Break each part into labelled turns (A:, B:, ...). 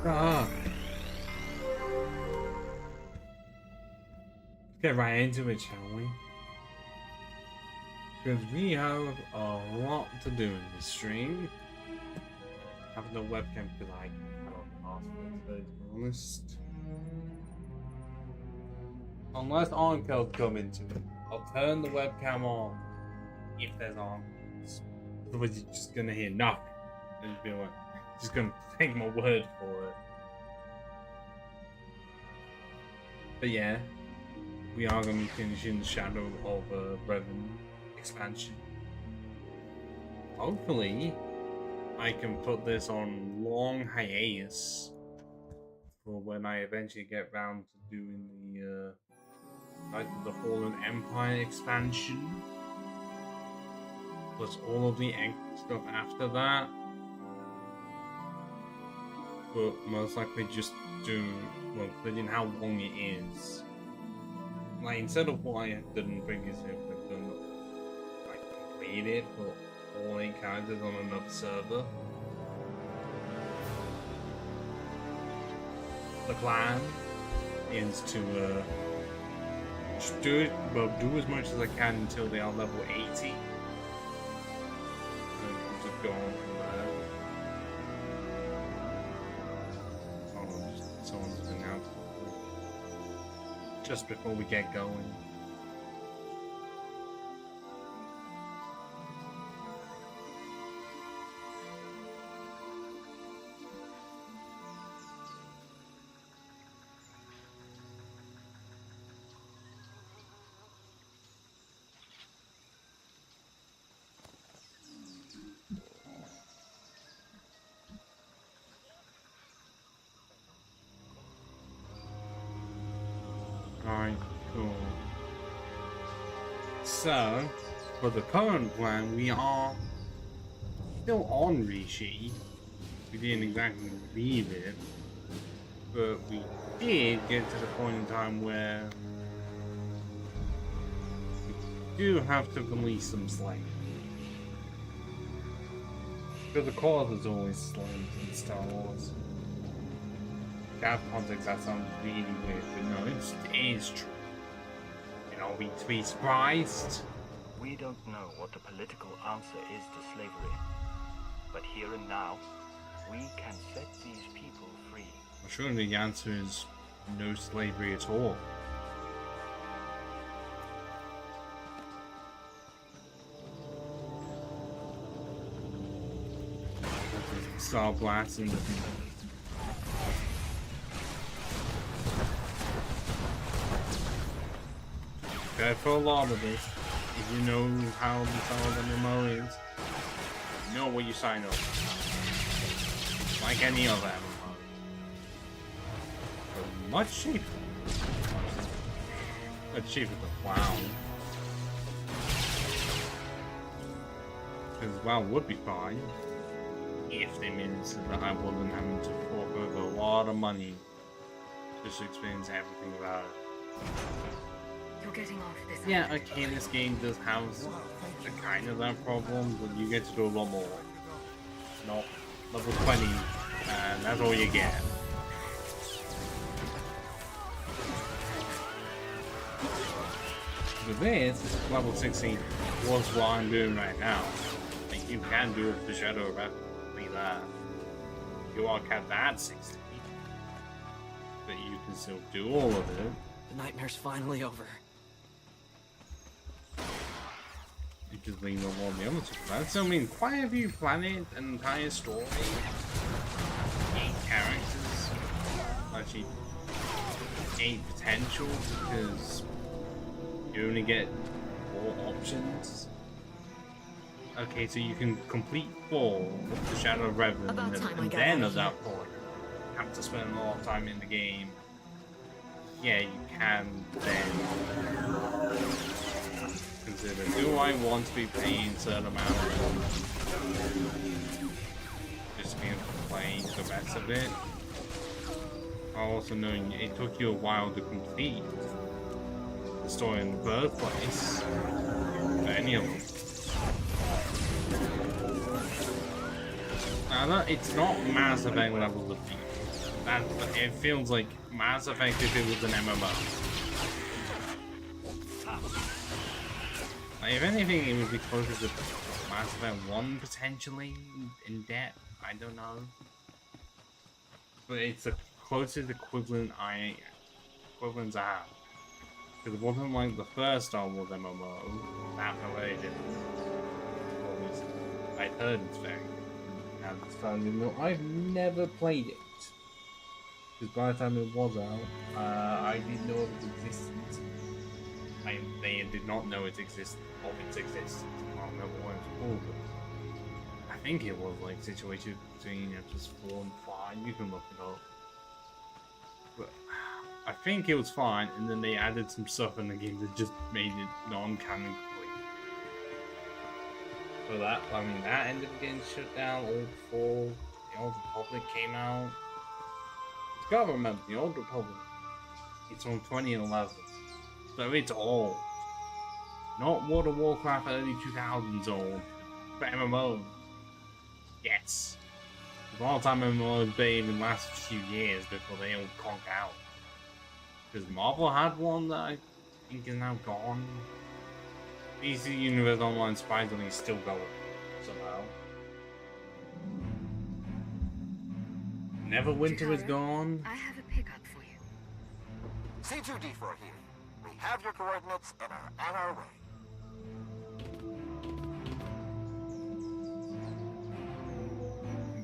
A: Ah. Let's get right into it, shall we? Because we have a lot to do in this stream. Having no webcam because I cannot ask for it, to be honest. Unless Armcode come into it. I'll turn the webcam on if there's Armcodes. Otherwise you're just gonna hear nothing. And you'll be like, just gonna take my word for it. But yeah, we are gonna be finishing the Shadow of Revan expansion. Hopefully, I can put this on long hiatus for when I eventually get round to doing the Knights of the Fallen Empire expansion, plus all of the stuff after that. But most likely just do, well, depending how long it is. Like, instead of what I did in previous episodes, I've done, like, complete it, but all 8 characters on another server. The plan is to just do it, well, do as much as I can until they are level 80. And just go on from there. Someone's been out just before we get going. Alright, cool. So, for the current plan, we are still on Rishi. We didn't exactly leave it, but we did get to the point in time where we do have to release some slaves. Because the cause is always slaves in Star Wars. Out of context, that sounds really weird, but no, it is true. You know, to be surprised.
B: We don't know what the political answer is to slavery, but here and now, we can set these people free.
A: Well, surely the answer is no slavery at all. Star Blast and the okay, for a lot of this, if you know how the style of the MMO is, you know what you sign up for. Like any other MMO. But much cheaper. Much cheaper than WoW. Because WoW would be fine if they made it so that I wasn't having to fork over a lot of money just to experience everything about it.
C: You're getting off this.
A: Yeah, okay, this game does have a kind of that problem, but you get to do a lot more. Not level 20, and that's all you get. With this, level 16 was what I'm doing right now. Like, you can do the Shadow rapidly that. You are capped at 16. But you can still do all of it.
D: The nightmare's finally over.
A: You just lean on all the other two planets. So, I mean, quite a few planets, an entire story, 8 characters, actually 8 potential, because you only get 4 options. Okay, so you can complete 4 with the Shadow of Revan, and then at that point, you have to spend a lot of time in the game. Yeah, you can then consider, do I want to be paying a certain amount just to be able to play the rest of it? Also knowing it took you a while to complete the story in the first place, for any of them. Now, it's not Mass Effect levels of deep. That it feels like Mass Effect if it was an MMO. Like, if anything, it would be closer to Mass Effect 1 potentially in depth. I don't know, but it's the closest equivalent I have. Because it wasn't like the first Star Wars MMO. That way it always, I heard it's very good. And it's fun. I've never played it. Because by the time it was out, I didn't know of its existence. They did not know its existence. I don't remember what it was called, but I think it was like situated between episodes 4 and 5. You can look it up. But I think it was fine, and then they added some stuff in the game that just made it non-canon complete. So that, I mean, that ended up getting shut down all before the Old Republic came out. You gotta remember, the Old Republic, it's from 2011, so it's old. Not World of Warcraft early 2000s old, but MMO. Yes. A lot of time MMOs even last a few years before they all conk out. Because Marvel had one that I think is now gone. DC Universe Online surprisingly is still going somehow. Neverwinter is gone.
C: I have a pickup for you.
E: C2D4 here. We have your coordinates and are on our way.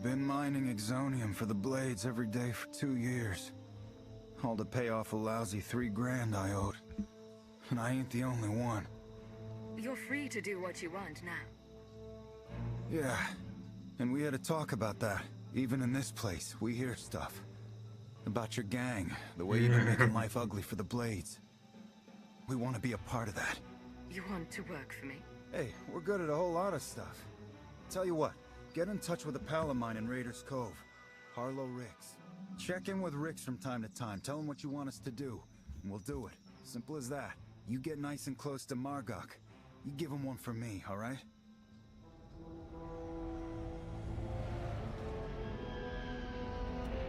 F: Been mining Exonium for the blades every day for 2 years. All to pay off a lousy $3 grand I owed. And I ain't the only one.
C: You're free to do what you want now.
F: Yeah, and we had a talk about that. Even in this place, we hear stuff. About your gang, the way you've been making life ugly for the blades. We want to be a part of that.
C: You want to work for me?
F: Hey, we're good at a whole lot of stuff. Tell you what, get in touch with a pal of mine in Raiders Cove, Harlow Ricks. Check in with Ricks from time to time, tell him what you want us to do, and we'll do it. Simple as that. You get nice and close to Margok. You give him one for me, alright?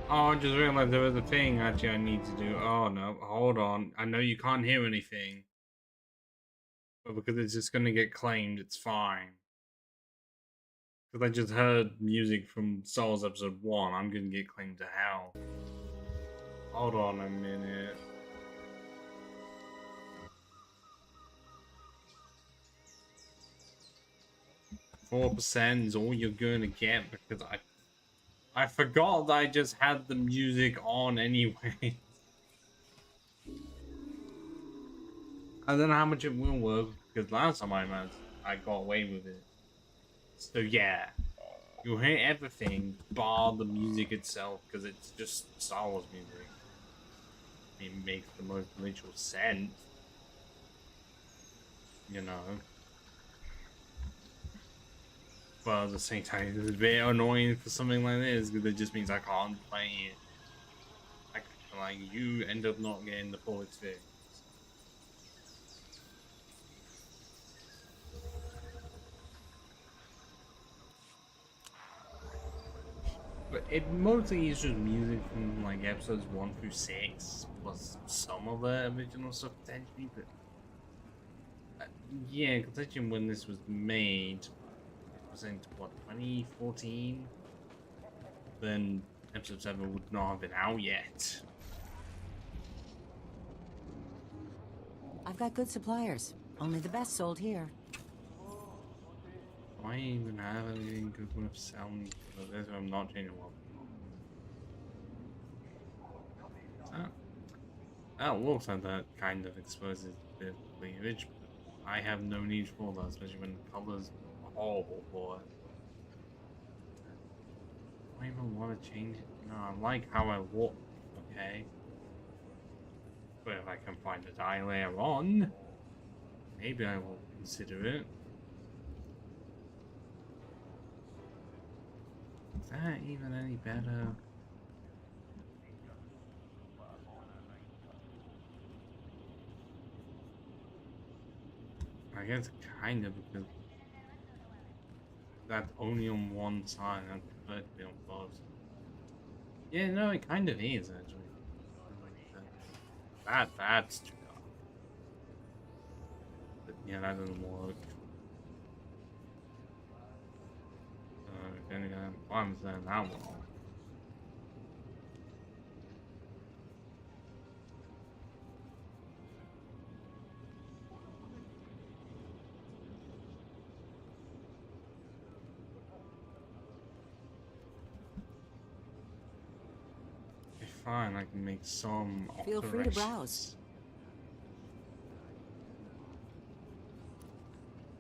A: Oh, I just realized there was a thing actually I need to do. Oh no, hold on. I know you can't hear anything. But because it's just gonna get claimed, it's fine. Because I just heard music from Star Wars Episode 1, I'm gonna get claimed to hell. Hold on a minute. %4 is all you're gonna get because I forgot that I just had the music on anyway. I don't know how much it will work because last time I got away with it. So yeah, you'll hear everything bar the music itself because it's just Star Wars music. It makes the most literal sense, you know. But at the same time, it's a bit annoying for something like this because it just means I can't play it. Like you end up not getting the full experience. But it mostly is just music from like episodes 1 through 6, plus some of the original stuff potentially. But yeah, considering when this was made, it was in what 2014. Then episode 7 would not have been out yet.
G: I've got good suppliers. Only the best sold here.
A: Do I even have anything good enough selling? That's why I'm not changing one. That looks like that kind of exposes the cleavage, but I have no need for that, especially when the colors are horrible for it. Do I even want to change it? No, I like how I look, okay? But if I can find a dye later on, maybe I will consider it. Is that even any better? I guess kind of, because that's only on one side and perfectly on both. Yeah, no, it kind of is actually. That's too dark. But yeah, that doesn't work. Then again, I'm saying that wrong. Okay, fine, I can make some
G: Feel free to browse.
A: alterations.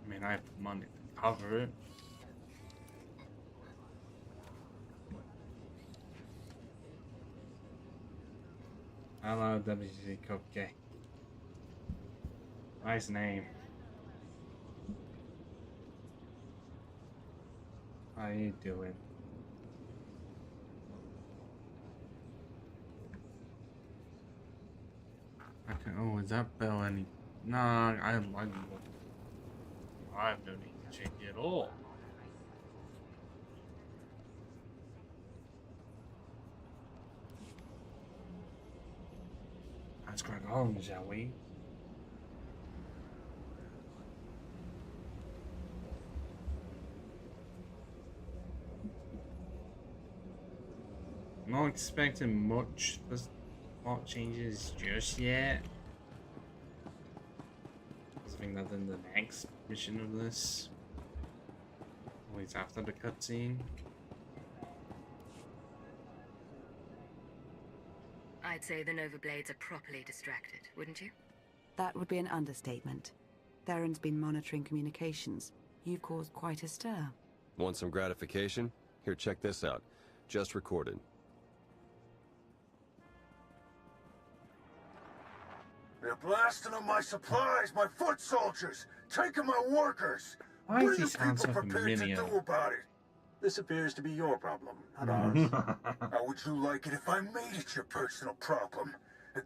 A: I mean, I have the money to cover it. Hello, WC Cupcake. Nice name. How you doing? Okay, oh, is that bell any? Nah, I have no need to check it at all. Let's crack on, shall we? Not expecting much plot changes just yet. I think that's in the next mission of this. Always after the cutscene.
C: I'd say the Nova Blades are properly distracted, wouldn't you?
G: That would be an understatement. Theron's been monitoring communications. You've caused quite a stir.
H: Want some gratification? Here, check this out. Just recorded.
F: They're blasting up my supplies, my foot soldiers, taking my workers.
A: Why
F: What
A: does
F: are
A: he
F: you
A: sound
F: people
A: so
F: prepared to
A: familiar?
F: do about it? This appears to be your problem, not ours. How would you like it if I made it your personal problem?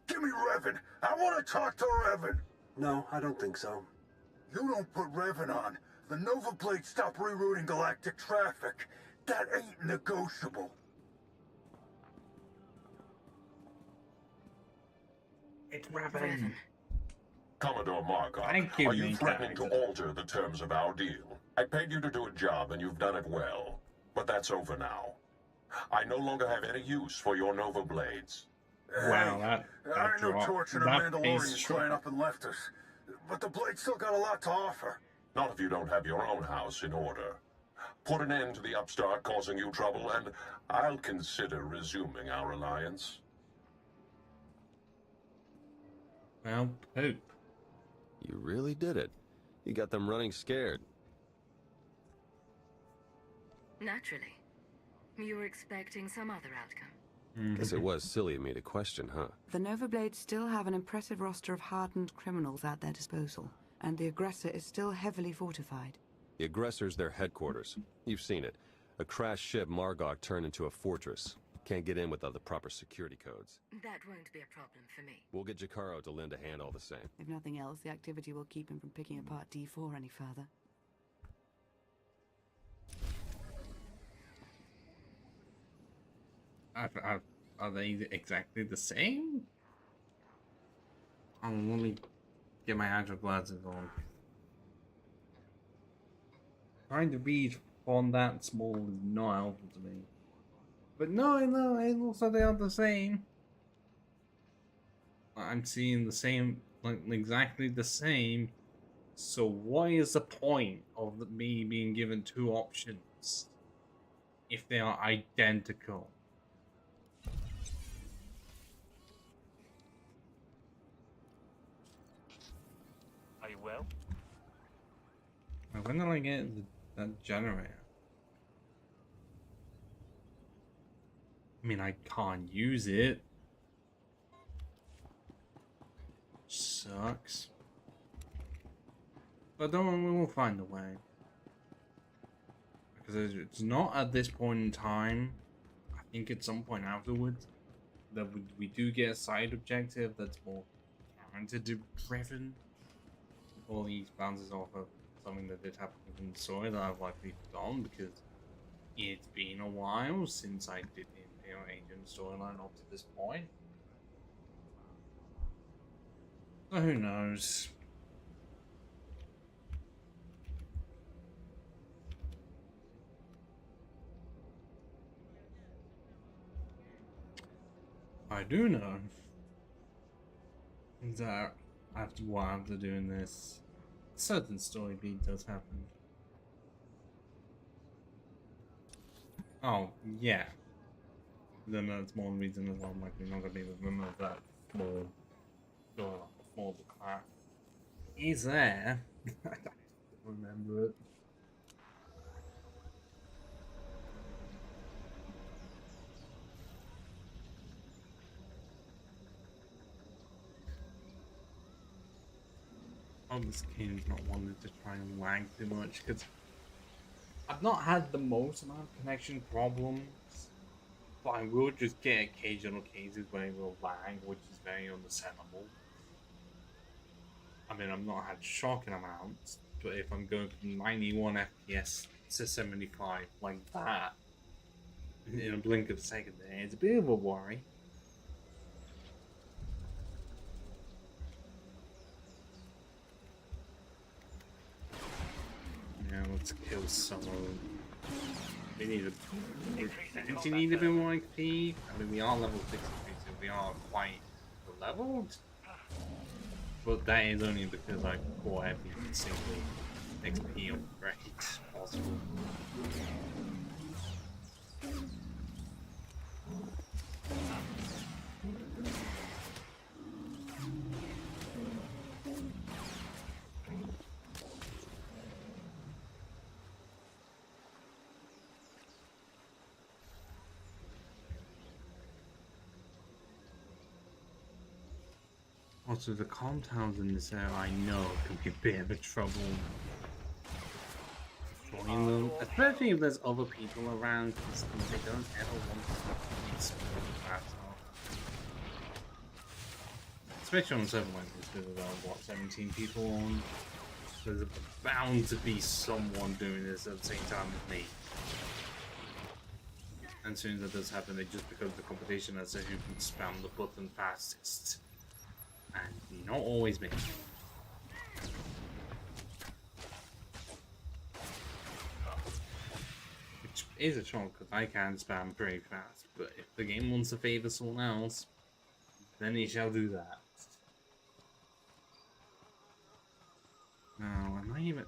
F: Give me Revan. I want to talk to Revan. No, I don't think so. You don't put Revan on. The Nova Blades stop rerouting galactic traffic. That ain't negotiable.
A: It's Revan.
C: Revan.
I: Commodore Markov,
A: Thank you,
I: are you
A: main
I: threatening to
A: character.
I: alter the terms of our deal? I paid you to do a job and you've done it well. But that's over now. I no longer have any use for your Nova Blades.
A: Wow, that
F: I know
A: drop.
F: Torch and the
A: That
F: Mandalorians
A: pace
F: flying up and left us. But the Blades still got a lot to offer.
I: Not if you don't have your own house in order. Put an end to the upstart causing you trouble, and I'll consider resuming our alliance.
A: Well, poop.
H: You really did it. You got them running scared.
C: Naturally. You were expecting some other outcome.
H: Guess it was silly of me to question, huh?
G: The Nova Blades still have an impressive roster of hardened criminals at their disposal, and the aggressor is still heavily fortified.
H: The aggressor's their headquarters. You've seen it. A crashed ship Margok turned into a fortress. Can't get in without the proper security codes.
C: That won't be a problem for me.
H: We'll get Jakaro to lend a hand all the same.
G: If nothing else, the activity will keep him from picking apart D4 any further.
A: Are they exactly the same? Let me get my actual glasses on. Trying to read font that small is not helpful to me. But no, it looks like they are the same. I'm seeing the same, like exactly the same. So what is the point of me being given two options if they are identical?
B: Are you well?
A: When did I get that generator? I mean, I can't use it. Sucks. But don't worry, we'll find a way. Because it's not at this point in time. I think at some point afterwards that we do get a side objective that's more character-driven. All these bounces off of something that did happen in the story that I've likely forgotten because it's been a while since I did agent storyline up to this point. So who knows? I do know that after doing this, a certain story beat does happen. Oh, yeah. Then that's more reason as well, I'm likely not gonna be able to remember that small door before the crack. He's there. I don't remember it. Oh, this game's not wanting to try and lag too much because I've not had the most amount of connection problems, but I will just get occasional cases where it will lag, which is very understandable. I mean, I've not had shocking amounts, but if I'm going from 91 FPS to 75 like that in a blink of a second, there, it's a bit of a worry. Yeah, let's kill someone. We need a bit more XP. I mean, we are level 63, so we are quite leveled. But that is only because I bought every single XP upgrade possible. Also, the compounds in this area I know can be a bit of a trouble destroying them, especially if there's other people around, because they don't ever want to explode that off. Especially on a server like this, with about, what, 17 people on? There's bound to be someone doing this at the same time as me. And as soon as that does happen, they just become the competition as to who can spam the button fastest. And not always me. Which is a shock because I can spam pretty fast, but if the game wants to favor someone else, then he shall do that. No,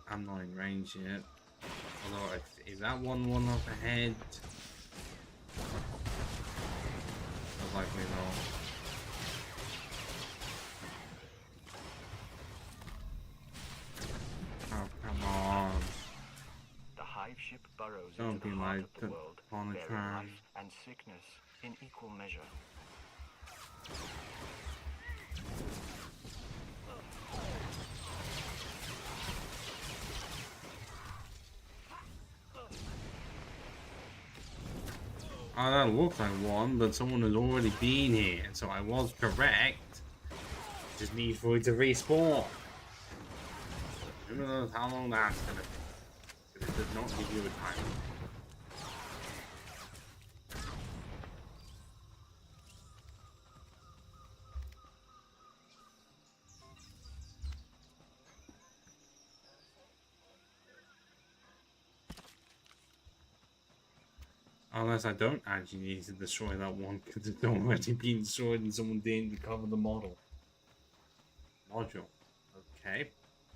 A: I'm not in range yet. Although, is that one off ahead? Most likely not. Oh, come on.
B: The hive ship burrows
A: Don't
B: into
A: be
B: the heart
A: like
B: of the world,
A: on a
B: bearing
A: tram.
B: life and sickness in equal measure.
A: Oh, that looks like one, but someone has already been here, so I was correct. Just need for it to respawn. Who knows how long that's gonna be? Because it does not give you a time. Unless I don't actually need to destroy that one because it's already been destroyed and someone didn't recover the model. Module. Okay.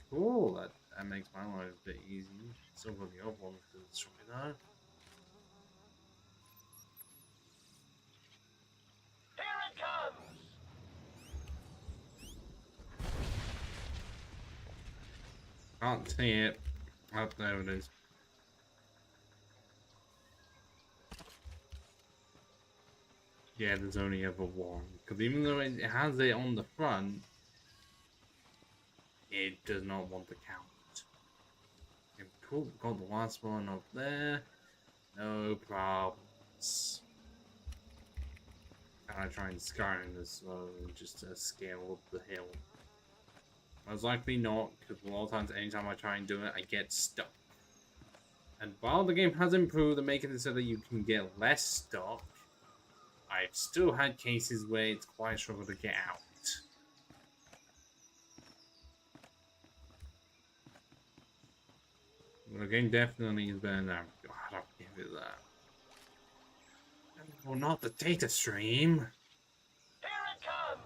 A: Cool. That makes my life a bit easy. Still got the other ones to destroy though.
E: Here it comes!
A: Can't see it. Oh, there it is. Yeah, there's only ever one. Because even though it has it on the front, it does not want to count. Okay, cool, got the last one up there. No problems. I try and Skyrim this slow just to scale up the hill. Most likely not, because a lot of times anytime I try and do it, I get stuck. And while the game has improved and making it so that you can get less stuck, I've still had cases where it's quite struggle to get out. The game definitely is better now. God, I'll give it that. Well, not the data stream.
B: Here it comes!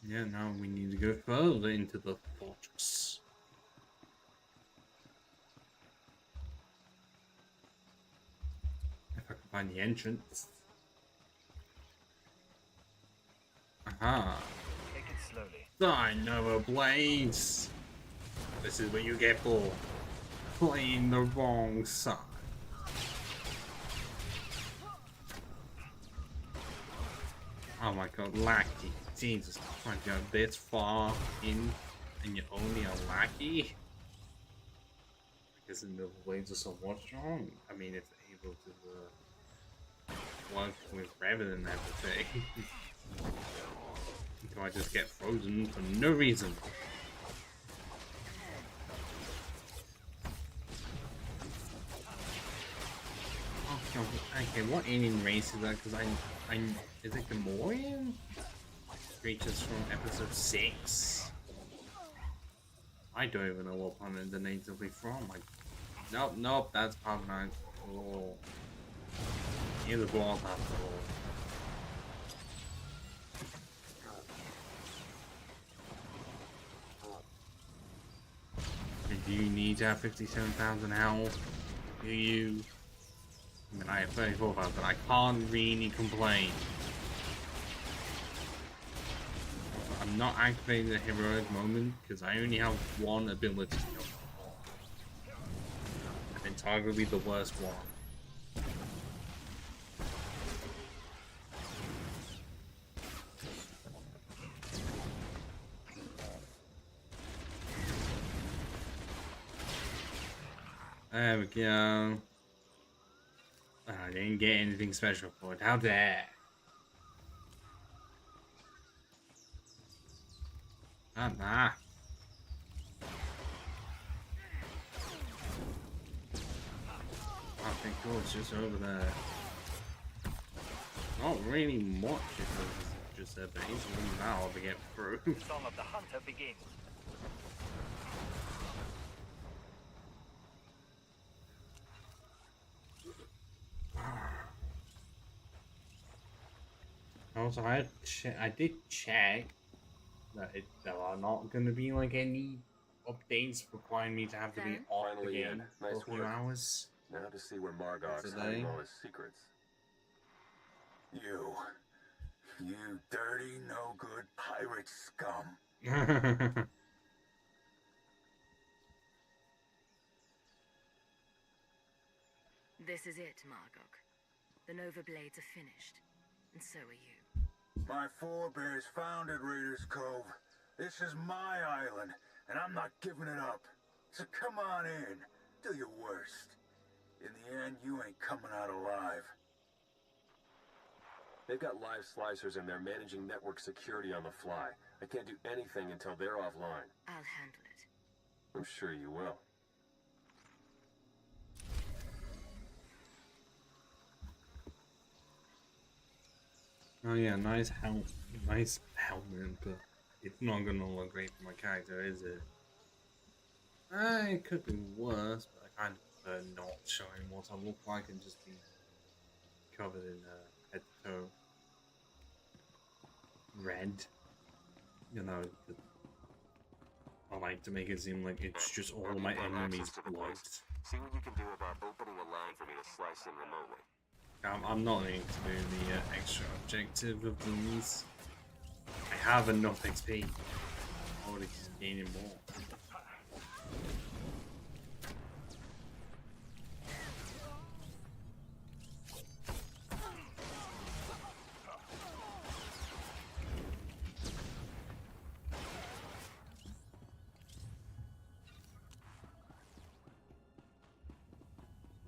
A: Yeah, now we need to go further into the fortress. If I can find the entrance. Aha.
B: Take it slowly.
A: Dynamo Blades! This is what you get for playing the wrong side. Oh my god, lackey. Jesus Christ, you're this far in and you're only a lackey? I guess the Nova Blades are somewhat strong. I mean, if they're able to work with Revan and everything. Do I just get frozen for no reason? Okay, what alien race is that? Because is it Gamorrean? Creatures from episode 6. I don't even know what planet they're natively from. Nope, that's part 9. Oh, here's the balls after all. Do you need to have 57,000 health? Do you? I mean, I have 34,000, but I can't really complain. I'm not activating the heroic moment because I only have one ability. And it's arguably the worst one. There we go. I didn't get anything special for it. How dare! Nah. I think it's just over there. Not really much because it's just a base and now to get through.
B: Song of the Hunter begins.
A: Also, I did check that there are not going to be like any updates requiring me to have to be off the
H: Finally
A: game
H: Nice
A: for a few
H: work.
A: hours.
H: Now to see where Margot's
A: Today?
H: hiding all his secrets.
F: You dirty, no-good pirate scum.
C: This is it, Margok. The Nova Blades are finished, and so are you.
F: My forebears founded Raiders Cove. This is my island, and I'm not giving it up. So come on in, do your worst. In the end, you ain't coming out alive.
H: They've got live slicers and they're managing network security on the fly. I can't do anything until they're offline.
C: I'll handle it.
H: I'm sure you will.
A: Oh yeah, nice helmet, but it's not gonna look great for my character, is it? It could be worse, but I kind of prefer not showing what I look like and just be covered in head to toe red. You know, I like to make it seem like it's just all of my enemies' blood.
H: See what you can do about opening a line for me to slice in remotely.
A: I'm not going to do the extra objective of these. I have enough XP. I'm already gaining more.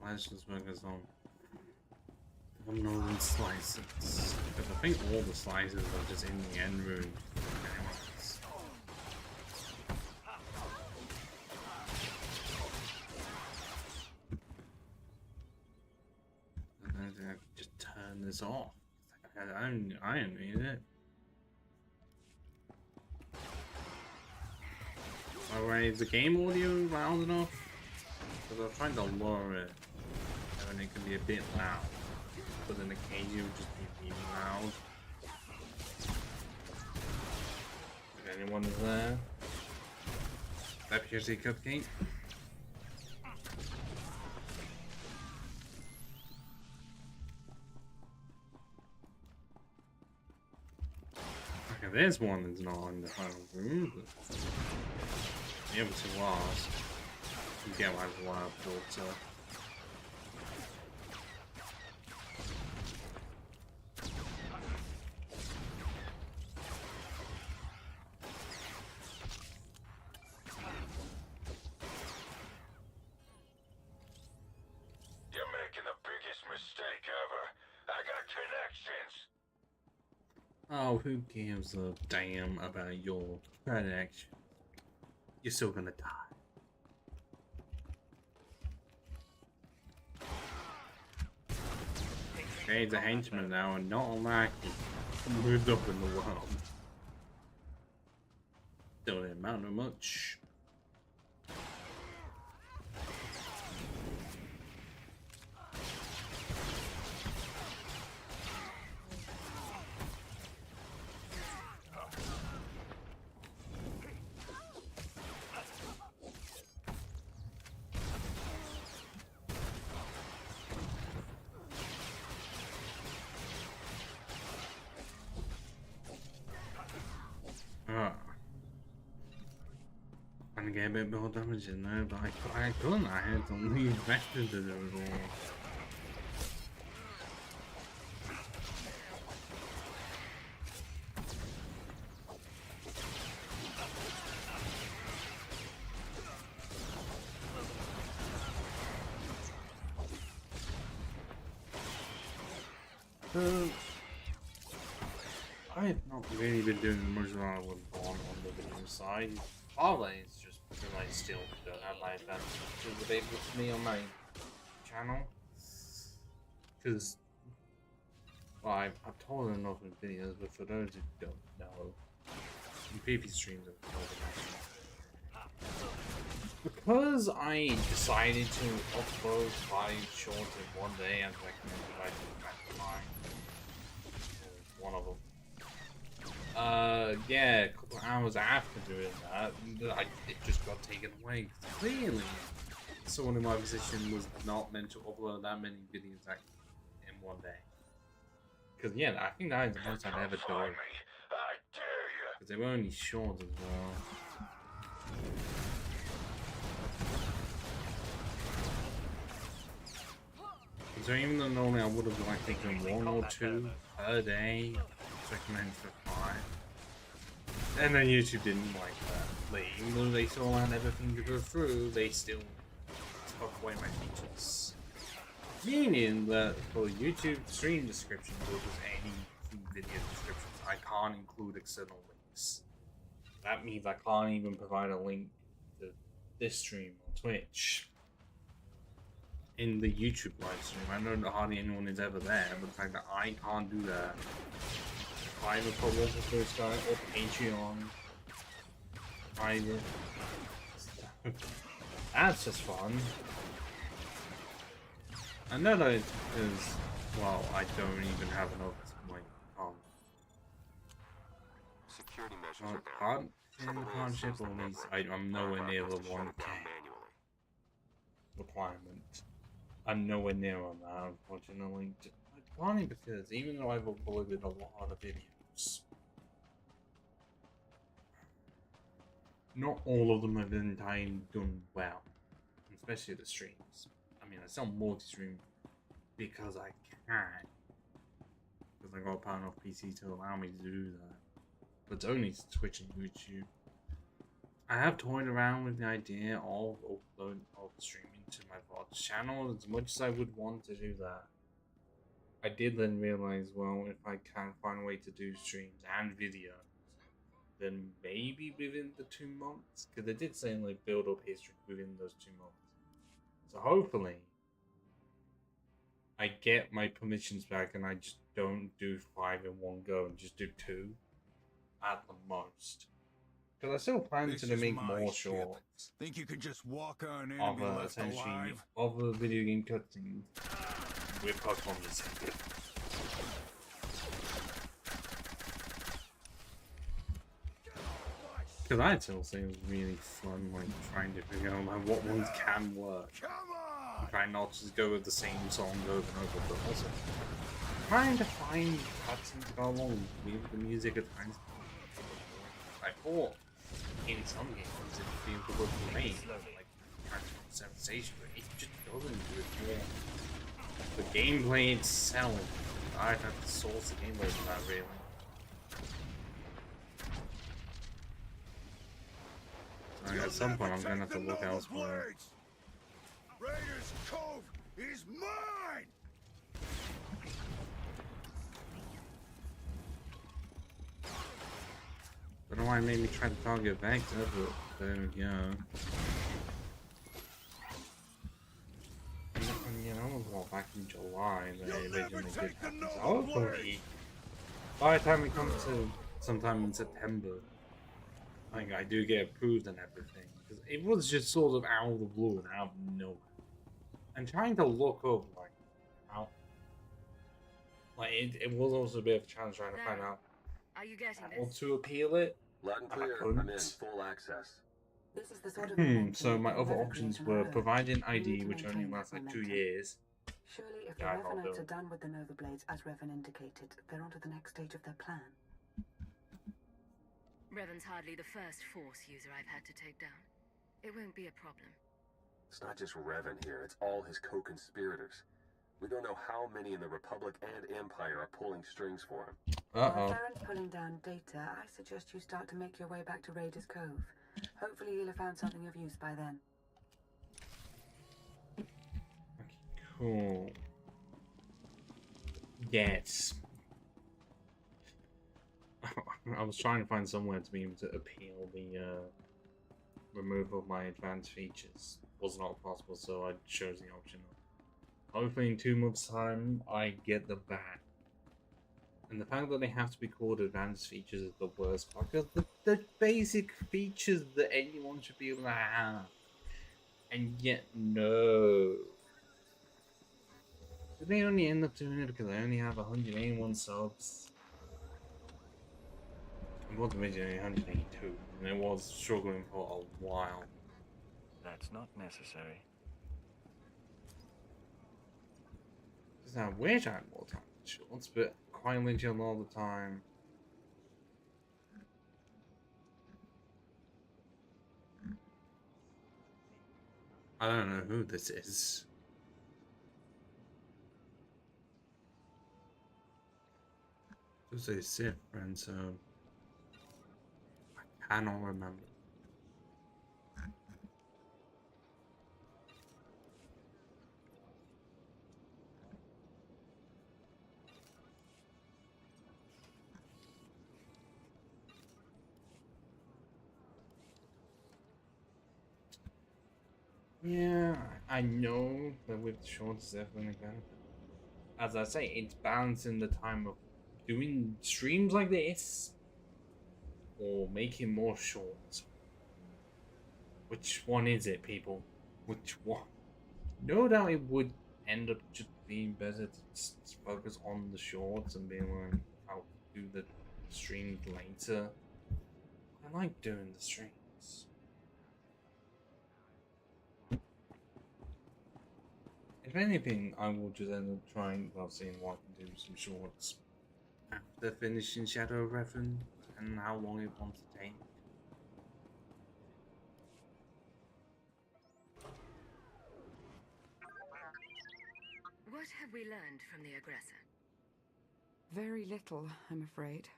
A: Let's just focus on northern slices. Because I think all the slices are just in the end room. Anyways. this off. I don't need it. Alright, is the game audio loud enough? Because I'm trying to lower it, and it can be a bit loud. But then occasionally it would just be really loud. If anyone is there. That appears to be a cupcake. Okay, there's one that's not in the final room, but the other two are. You get why there's a lot of water.
I: You're making the biggest mistake ever. I got connections.
A: Oh, who gives a damn about your connection? You're still gonna die. Okay, he's a henchman now and not elected. Moved up in the world. Still didn't matter much. Trying to get a bit more damage in there, but I couldn't. I had to leave vector to do it all. I have not really been doing much that I would want on the video side. Probably it's just because I still don't have my advantages available to me on my channel. Because, well, I've told enough in videos, but for those who don't know, in previous streams I've told them. Because I decided to upload 5 shorts in one day as recommended by the mine, one of them. Yeah, a couple of hours after doing that, it just got taken away. Clearly, someone in my position was not meant to upload that many videos in one day. Because, yeah, I think that is the most I've ever done. Because they were only short as well. So even though normally I would have like taken 1 or 2 per day, recommended for 5. And then YouTube didn't like that. Like, even though they saw I had everything to go through, they still took away my features. Meaning that for YouTube stream descriptions or just any video descriptions, I can't include external links. That means I can't even provide a link to this stream on Twitch. In the YouTube live stream, I know that hardly anyone is ever there, but the fact that I can't do that. If I ever put one for First Guy or Patreon, either. That's just fun. I know that it's because, well, I don't even have enough, like,
E: Security measures are down.
A: partnership, or at least I'm nowhere near the 1K requirement. I'm nowhere near on that, unfortunately. Partly because even though I've uploaded a lot of videos, not all of them have been done well, especially the streams. I mean, I still multi-stream because I can, because I got a power enough PC to allow me to do that. But it's only Twitch and YouTube. I have toyed around with the idea of uploading streaming to my VOD channel as much as I would want to do that. I did then realize, well, if I can find a way to do streams and video, then maybe within the 2 months, because they did say like build up history within those 2 months. So hopefully, I get my permissions back and I just don't do 5 in one go and just do 2 at the most. Because I still plan to make more shorts.
F: Think you can just walk on in and
A: Of
F: be left
A: essentially
F: alive?
A: other video game cutscenes with Pokemon missing. Because I still think it was really fun, like trying to figure out like what ones can work. I'm trying not to just go with the same song over and over, but also trying to find cutscenes to go along with the music at times. I thought in some games it'd be able to work for me, like Transform Civilization, but it just doesn't do it more. The gameplay itself, I'd have to source the gameplay for that really. At some point, I'm gonna have to look elsewhere.
F: Raiders Cove is mine!
A: Don't know why it made me try to target Vector, but there we go. And you know, well, back in July, they originally did that. So hopefully, by the time we come to sometime in September, like I do get approved and everything, because it was just sort of out of the blue and out of nowhere. I'm trying to look up like how, like it was also a bit of a challenge trying to find out
C: Are you getting
A: how
C: this?
A: to appeal it.
H: Loud and
A: I
H: clear.
A: couldn't.
H: I'm in. Full access.
G: This is the sort of momentum
A: So my
G: that
A: other
G: Revan
A: options
G: creates on
A: were
G: our own.
A: providing
G: We need
A: ID,
G: to
A: which only
G: maintain
A: lasts
G: that
A: like 2
G: momentum.
A: years.
G: Surely, if the
A: Yeah, I'll
G: Revanites
A: do
G: are
A: it.
G: done with the Nova Blades, as Revan indicated, they're on to the next stage of their plan.
C: Revan's hardly the first Force user I've had to take down. It won't be a problem.
H: It's not just Revan here, it's all his co-conspirators. We don't know how many in the Republic and Empire are pulling strings for him.
G: While
A: Uh-oh.
G: Theron's pulling down data, I suggest you start to make your way back to Raiders Cove. Hopefully you'll have found something of use by then.
A: Okay, cool. Yes. I was trying to find somewhere to be able to appeal the removal of my advanced features. Was not possible, so I chose the option of hopefully in 2 months' time I get them back. And the fact that they have to be called advanced features is the worst part, because the basic features that anyone should be able to have. And yet, no. Did they only end up doing it because I only have 181 subs? It was originally 182, and it was struggling for a while.
B: That's not necessary.
A: Because I wish I had more time for shorts, but quite literally all the time. I don't know who this is. It was a Sith friend, so I cannot remember. Yeah, I know that with shorts definitely better. As I say, it's balancing the time of doing streams like this or making more shorts. Which one is it, people? Which one? No doubt it would end up just being better to just focus on the shorts and being like, I'll do the streams later. I like doing the streams. If anything, I will just end up trying, well, seeing what I can do some shorts after finishing Shadow of Revan and how long it wants to take.
C: What have we learned from the aggressor?
G: Very little, I'm afraid.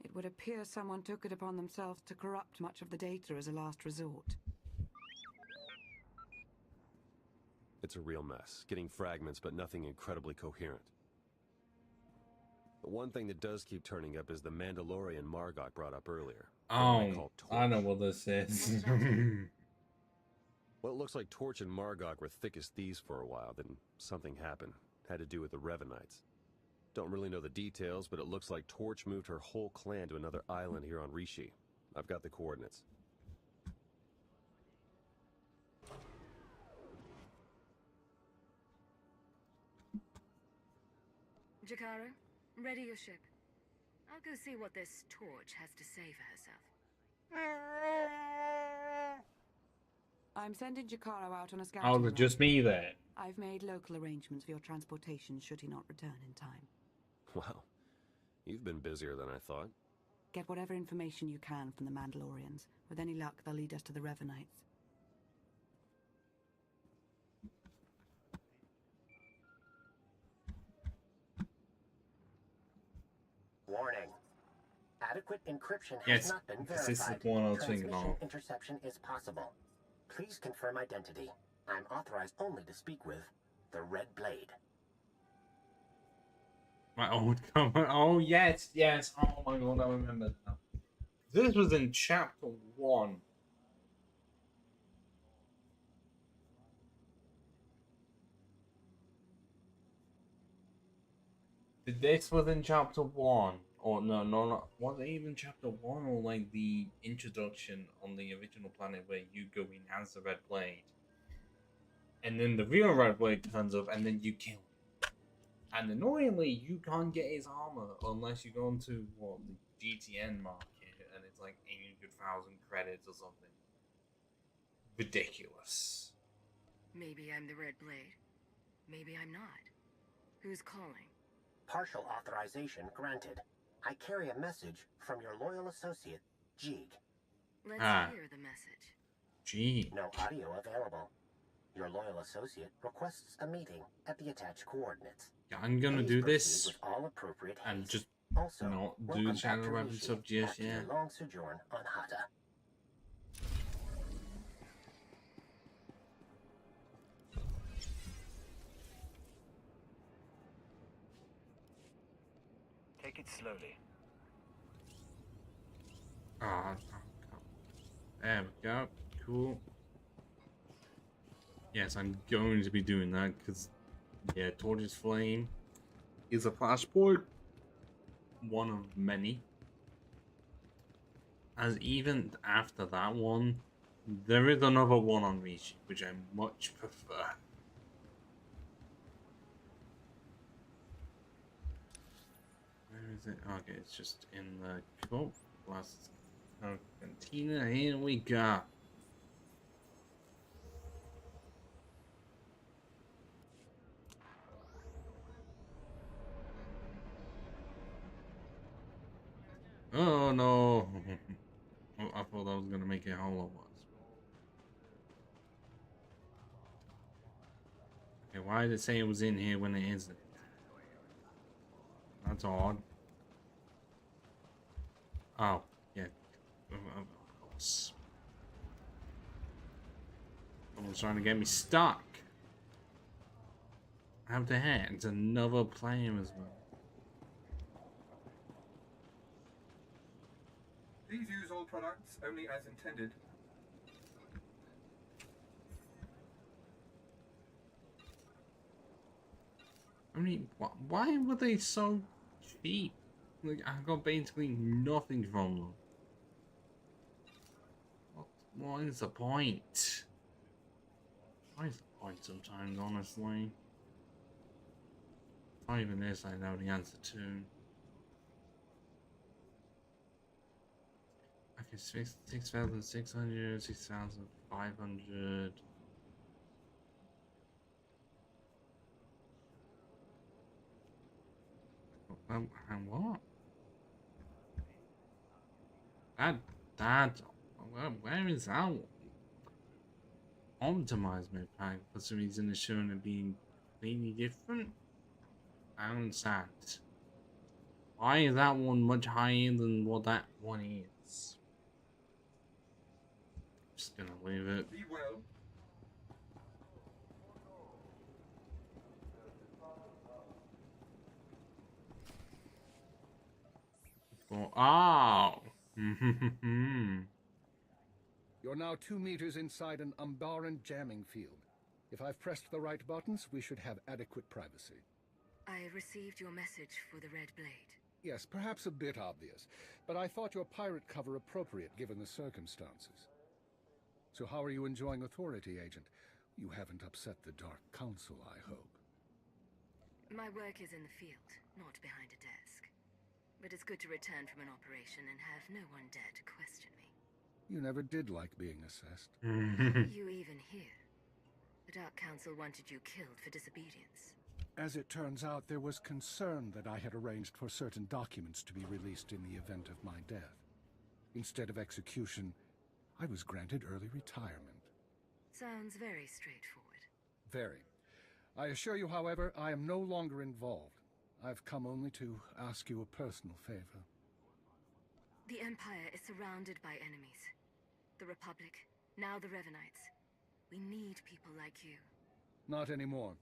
G: It would appear someone took it upon themselves to corrupt much of the data as a last resort.
H: It's a real mess, getting fragments but nothing incredibly coherent. The one thing that does keep turning up is the Mandalorian Margok brought up earlier.
A: Oh, I know what this is.
H: Well, it looks like Torch and Margok were thick as thieves for a while, then something happened. Had to do with the Revanites. Don't really know the details, but it looks like Torch moved her whole clan to another island here on Rishi. I've got the coordinates.
C: Jakara, ready your ship. I'll go see what this Torch has to say for herself.
G: I'm sending Jakaro out on a scouting
A: Oh,
G: run.
A: just me there.
G: I've made local arrangements for your transportation should he not return in time.
H: Wow. You've been busier than I thought.
G: Get whatever information you can from the Mandalorians. With any luck, they'll lead us to the Revanites.
E: Warning. Adequate encryption has
A: Yes,
E: not been
A: this is
E: verified.
A: the one I was thinking
E: Transmission
A: of.
E: interception is possible. Please confirm identity. I'm authorized only to speak with the Red Blade.
A: My old comment. Oh, yes, yes. Oh my god, I remember now. This was in chapter 1. This was in chapter 1. Or no. Was it even chapter 1 or like the introduction on the original planet where you go in as the Red Blade? And then the real Red Blade turns up and then you kill him. And annoyingly, you can't get his armor unless you go into, what, the GTN market, and it's like 800,000 credits or something. Ridiculous.
C: Maybe I'm the Red Blade. Maybe I'm not. Who's calling?
E: Partial authorization granted. I carry a message from your loyal associate, Jeeg.
C: Let's hear the message.
A: Gee.
E: No audio available. Your loyal associate requests a meeting at the attached coordinates.
A: Yeah, I'm gonna
E: Please
A: do
E: proceed
A: this
E: with all appropriate
A: and
E: haste.
A: just
E: Also,
A: not do
E: welcome
A: the
E: back
A: channel
E: to
A: rapid
E: Rishi
A: sub just
E: after
A: yet.
E: your long sojourn on Hata.
B: Take it slowly.
A: Ah, there we go. Cool. Yes, I'm going to be doing that because, yeah, Torch's Flame is a flashpoint. One of many. As even after that one, there is another one on Rishi, which I much prefer. Where is it? Okay, it's just in the last cantina. Here we go. Oh no! Oh, I thought I was gonna make it how it was. Okay, why did it say it was in here when it isn't? That's odd. Oh, yeah. Of course. Someone's trying to get me stuck. How the heck? It's another player as well.
J: Please use all products only as intended.
A: I mean, why were they so cheap? Like, I got basically nothing from them. What is the point? What is the point sometimes, honestly? Not even this I know the answer to. Okay, 6,600, 6,500. And what? Where is that one? Optimized my pack for some reason it's showing it being completely different. I don't understand. Why is that one much higher than what that one is? Just gonna leave it.
J: Be well.
A: Oh!
K: You're now 2 meters inside an Umbaran jamming field. If I've pressed the right buttons, we should have adequate privacy.
C: I received your message for the Red Blade.
K: Yes, perhaps a bit obvious, but I thought your pirate cover appropriate given the circumstances. So how are you enjoying authority, Agent? You haven't upset the Dark Council, I hope.
C: My work is in the field, not behind a desk. But it's good to return from an operation and have no one dare to question me.
K: You never did like being assessed.
C: You even here. The Dark Council wanted you killed for disobedience.
K: As it turns out, there was concern that I had arranged for certain documents to be released in the event of my death. Instead of execution, I was granted early retirement.
C: Sounds very straightforward.
K: Very. I assure you, however, I am no longer involved. I've come only to ask you a personal favor.
C: The Empire is surrounded by enemies. The Republic, now the Revanites. We need people like you.
K: Not anymore.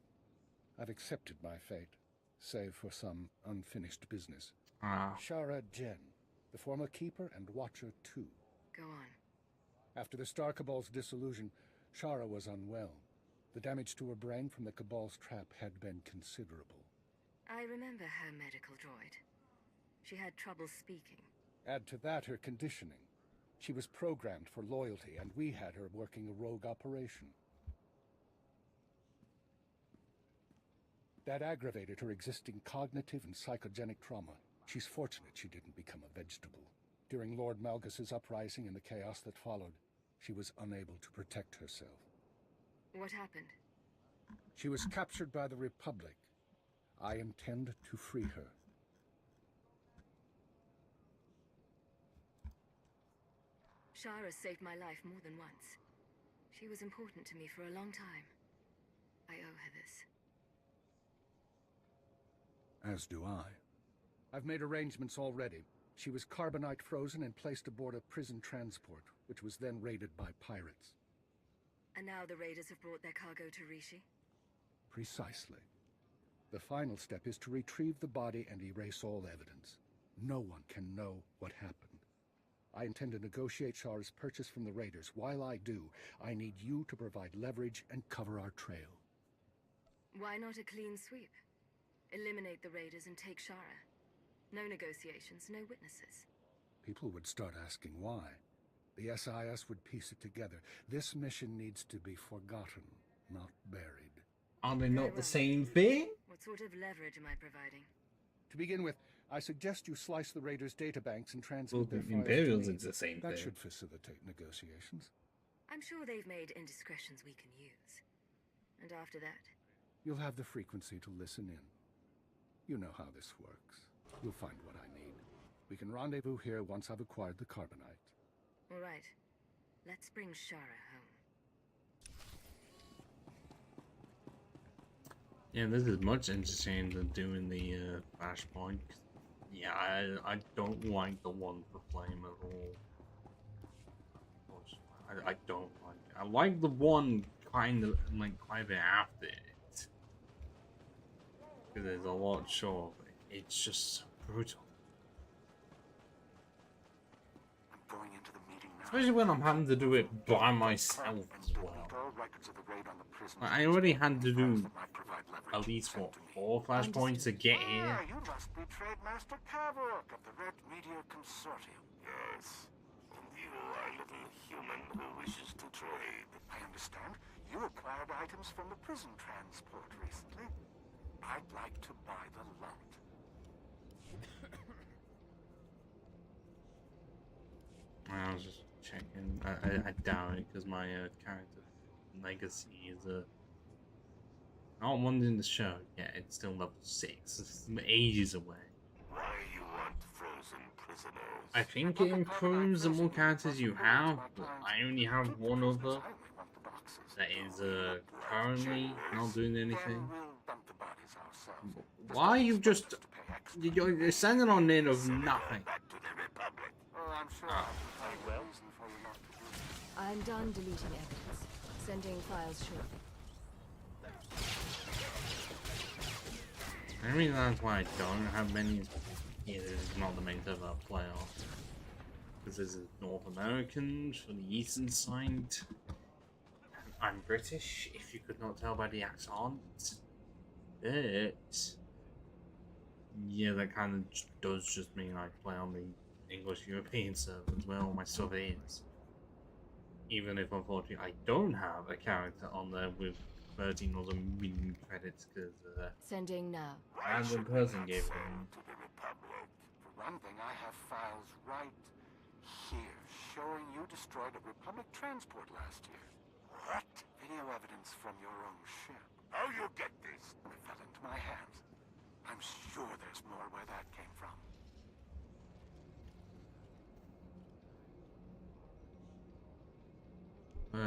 K: I've accepted my fate, save for some unfinished business. Shara Jen, the former Keeper and Watcher too.
C: Go on.
K: After the Star Cabal's dissolution, Shara was unwell. The damage to her brain from the Cabal's trap had been considerable.
C: I remember her medical droid. She had trouble speaking.
K: Add to that her conditioning. She was programmed for loyalty, and we had her working a rogue operation. That aggravated her existing cognitive and psychogenic trauma. She's fortunate she didn't become a vegetable. During Lord Malgus's uprising and the chaos that followed, she was unable to protect herself.
C: What happened?
K: She was captured by the Republic. I intend to free her.
C: Shara saved my life more than once. She was important to me for a long time. I owe her this.
K: As do I. I've made arrangements already. She was carbonite frozen and placed aboard a prison transport, which was then raided by pirates.
C: And now the raiders have brought their cargo to Rishi?
K: Precisely. The final step is to retrieve the body and erase all evidence. No one can know what happened. I intend to negotiate Shara's purchase from the raiders. While I do, I need you to provide leverage and cover our trail.
C: Why not a clean sweep? Eliminate the raiders and take Shara. No negotiations, no witnesses.
K: People would start asking why. The SIS would piece it together. This mission needs to be forgotten, not buried.
A: Are they not the same thing?
C: What sort of leverage am I providing?
K: To begin with, I suggest you slice the raiders' databanks and transmit their files
A: Imperials
K: to me.
A: is the same
K: That
A: thing.
K: should facilitate negotiations.
C: I'm sure they've made indiscretions we can use. And after that?
K: You'll have the frequency to listen in. You know how this works. You'll find what I need. We can rendezvous here once I've acquired the carbonite.
C: All right. Let's bring Shara home.
A: Yeah, this is much entertaining than doing the flashpoint. Yeah, I don't like the one for flame at all. I don't like it. I like the one kind of like quite a bit after it. Because there's a lot short. It's just so brutal.
E: I'm going into the meeting now.
A: Especially when I'm having to do it by myself as well. I already had to do at least, what, 4 flashpoints to get here?
E: Ah, you must be Trade Master Kavok of the Red Media Consortium. Yes. And you are a little human who wishes to trade. I understand. You acquired items from the prison transport recently. I'd like to buy the lot.
A: I was just checking. I doubt it because my character legacy is not one in the show. Yeah, it's still level 6. It's ages away.
E: Why you want frozen prisoners?
A: I think it improves the more characters you have, but I only have one other that is currently not doing anything. Why are you just... You're sending on in of nothing.
C: I'm done deleting evidence. Sending files shortly.
A: The reason that's why I don't have many is yeah, this is not the main server I play on. Because this is North Americans from the eastern side. I'm British, if you could not tell by the accent. But yeah, that kind of does just mean I play on the English European servers where all my stuff is. Even if unfortunately I don't have a character on there with 13 or a million credits because
C: Sending now.
A: random person gave it to me.
E: To the Republic. For one thing, I have files right here showing you destroyed a Republic transport last year. What? Video evidence from your own ship. How you get this? It fell into my hands. I'm sure there's more where that came from.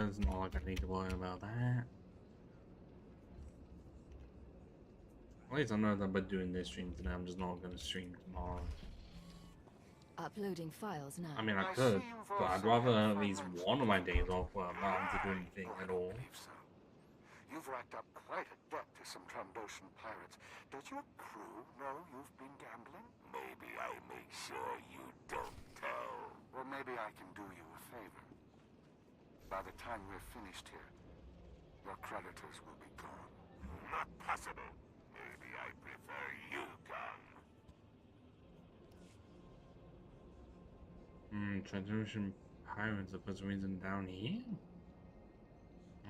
A: It's not like I need to worry about that. At least I know that by doing this stream today, I'm just not going to stream tomorrow.
C: Uploading files now.
A: I mean, I could, but I'd rather at least one of my days off where I'm not having to do anything at all.
E: You've racked up quite a debt to some Trandoshan pirates. Does your crew know you've been gambling? Maybe I make sure you don't tell. Or maybe I can do you a favor. By the time we're finished here, your creditors will be gone. Not possible. Maybe I prefer you gone.
A: Trandoshan pirates are for some reason down here?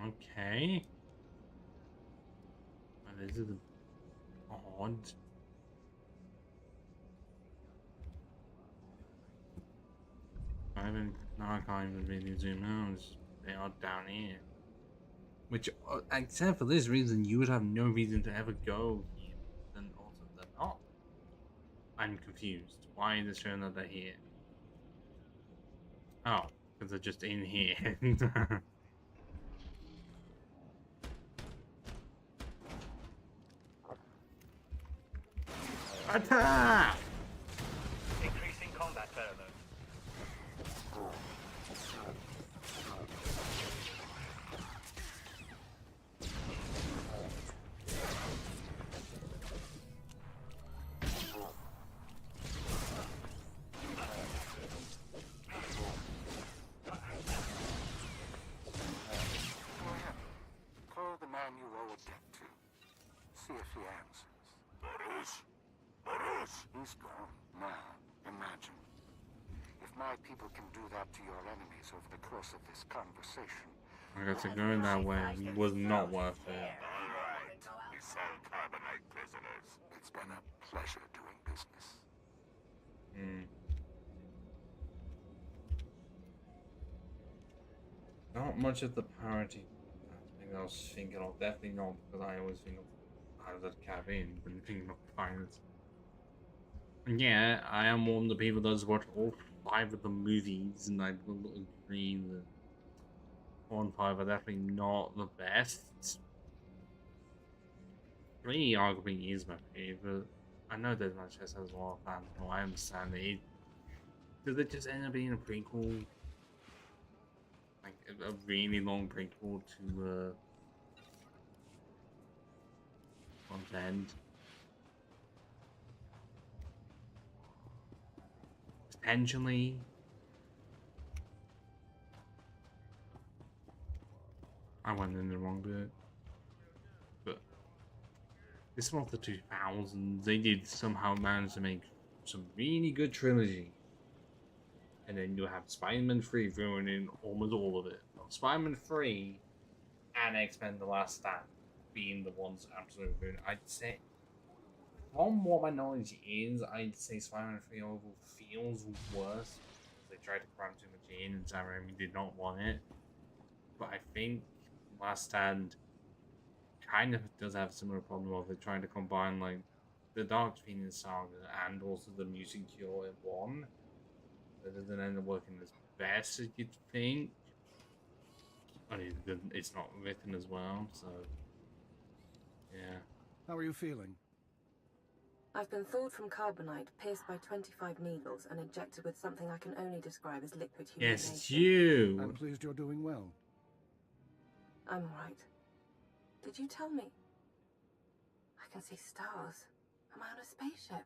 A: Okay. Well, this is odd. I can't even really zoom out. They are down here. Which, except for this reason, you would have no reason to ever go here. And also, they're not. I'm confused. Why is it showing that they're here? Oh, because they're just in here. Attack!
B: Increasing combat pheromones.
E: Call the man you owe a debt to. See if he answers. He's gone. Now, imagine. If my people can do that to your enemies over the course of this conversation...
A: I guess going that way was not worth it.
E: Alright, we sell carbonite prisoners. It's been a pleasure doing business.
A: Not much of the parity thing I was thinking of. Definitely not, because I always think of Pirates of the Caribbean when thinking of pirates. And yeah, I am one of the people that has watched all 5 of the movies, and I will agree that 4 and 5 are definitely not the best. 3 arguably is my favorite. I know that Manchester has a lot of fans, so I understand it. Does it just end up being a prequel? Like a really long prequel to content? Potentially. I went in the wrong bit. But this was the 2000s. They did somehow manage to make some really good trilogy. And then you have Spider-Man 3 ruining almost all of it. Spider-Man 3 and X-Men The Last Stand being the ones absolutely ruining. I'd say, from what my knowledge is, I'd say Spider-Man 3 overall feels worse. Because they tried to cram too much in and Sam Raimi did not want it. But I think Last Stand kind of does have a similar problem of it trying to combine like the Dark Phoenix saga and also the Music Cure in one. That doesn't end up working as best as you'd think. I mean, it's not written as well, so yeah.
K: How are you feeling?
L: I've been thawed from carbonite, pierced by 25 needles, and injected with something I can only describe as liquid humiliation.
A: Yes, it's you!
K: I'm pleased you're doing well.
L: I'm alright. Did you tell me? I can see stars. Am I on a spaceship?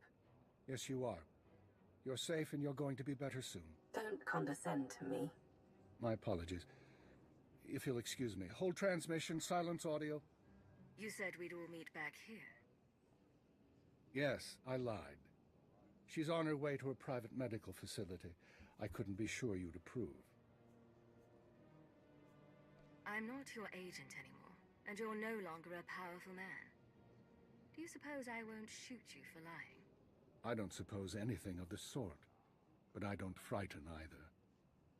K: Yes, you are. You're safe and you're going to be better soon.
L: Don't condescend to me.
K: My apologies. If you'll excuse me. Hold transmission, silence audio.
C: You said we'd all meet back here.
K: Yes, I lied. She's on her way to a private medical facility. I couldn't be sure you'd approve.
C: I'm not your agent anymore, and you're no longer a powerful man. Do you suppose I won't shoot you for lying?
K: I don't suppose anything of the sort, but I don't frighten either.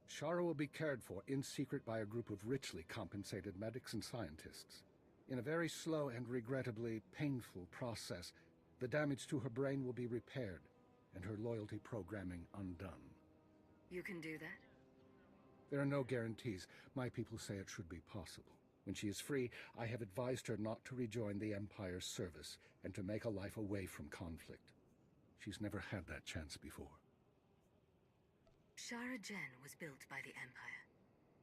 K: Shara will be cared for in secret by a group of richly compensated medics and scientists. In a very slow and regrettably painful process, the damage to her brain will be repaired, and her loyalty programming undone.
C: You can do that?
K: There are no guarantees. My people say it should be possible. When she is free, I have advised her not to rejoin the Empire's service and to make a life away from conflict. She's never had that chance before.
C: Shara Jen was built by the Empire.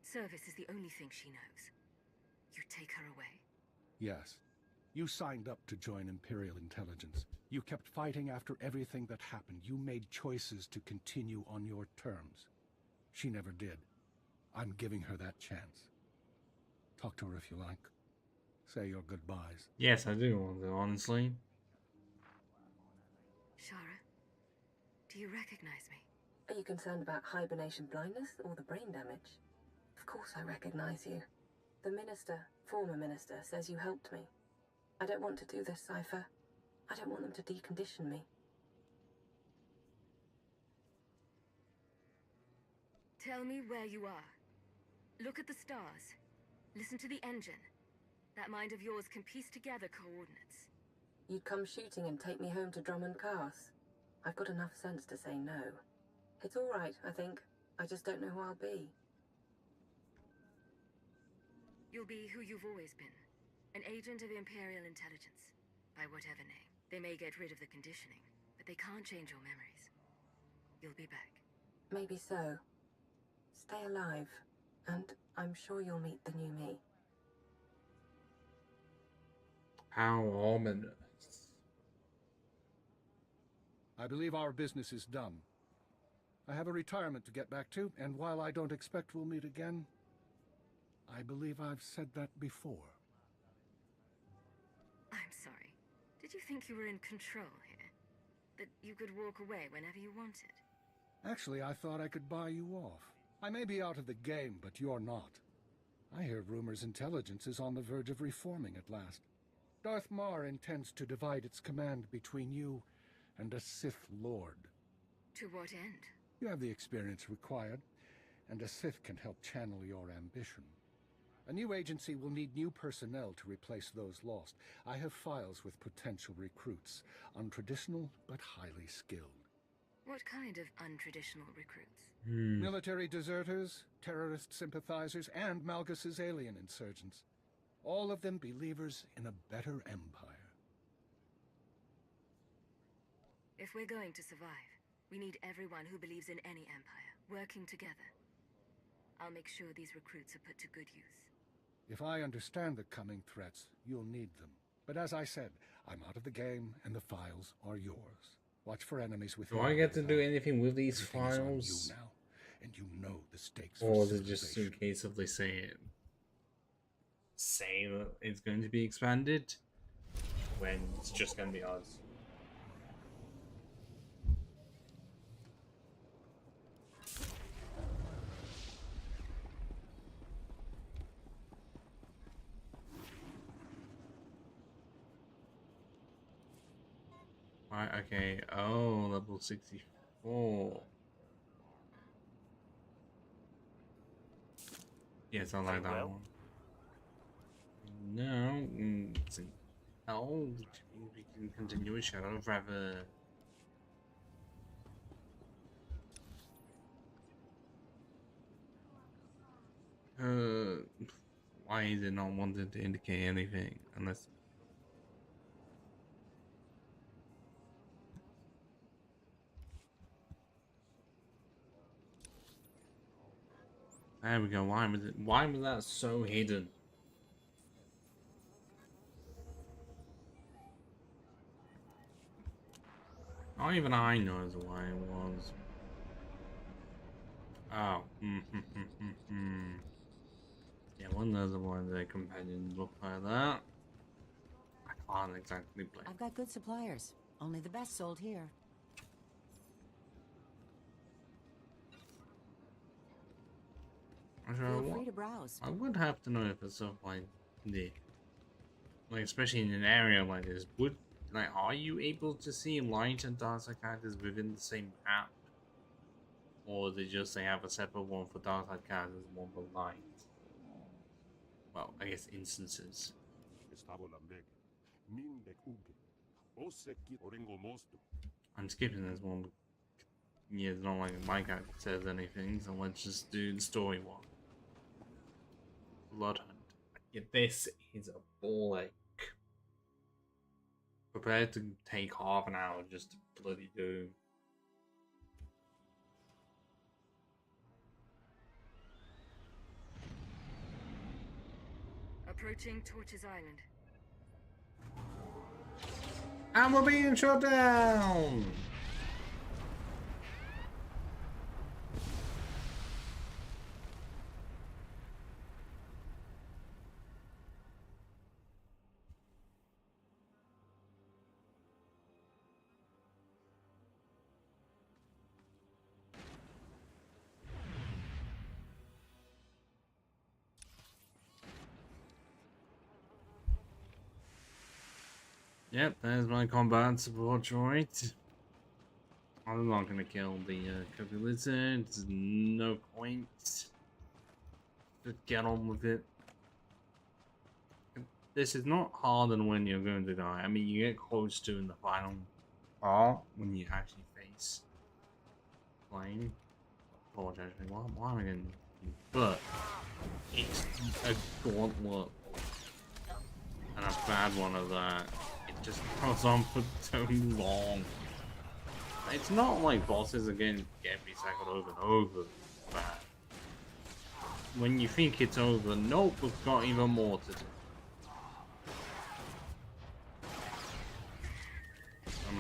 C: Service is the only thing she knows. You take her away?
K: Yes. You signed up to join Imperial Intelligence. You kept fighting after everything that happened. You made choices to continue on your terms. She never did. I'm giving her that chance. Talk to her if you like. Say your goodbyes.
A: Yes, I do want to, honestly.
C: Shara, do you recognize me?
L: Are you concerned about hibernation blindness or the brain damage? Of course I recognize you. The minister, former minister, says you helped me. I don't want to do this, Cypher. I don't want them to decondition me.
C: Tell me where you are. Look at the stars. Listen to the engine. That mind of yours can piece together coordinates.
L: You'd come shooting and take me home to Drummond Cars. I've got enough sense to say no. It's all right, I think. I just don't know who I'll be.
C: You'll be who you've always been. An agent of Imperial Intelligence. By whatever name. They may get rid of the conditioning, but they can't change your memories. You'll be back.
L: Maybe so. Stay alive, and I'm sure you'll meet the new me.
A: How ominous.
K: I believe our business is done. I have a retirement to get back to, and while I don't expect we'll meet again, I believe I've said that before.
C: I'm sorry. Did you think you were in control here? That you could walk away whenever you wanted?
K: Actually, I thought I could buy you off. I may be out of the game, but you're not. I hear rumors intelligence is on the verge of reforming at last. Darth Mar intends to divide its command between you and a Sith Lord.
C: To what end?
K: You have the experience required, and a Sith can help channel your ambition. A new agency will need new personnel to replace those lost. I have files with potential recruits, untraditional but highly skilled.
C: What kind of untraditional recruits?
K: Military deserters, terrorist sympathizers, and Malgus's alien insurgents. All of them believers in a better empire.
C: If we're going to survive, we need everyone who believes in any empire, working together. I'll make sure these recruits are put to good use.
K: If I understand the coming threats, you'll need them. But as I said, I'm out of the game, and the files are yours. Watch for enemies with.
A: Do I get to do anything with these files?
K: You now, and you know the stakes.
A: Or is it just in case if they say it's going to be expanded, when it's just going to be ours? Right, okay. Oh, level 64. Yes, I like that one. No, oh, we can continue with Shadow of Revan. Why is it not wanted to indicate anything unless? There we go. Why was that so hidden? Not even I knows why it was. Oh. Yeah, one knows why the companions look like that. I can't exactly blame.
M: I've got good suppliers. Only the best sold here. Feel free to browse.
A: I would have to know if it's stuff like this. Like, especially in an area like this, are you able to see light and dark side characters within the same map? Or they have a separate one for dark side characters and one for light? Well, I guess instances. I'm skipping this one. Yeah, it's not like my character says anything, so let's just do the story one. Blood Hunt. Yeah, this is a ball ache. Prepared to take half an hour just to bloody do.
C: Approaching Torches Island.
A: And we're being shut down! Yep, there's my combat support droid. I'm not gonna kill the Cookie Lizard. There's no point. Just get on with it. This is not harder than when you're going to die. I mean, you get close to in the final part when you actually face Flame. Apologize, why am I getting... But it's a gauntlet. And a bad one of that. It just goes on for so long. It's not like bosses are getting recycled over and over, but when you think it's over, nope, we've got even more to do.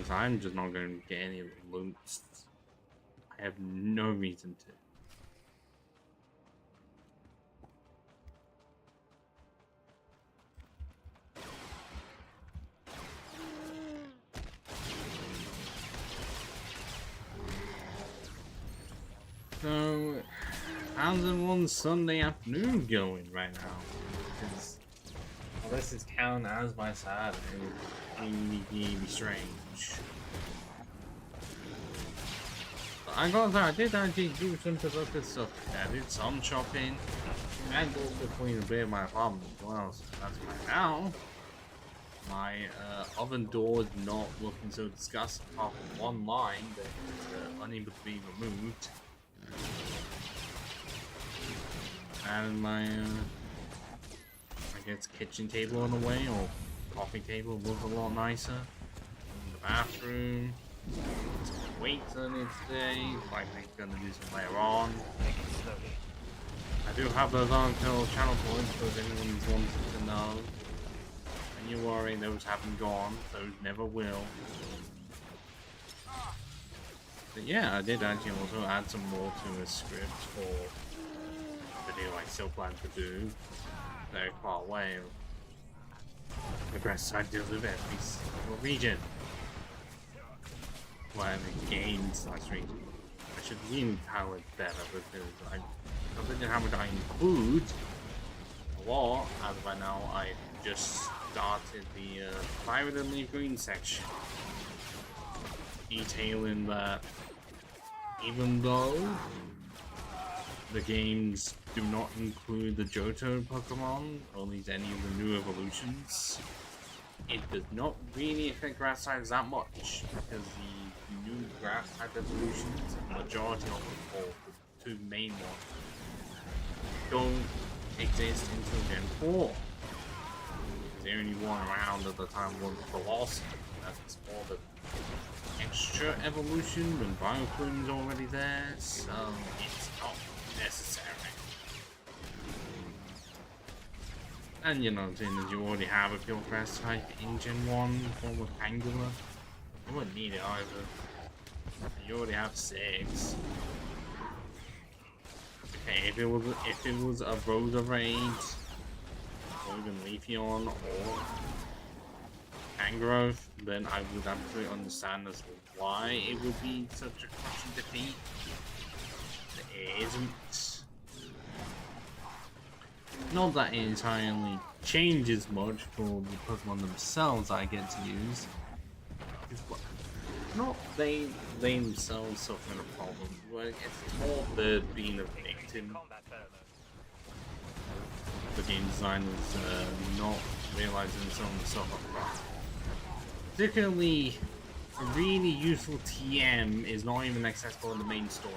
A: I'm just not going to get any of the loot. I have no reason to. So, how's everyone's Sunday afternoon going right now? Because, well, this is counting as my Saturday. Really strange. But I got that. I did actually do some productive stuff. I did some shopping and also clean a bit of my apartment as well. So that's right now. My oven door is not looking so disgusting apart from one line that is unable to be removed. And my, I guess, kitchen table in a way, or coffee table looks a lot nicer. In the bathroom, some weights on it today, like I'm gonna do some later on. I do have those on until channel points, so if anyone's wanted to know. And you worry, those haven't gone, those never will. But yeah, I did actually also add some more to a script for the video I still plan to do very far away. The best side deals with every single region. Well, I mean, games / region. I should really title it better because considering how much I include a lot, as of right now, I just started the Pirate and Leaf Green section. Detailing that even though the games do not include the Johto Pokemon, or at least any of the new evolutions, it does not really affect grass types that much, because the new grass type evolutions, the majority of them, or the two main ones, don't exist until Gen 4. The only one around at the time was Velocity, that's more the extra evolution when Bioplume's already there, so it's not necessary. And you know, seeing as you already have a pure grass type in Gen 1 form of Angular, you wouldn't need it either. You already have 6. Okay, if it was a Rosa Raid, or even Leafeon, or rank growth, then I would absolutely understand as to why it would be such a crushing defeat. It isn't. Not that it entirely changes much for the Pokemon themselves I get to use. It's not they themselves suffering a problem, but it's more the being a victim. The game designers not realizing some of the stuff up front. Particularly, a really useful TM is not even accessible in the main store.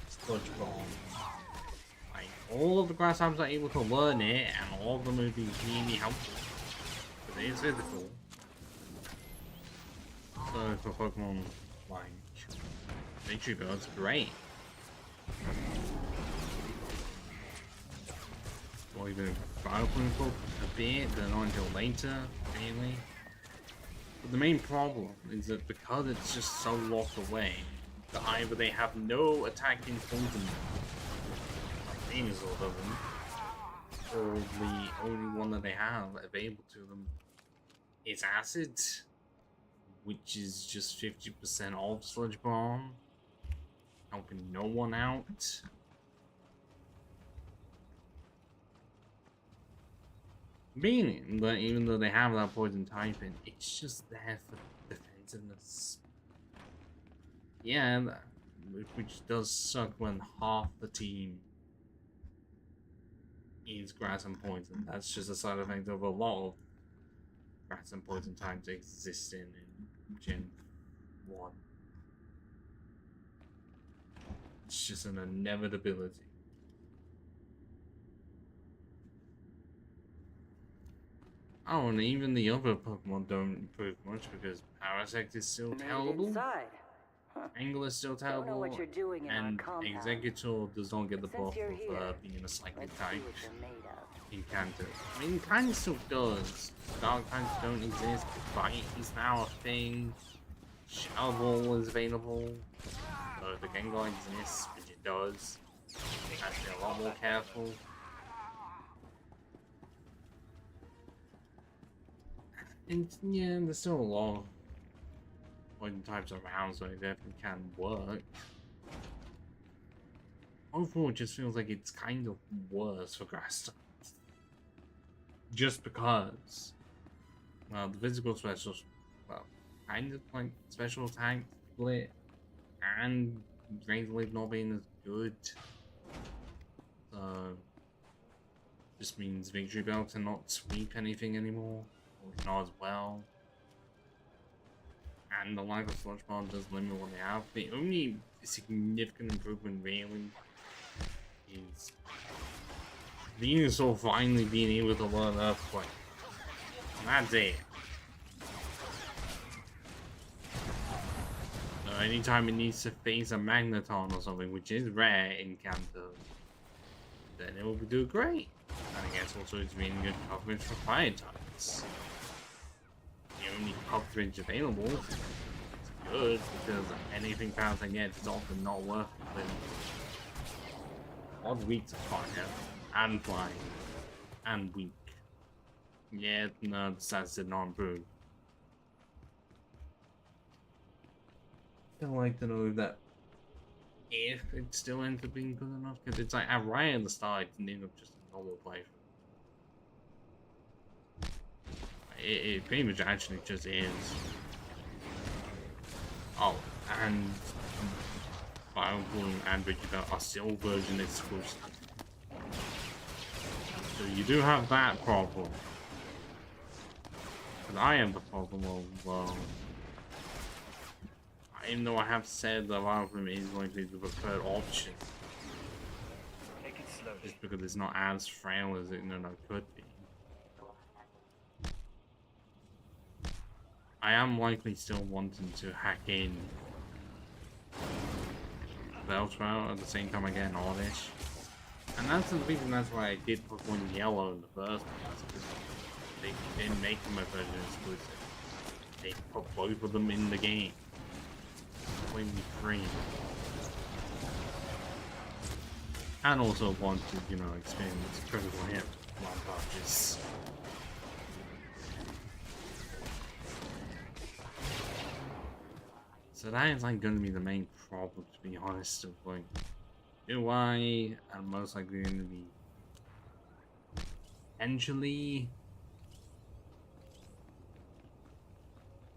A: Sludge Bomb. Like, all of the grass types are able to learn it, and all of them would be really helpful. But it is physical. So for Pokemon like Victory Bell, it's great. Or even Final for a bit, but not until later, really. But the main problem is that because it's just so locked away, that either they have no attacking poison, like Venusaur doesn't, or the only one that they have available to them is Acid, which is just 50% off Sludge Bomb, helping no one out. Meaning that even though they have that poison typing, it's just there for defensiveness. Yeah, which does suck when half the team is grass and poison. That's just a side effect of a lot of grass and poison types existing in Gen 1. It's just an inevitability. Oh, and even the other Pokemon don't improve much because Parasect is still terrible. Angle is still terrible, and Executor does not get the buff of being a psychic type in Kanto. I mean, kind of still does. Dark types don't exist. Bite is now a thing. Shadow Ball is available. So the Gengar exists, which it does. They have to be a lot more careful. And yeah, there's still a lot of poison types around, so it definitely can work. Overall, it just feels like it's kind of worse for grass types. Just because, well, the physical specials, well, kind of like special attack split, and Razor Leaf not being as good. So, just means Victory Bell cannot sweep anything anymore. Not as well, and the lack of Sludge Bomb does limit what they have. The only significant improvement really is Venusaur finally being able to learn Earthquake. And that's it. So anytime it needs to face a Magneton or something, which is rare in Kanto, then it will do great. And I guess also it's really good coverage for fire types. The only coverage available is good because anything Pounce gets is often not worth it. Odd weak to fire and flying and weak. Yeah, no, the stats did not improve. I'd like to know that if it still ends up being good enough, because it's like right at the start, it's end up just a normal playthrough. It pretty much actually just is. Oh, and Fire Bloom and Victory Bell are still version exclusive. So you do have that problem. But I have the problem of, well, even though I have said that Fire Bloom is going to be the preferred option, just because it's not as frail as it could be. I am likely still wanting to hack in Bellsprout at the same time I get an Oddish. And that's the reason that's why I did put one yellow in the first place, because they didn't make them a version exclusive. They put both of them in the game. Completely free. And also wanted, experience critical hit montages. So that is like going to be the main problem, to be honest. Of like, do I am most likely going to be potentially.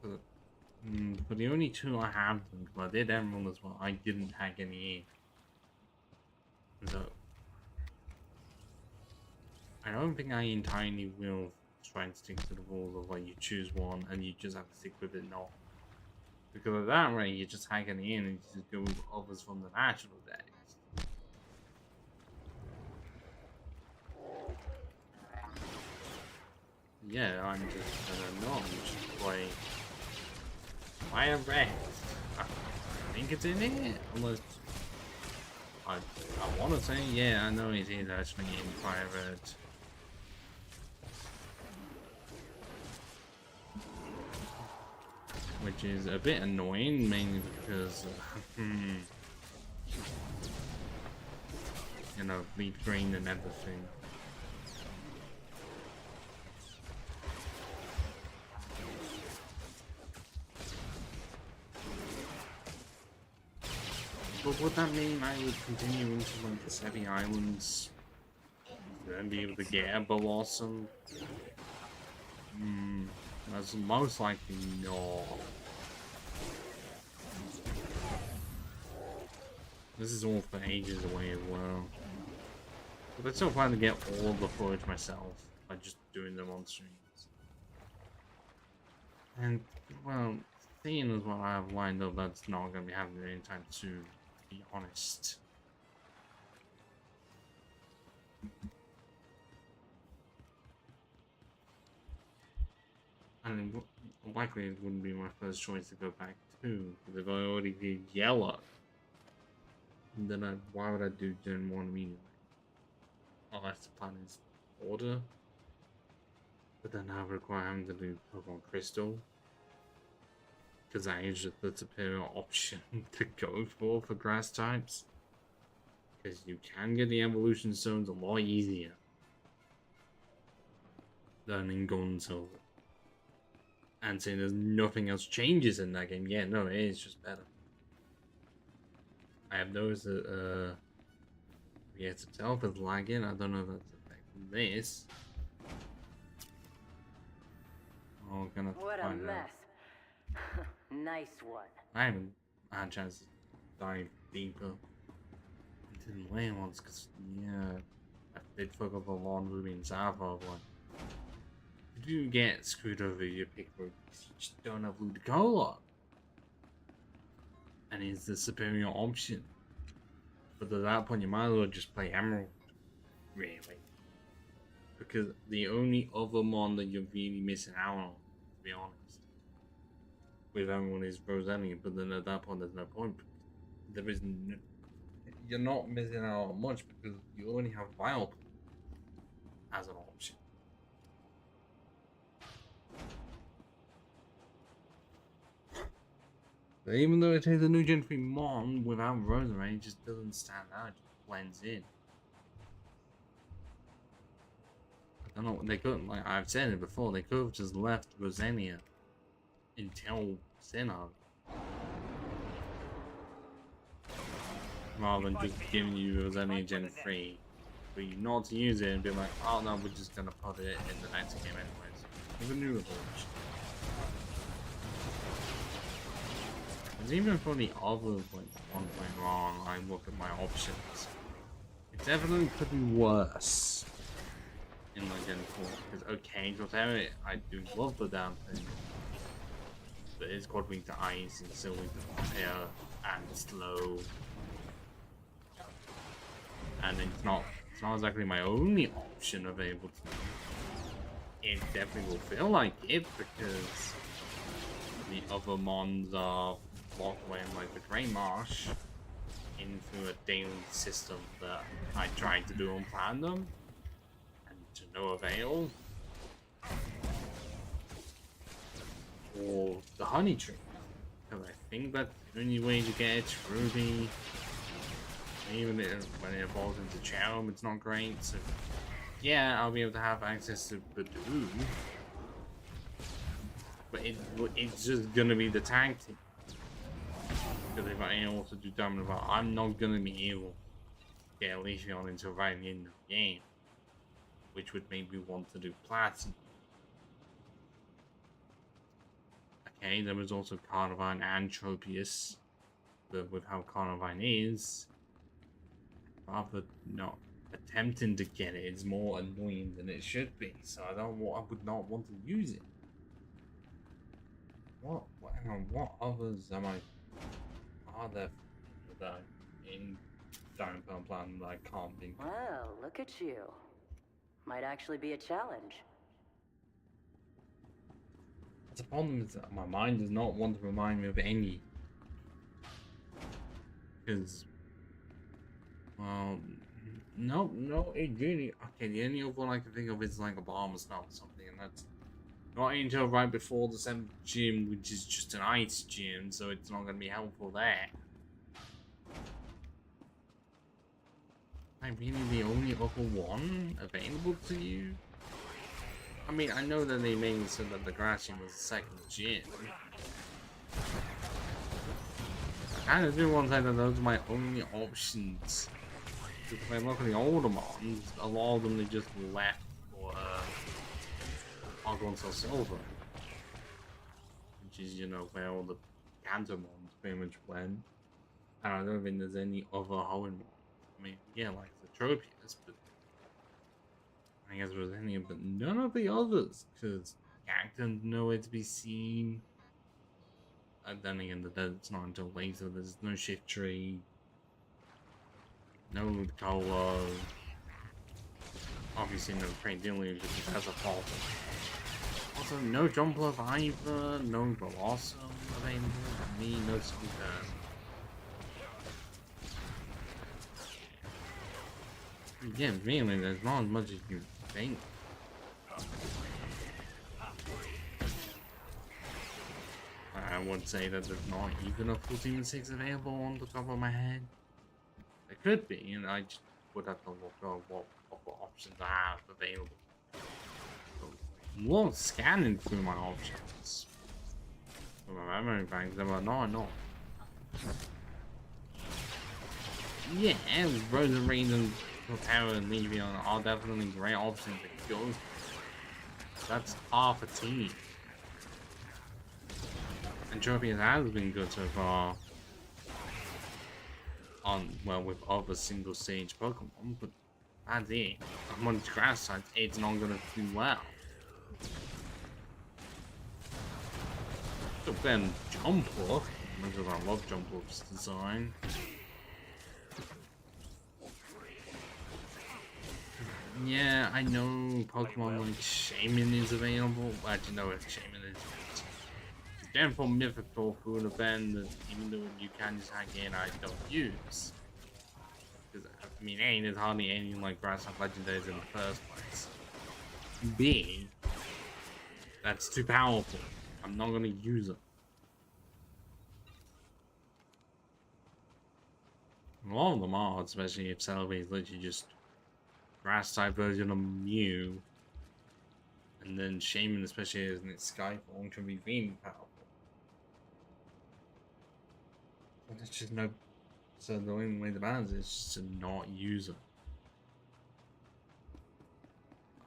A: But the only two I have, well, I did Emerald as well. I didn't hack any in. So I don't think I entirely will try and stick to the rules of like you choose one and you just have to stick with it not. Because at that rate you just hack any in and you just go with others from the natural decks. Yeah, I'm just gonna not just play Fire Red. I think it's in it, unless I want to say, yeah, I know it is actually in Fire Red. Which is a bit annoying, mainly because, you know, leaf green and everything. But would that mean I would continue into like the Sevi Islands and be able to get a Blossom? That's most likely not. This is all for ages away as well. But I still plan to get all the footage myself by just doing them on streams. And, well, seeing as what I have lined up, that's not going to be happening anytime soon, to be honest. And likely it wouldn't be my first choice to go back to, because if I already did yellow, then why would I do Gen 1 immediately? Unless the plan is order. But then I would require him to do Pokemon Crystal. Because that is just the superior option to go for grass types. Because you can get the evolution stones a lot easier than in Gold and Silver. And saying there's nothing else changes in that game. Yeah, no, it is just better. I have noticed that the X itself is lagging. I don't know if that's affecting this. Oh, gonna
N: What a
A: find
N: mess.
A: out.
N: Nice one.
A: I haven't had a chance to dive deeper into the land once because, yeah, I did fuck up a long Ruby and Sapphire one. You do get screwed over your pick route because you just don't have Ludicolo. And it's the superior option. But at that point, you might as well just play Emerald. Really. Because the only other mon that you're really missing out on, to be honest, with Emerald is Roselia. But then at that point, there's no point. There is no, you're not missing out on much because you only have Vileplume as an option. But even though it is a new Gen 3 mon without Rosemary, it just doesn't stand out, it just blends in. I don't know, they could, like I've said it before, they could have just left Roselia until Sinnoh. Rather than just giving you Roselia Gen 3, for you not to use it and be like, oh no, we're just gonna put it in the next game anyways. With a new approach. Even for the other like one point wrong, I look at my options. It definitely could be worse in like Gen 4. Because okay, whatever, I do love the damn thing. But it's quite weak to ice and still weak to fire and slow. And it's not exactly my only option available to me. It definitely will feel like it because the other mons are locked away in like the Grey Marsh into a daily system that I tried to do on Platinum and to no avail. Or the Honey Tree. Because I think that's the only way to get it Ruby. Even when it evolves into Charm, it's not great. So yeah, I'll be able to have access to Badoo. But it's just gonna be the tag team. Because if I also do damage, I'm not gonna be able to get Leafeon until right at the end of the game, which would make me want to do Platinum. Okay, there was also Carnivine and Tropius, but with how Carnivine is, rather not attempting to get it is more annoying than it should be. So I would not want to use it. What others are there that in Diamond Pearl Platinum that I can't think of?
N: Well, look at you. Might actually be a challenge.
A: The problem is that my mind does not want to remind me of any. Because, well, no, it really, okay, the only other one I can think of is like a bomb or something, and that's not until right before the 7th gym, which is just an ice gym, so it's not going to be helpful there. Am I really the only other one available to you? I mean, I know that they mainly said that the grass gym was the 2nd gym. I kind of do want to say that those are my only options. Because if I look at the older ones, a lot of them they just left for Argon Silver. Which is, you know, where all the Kanto mons pretty much went. And I don't think there's any other Hoenn. I mean, yeah, like the Tropius, but I guess there was any, but none of the others, because Cacton's nowhere to be seen. And then again, the desert's not until later. There's no shift tree, no Cola. Obviously, no Train Dealing because it has a fault. Also, no Jumpluff either, no Blossom available. Me, no Suicune. Yeah, really, there's not as much as you think. I would say that there's not even a full Team of 6 available on the top of my head. There could be, and I just would have to look at what options I have available. So, I'm scanning through my options. For my memory banks, there were not enough. Yeah, Roserade and Torterra and Leafeon are definitely great options to go through. That's half a team. And Tropius has been good so far on, well, with other single stage Pokemon, but that's it. On its grass types, it's not gonna do well. So then Jumpluff, because I love Jumpluff's design. Yeah, I know Pokemon like Shaman is available. Actually, no, Shaman is. Therefore, Mythical would have been that even though you can just hack in, I don't use. Because, I mean, A, there's hardly any like grass type legendaries in the first place. B, that's too powerful. I'm not gonna use it. A lot of them are, especially if Celebi is literally just grass type version of Mew. And then Shaman, especially as in its Sky form, can be really powerful. But there's just no. So the only way to balance it is just to not use it.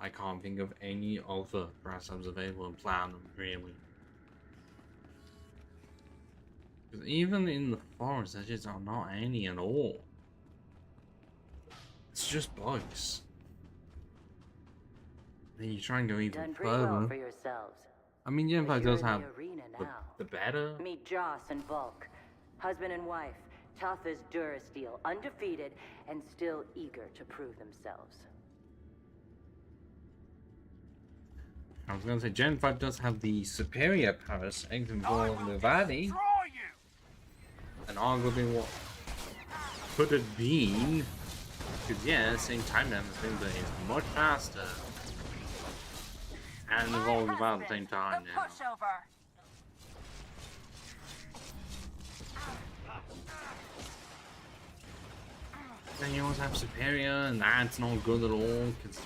A: I can't think of any other grass types available in Platinum, really. Because even in the forest, there just are not any at all. It's just bugs. Then you try and go even further.
N: Well for yourselves.
A: I mean, Gen 5 does have
N: the
A: better.
N: Meet Joss and Bulk, husband and wife, tough as Durasteel, undefeated, and still eager to prove themselves.
A: I was gonna say Gen 5 does have the superior Parasect involved with Valley. And arguably what could have been, because yeah, same time and thing, but it's much faster. And evolved about the same time now. Then you also have Superior, and that's not good at all, because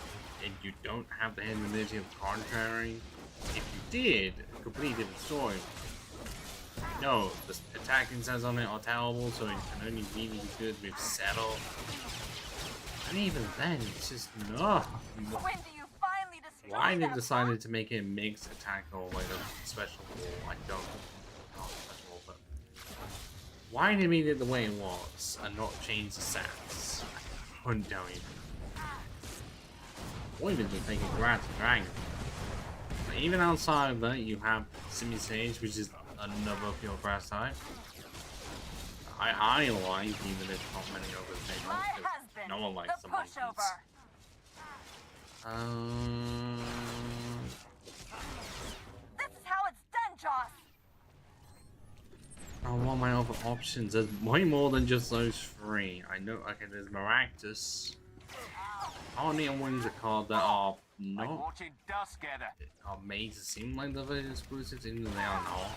A: you don't have the ability of Contrary. If you did, a completely different story. no, the attacking stats on it are terrible, so it can only really be good with settle. And even then, it's just no.
O: When do you finally destroy
A: Why they
O: them?
A: decided to make it a mixed attack or like a special wall, I don't know. Not special wall, but why they made it the way it was and not change the stats? I couldn't tell you. Or even just make it Grass and Dragon. But even outside of that, you have Simi Sage, which is another pure grass type. I like, even if not many others may not, because no one likes the monkeys.
O: This is how it's done, Joss.
A: I want my other options. There's way more than just those three. I know. Okay, there's Maractus. Only ones a card that are not are made to seem like they're very exclusive, even though they are not.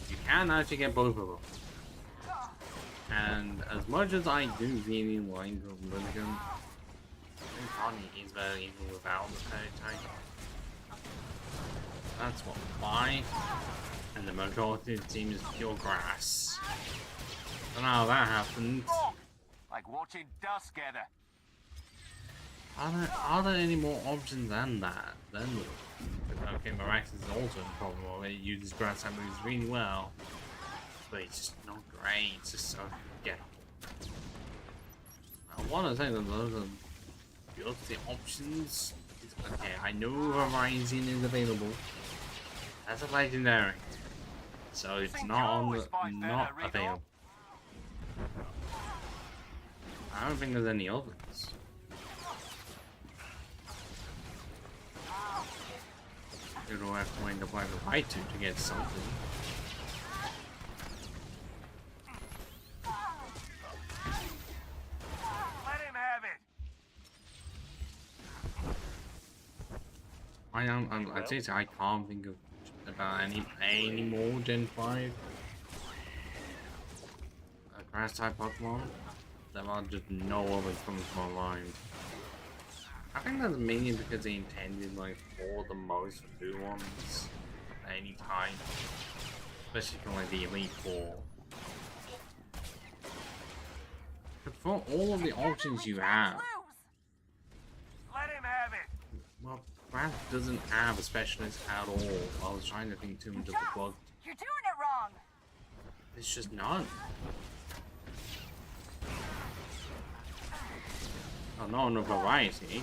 A: You can actually get both of them. And as much as I do really like the Lilligan, I think Connie is better even without the fairy type. That's what why. And the majority of the team is pure grass. I don't know how that happened.
P: Like watching dust gather.
A: Are there any more options than that? Then okay, Marax is also a problem. It uses grass abilities really well, but it's just not great. It's just so forgettable. I want to say that those are the options. Okay, I know Horizon is available. That's a legendary, so it's not on the not available. I don't think there's any others. It'll have to wind up like a right to get something.
P: Let him have it.
A: I'd say I can't think of about any more Gen 5 grass type Pokemon. There are just no others coming to my mind. I think that's mainly because they intended like for the most blue ones at any time, especially from like the Elite Four. But for all of the options you have,
P: Let him have it.
A: well, Grass doesn't have a specialist at all. I was trying to think too much of the bug.
O: You're doing it wrong.
A: It's just none. Oh, not on the variety.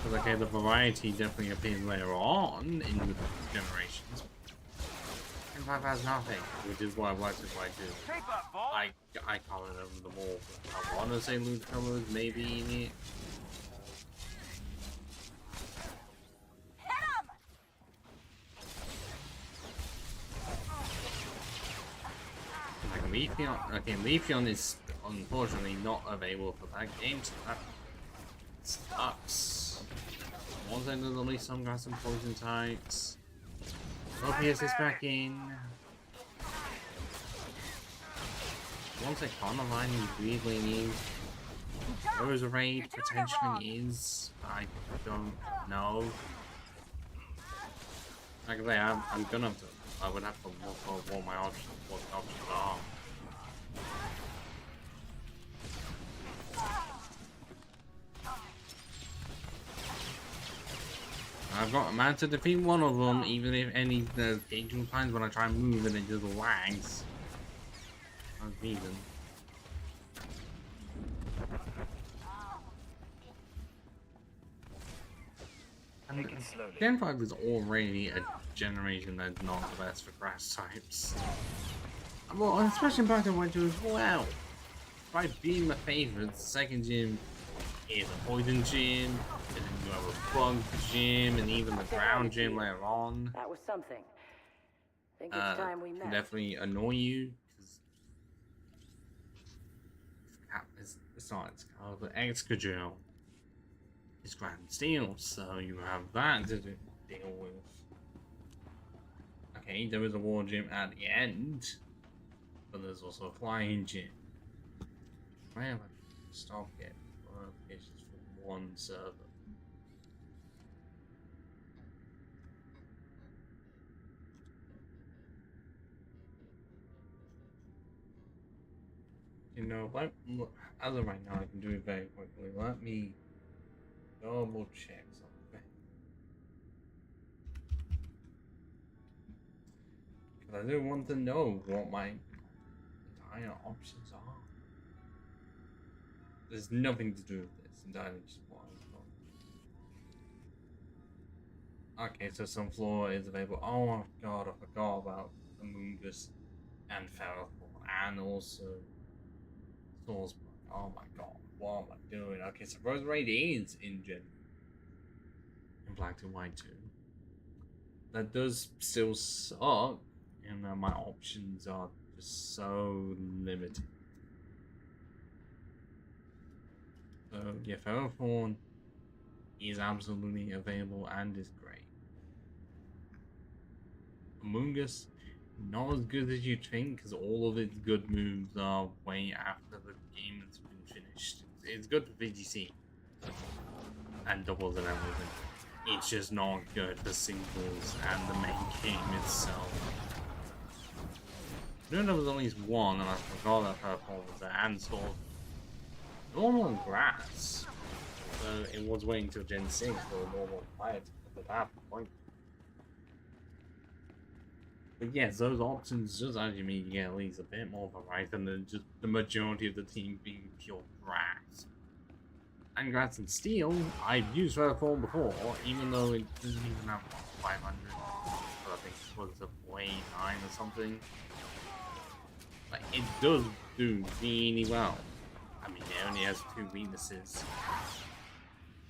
A: Because okay, the variety definitely appears later on in the generations. And 5 has nothing, which is why Black is like this. I can't remember them all. But I want to say Ludicrous maybe in it. Like Leafeon, okay, Leafeon is unfortunately not available for that game, so that sucks. Once I know at least some grass and poison types. OPS is back in. Once I Carnivine is really need. Rose Raid potentially is. I don't know. Like I say, I'm gonna have to. I would have to look over what my options, what the options are. I've got a man to defeat one of them, even if any the occasional times when I try and move and it just lags. I'm vegan. And Gen 5 is already a generation that's not the best for grass types. Well, especially back in winter as well. By being my favorite, the second gym is a poison gym, and then you have a bug gym, and even the ground gym later on.
N: That was something. Think it's time we met.
A: Can definitely annoy you, because it's not, it's called the Excadrill. It's Grand Steel, so you have that to deal with. Okay, there is a war gym at the end, but there's also a flying gym. I have a stop get notifications for one server. You know, as of right now, I can do it very quickly. Let me double check something. Because I do want to know what my entire options are. There's nothing to do with this, entirely just what I'm talking. Okay, so some floor is available. Oh my god, I forgot about Amoongus and Ferrothorn, and also Soulsburg. Oh my god, what am I doing? Okay, so Rose Raid is in black and white too. That does still suck, and my options are just so limited. So yeah, Ferrothorn is absolutely available and is great. Amoongus, not as good as you'd think, because all of its good moves are way after the game has been finished. It's good for VGC and doubles and everything. It's just not good for singles and the main game itself. I knew there was at least one, and I forgot that Ferrothorn was there, and sort of normal grass. So it was waiting till Gen 6 for a normal player to at that point. But yes, those options just actually mean you get at least a bit more variety than just the majority of the team being pure grass. And grass and steel, I've used Ferrothorn before, even though it doesn't even have 500. But I think it was a 489 or something. Like, it does do really well. I mean, it only has 2 weaknesses.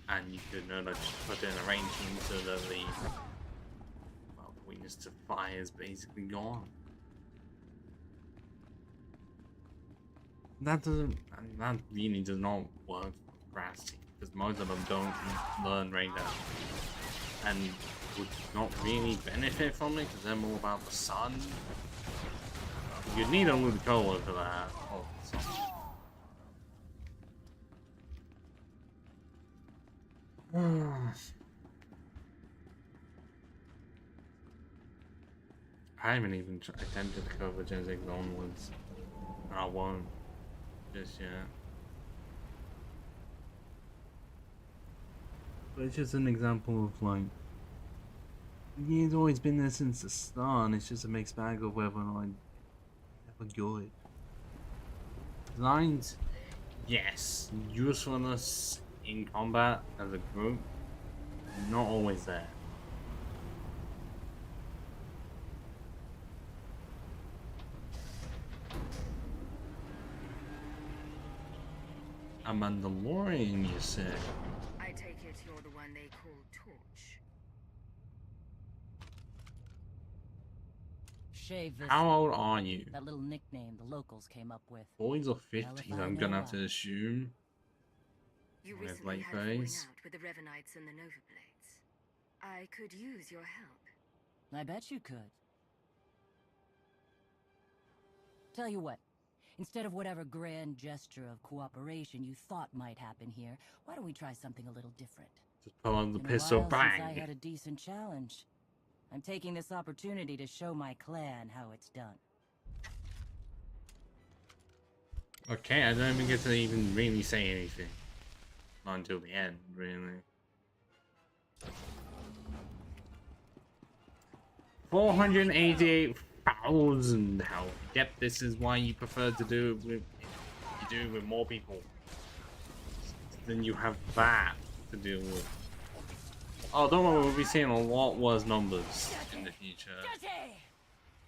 A: And you could just put it in a range team so that the weakness to fire is basically gone. That really does not work for grass team, because most of them don't learn radar and would not really benefit from it because they're more about the sun. You'd need a Ludicolo for that. Oh, I haven't even attempted to cover Gen 6 onwards, and I won't just yet. But it's just an example of, like, he's always been there since the start, and it's just a mixed bag of whether or not I'm ever good. Designs, yes. Usefulness in combat as a group, not always there. A Mandalorian, you said?
C: I take it you're the one they call Torch.
Q: Shave this.
A: How old are you?
Q: That little nickname the locals came up with.
A: 40s or 50s, I'm gonna have to assume.
C: You recently had a falling out with the Revanites and the Nova Blades. I could use your help.
Q: I bet you could. Tell you what, instead of whatever grand gesture of cooperation you thought might happen here, why don't we try something a little different?
A: Just pull out the
Q: Been a
A: pistol,
Q: while
A: bang!
Q: since I had a decent challenge. I'm taking this opportunity to show my clan how it's done.
A: Okay, I don't even get to even really say anything. Not until the end, really. 488,000 health. Yep, this is why you prefer to do it with with more people. Then you have that to deal with. Oh, don't worry, we'll be seeing a lot worse numbers in the future.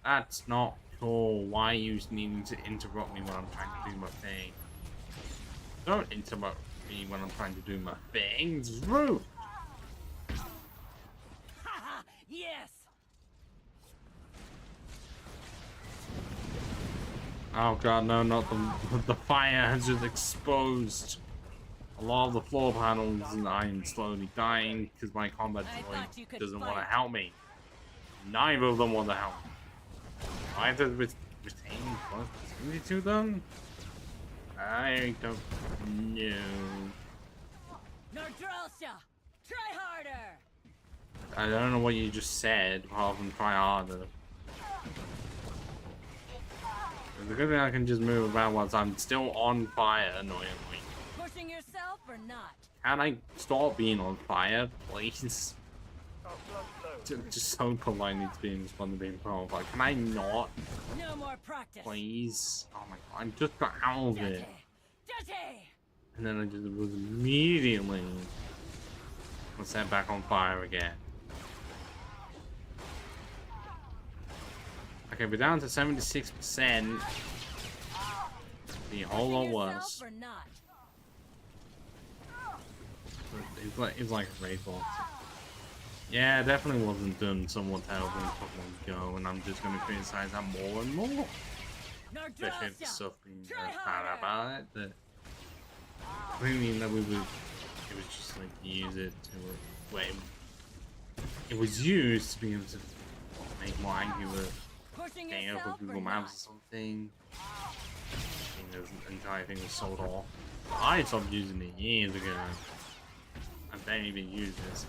A: That's not cool. Why are you needing to interrupt me when I'm trying to do my thing? Don't interrupt me when I'm trying to do my thing. It's rude.
Q: Yes.
A: Oh god, no, not the fire has just exposed a lot of the floor panels, and I'm slowly dying because my combat droid doesn't want to help me. Neither of them want to help me. I have to retain proximity to them? I don't know.
Q: Nordrosha, try harder.
A: I don't know what you just said, apart from try harder. The good thing I can just move about whilst I'm still on fire, annoyingly.
Q: Pushing yourself or not?
A: Can I stop being on fire, please? Just so politely to being responded to being on fire. Can I not?
Q: No more practice.
A: Please? Oh my god, I just got out of it.
Q: Dirty.
A: And then I just was immediately set back on fire again. Okay, we're down to 76%. The whole lot worse. It's like a raid box. Yeah, definitely wasn't done somewhat terribly a couple of ago, and I'm just gonna criticize that more and more. Especially if the stuff being bad about it. That I mean that it was just like use it to wait. It was used to be able to make more accurate data for Google Maps or something. I think the entire thing was sold off. I stopped using it years ago. I don't even use it, so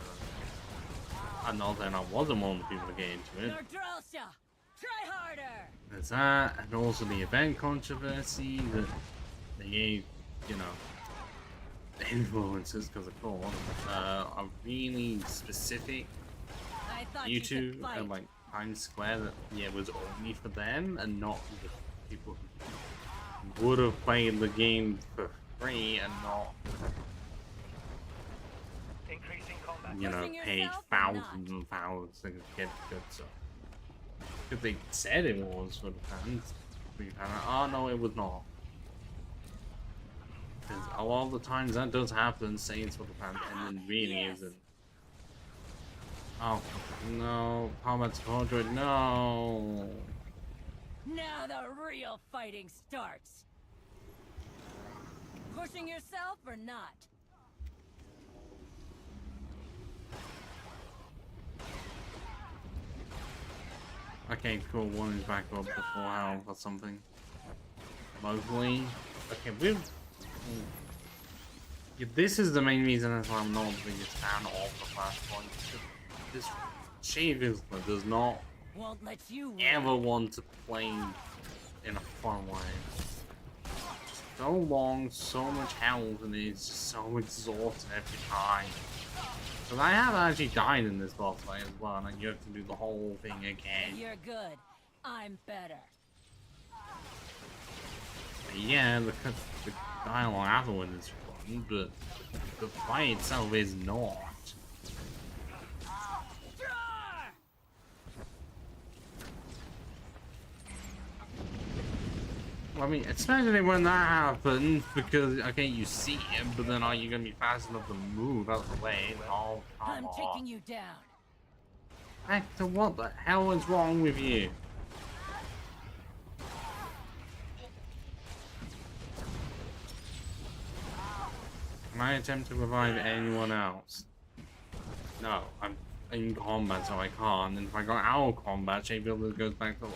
A: I'm not saying I wasn't one of the people to get into it.
Q: Try harder.
A: There's that, and also the event controversy that they gave, you know, the influencers, because of course, are really specific YouTube and like Times Square that yeah was only for them and not the people who would have played the game for free and not, you know, paid thousands and thousands to get good stuff. Because they said it was for the fans. We found out, oh no, it was not. Because a lot of the times that does happen, saying it's for the fans, and then really isn't. Oh no, combat support droid, no.
Q: Now the real fighting starts. Pushing yourself or not?
A: Okay, cool. One is back up to full health or something. Mostly. Okay, we've. Yeah, this is the main reason as why I'm not the biggest fan of the Flashpoint. This Shavis does not ever want to play in a fun way. So long, so much health, and it's just so exhausting every time. But I have actually died in this boss fight as well, and you have to do the whole thing again.
Q: You're good. I'm better.
A: Yeah, the dialogue afterwards is fun, but the fight itself is not. I mean, especially when that happens, because, okay, you see him, but then are you gonna be fast enough to move out of the way? Oh, come on.
Q: I'm taking you down.
A: Hector, what the hell is wrong with you? Can I attempt to revive anyone else? No, I'm in combat, so I can't. And if I go out of combat, Shapebuilder goes back to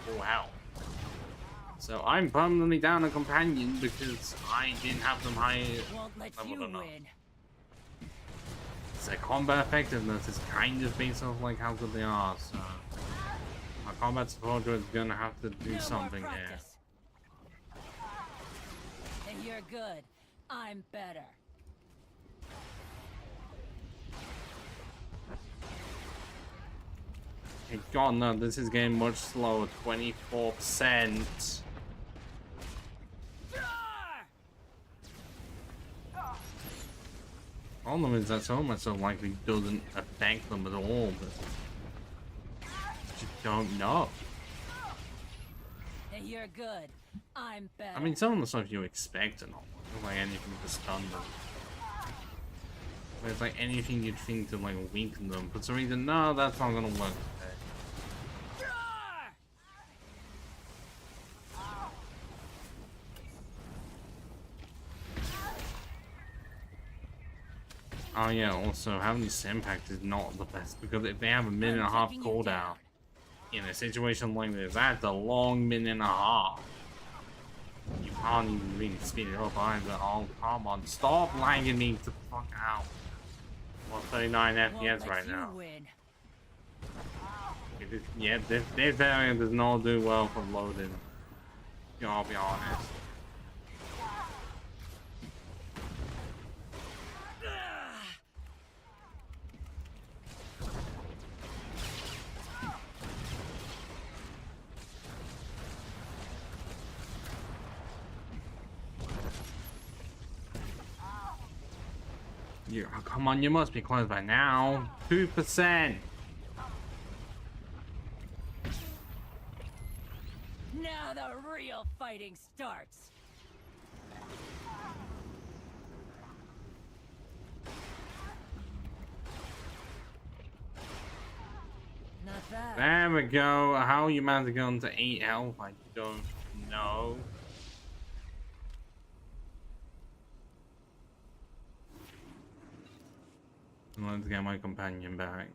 A: full health. So I'm permanently down a companion because I didn't have them high level enough. So combat effectiveness is kind of based off like how good they are, so my combat support is gonna have to do something here.
Q: And you're good. I'm better.
A: Hey, God no, this is getting much slower, 24%. Problem is that so much so likely doesn't affect them at all, but you don't know.
Q: And you're good. I'm better.
A: I mean, some of the stuff you expect and all, like anything to stun them. But it's like anything you'd think to like weaken them, for some reason, no, that's not gonna work today. Oh yeah, also having this impact is not the best because if they have a minute and a half cooldown in a situation like this, that's a long minute and a half. You can't even really speed it up either. Oh come on, stop lagging me the fuck out. Well, 39 FPS right now. Yeah, this variant does not do well for loading. Yeah, I'll be honest. Oh, come on, you must be close by now. 2%.
Q: Now the real fighting starts. Not bad.
A: There we go. How you managed to go into 8 health, I don't know. Let's get my companion back.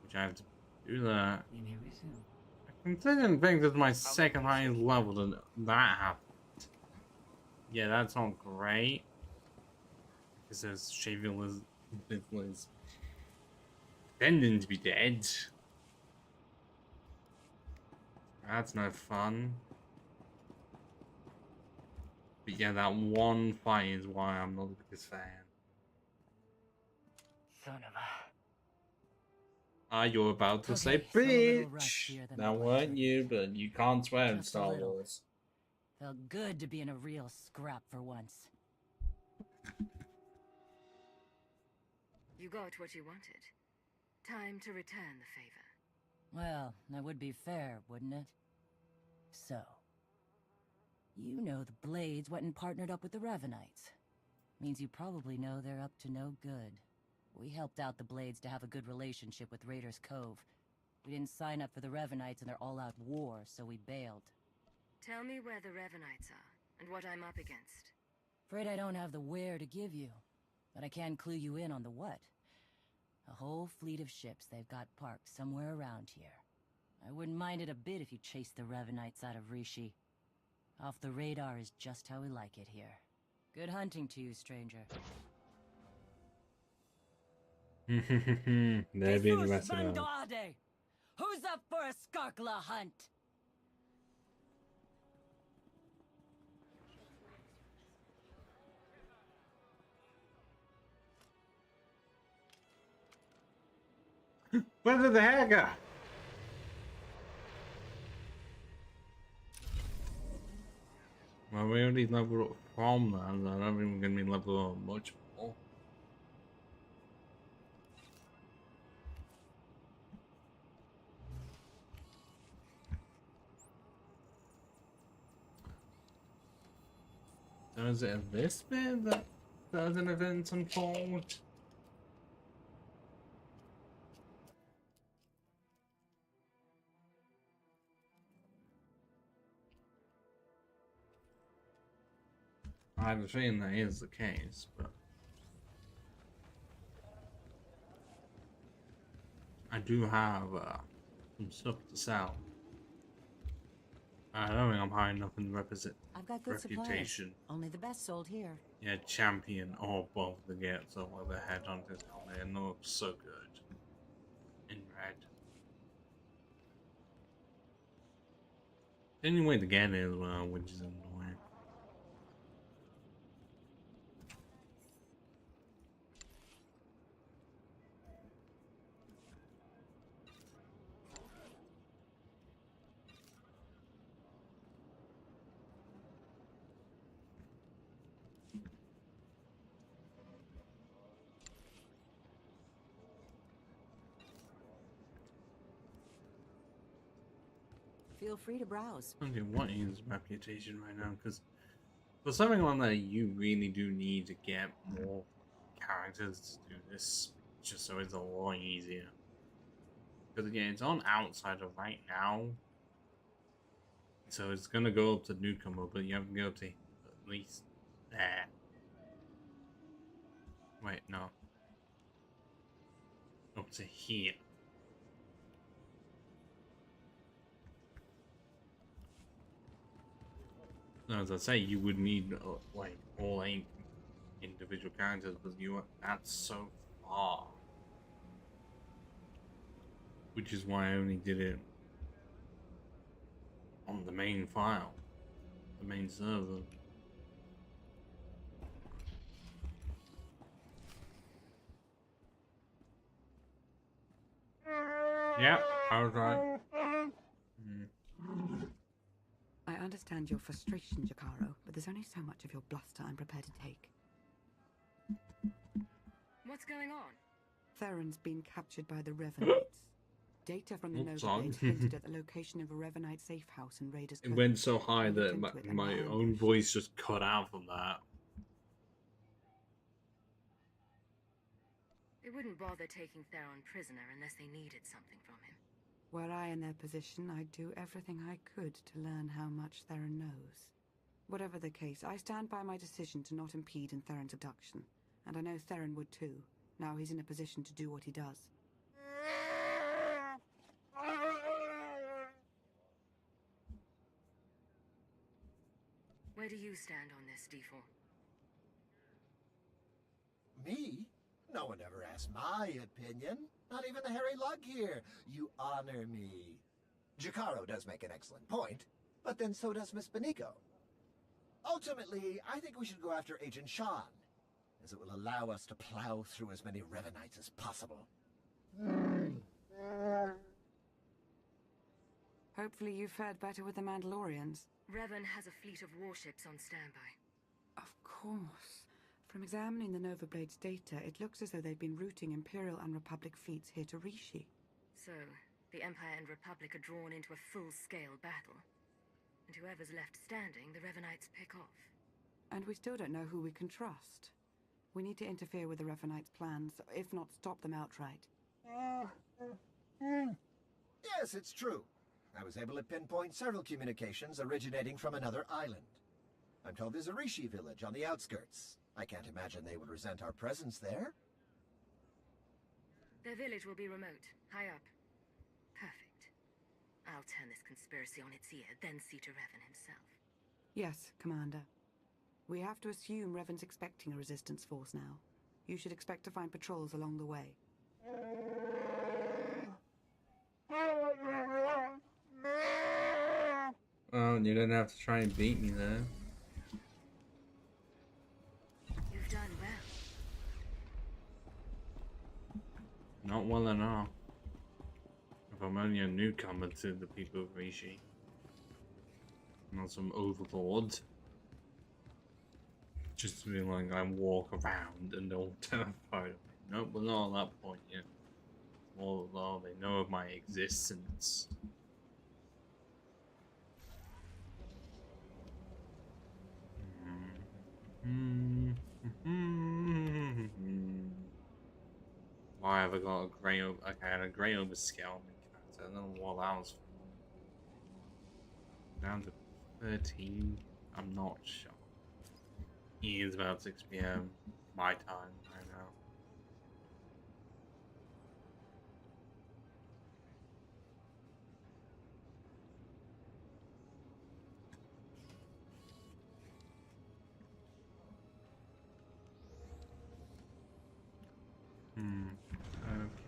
A: Which I have to do that. I didn't think this is my second highest level and that happened. Yeah, that's not great. Because there's Shavilla's pretending to be dead. That's no fun. But yeah, that one fight is why I'm not the biggest fan.
B: Son of a...
A: Ah, you're about to say bitch. That weren't you, but you can't swear in Star Wars.
Q: Felt good to be in a real scrap for once.
C: You got what you wanted. Time to return the favor.
Q: Well, that would be fair, wouldn't it? So, you know the Blades went and partnered up with the Revanites. Means you probably know they're up to no good. We helped out the Blades to have a good relationship with Raiders Cove. We didn't sign up for the Revanites in their all-out war, so we bailed.
C: Tell me where the Revanites are, and what I'm up against.
Q: Afraid I don't have the where to give you, but I can clue you in on the what. A whole fleet of ships they've got parked somewhere around here. I wouldn't mind it a bit if you chased the Revanites out of Rishi. Off the radar is just how we like it here. Good hunting to you, stranger.
A: They're being messed up.
Q: Who's up for a Skarkla hunt?
A: Where did the hair go? Well, we already leveled up from that, so I don't think we're going to be leveled up much more. So is it this bit that does an event unfold? I have a feeling that is the case, but I do have some stuff to sell. I don't think I'm high enough in the
M: I've got good
A: reputation.
M: supplies. Only the best sold here.
A: Yeah, champion or above the get so while the headhunters on there and look so good in red. The only way to get it as well, which is annoying.
M: Feel free to browse.
A: Okay, what is reputation right now? Because for something like that, you really do need to get more characters to do this, just so it's a lot easier. Because again, it's on outsider right now, so it's gonna go up to newcomer, but you have to go to at least there. Wait, no, up to here. As I say, you would need like all 8 individual characters, but that's so far. Which is why I only did it on the main file. the main server. Yeah, I was right.
G: I understand your frustration, Jakaro, but there's only so much of your bluster I'm prepared to take.
C: What's going on?
G: Theron's been captured by the Revanites. Data from the
A: Oops,
G: Nova
A: on.
G: Blades hinted at the location of a Revanite safe house in Raiders
A: It
G: Cove.
A: went so high
G: I looked
A: that
G: into it and
A: my
G: we're
A: own
G: ambushed.
A: voice just cut out from that.
C: They wouldn't bother taking Theron prisoner unless they needed something from him.
G: Were I in their position, I'd do everything I could to learn how much Theron knows. Whatever the case, I stand by my decision to not impede in Theron's abduction. And I know Theron would too. Now he's in a position to do what he does.
C: Where do you stand on this, D4?
R: Me? No one ever asked my opinion. Not even the Harry Lug here. You honor me. Jakaro does make an excellent point, but then so does Miss Beniko. Ultimately, I think we should go after Agent Sean, as it will allow us to plow through as many Revanites as possible.
G: Hopefully you fared better with the Mandalorians.
C: Revan has a fleet of warships on standby.
G: Of course. From examining the Nova Blades data, it looks as though they've been routing Imperial and Republic fleets here to Rishi.
C: So, the Empire and Republic are drawn into a full-scale battle. And whoever's left standing, the Revanites pick off.
G: And we still don't know who we can trust. We need to interfere with the Revanites' plans, if not stop them outright.
R: Yes, it's true. I was able to pinpoint several communications originating from another island. I'm told there's a Rishi village on the outskirts. I can't imagine they would resent our presence there.
C: Their village will be remote, high up. Perfect. I'll turn this conspiracy on its ear, then see to Revan himself.
G: Yes, Commander. We have to assume Revan's expecting a resistance force now. You should expect to find patrols along the way.
A: Oh, you're gonna have to try and beat me there.
C: You've done well.
A: Not well enough. If I'm only a newcomer to the people of Rishi. Not some overlord. Just to be like, I walk around and they're all terrified of me. Nope, we're not at that point yet. Although they know of my existence. Why have I got a grey over? Okay, I had a grey over scale character. I don't know what that was for. Down to 13. I'm not sure. It is about 6 PM my time right now.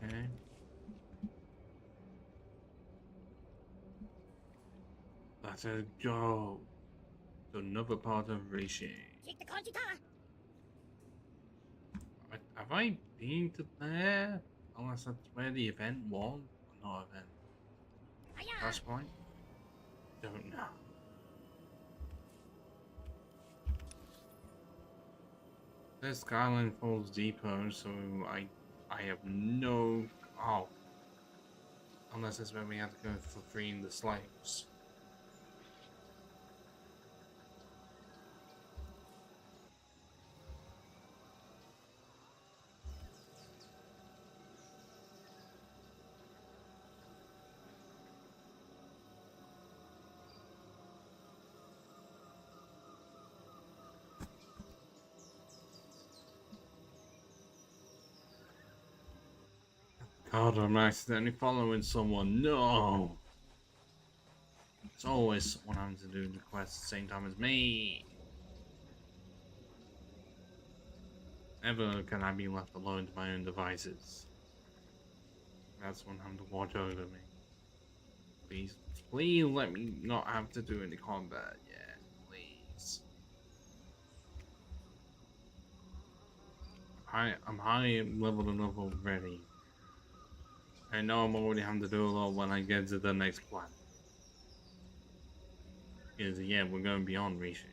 A: Okay. Let's go to another part of Rishi.
O: Take the Kanji car.
A: Have I been to there? Unless that's where the event was? Not event. Last point? Don't know. There's Skyline Falls Depot, so I have no... Oh. Unless that's where we have to go for freeing the slaves. God, I'm accidentally following someone. No! It's always someone having to do the quest at the same time as me. Never can I be left alone to my own devices. That's when having to watch over me. Please, please let me not have to do any combat yet. Please. this. I'm high leveled enough already. I know I'm already having to do a lot when I get to the next planet. Because yeah, we're going beyond Rishi.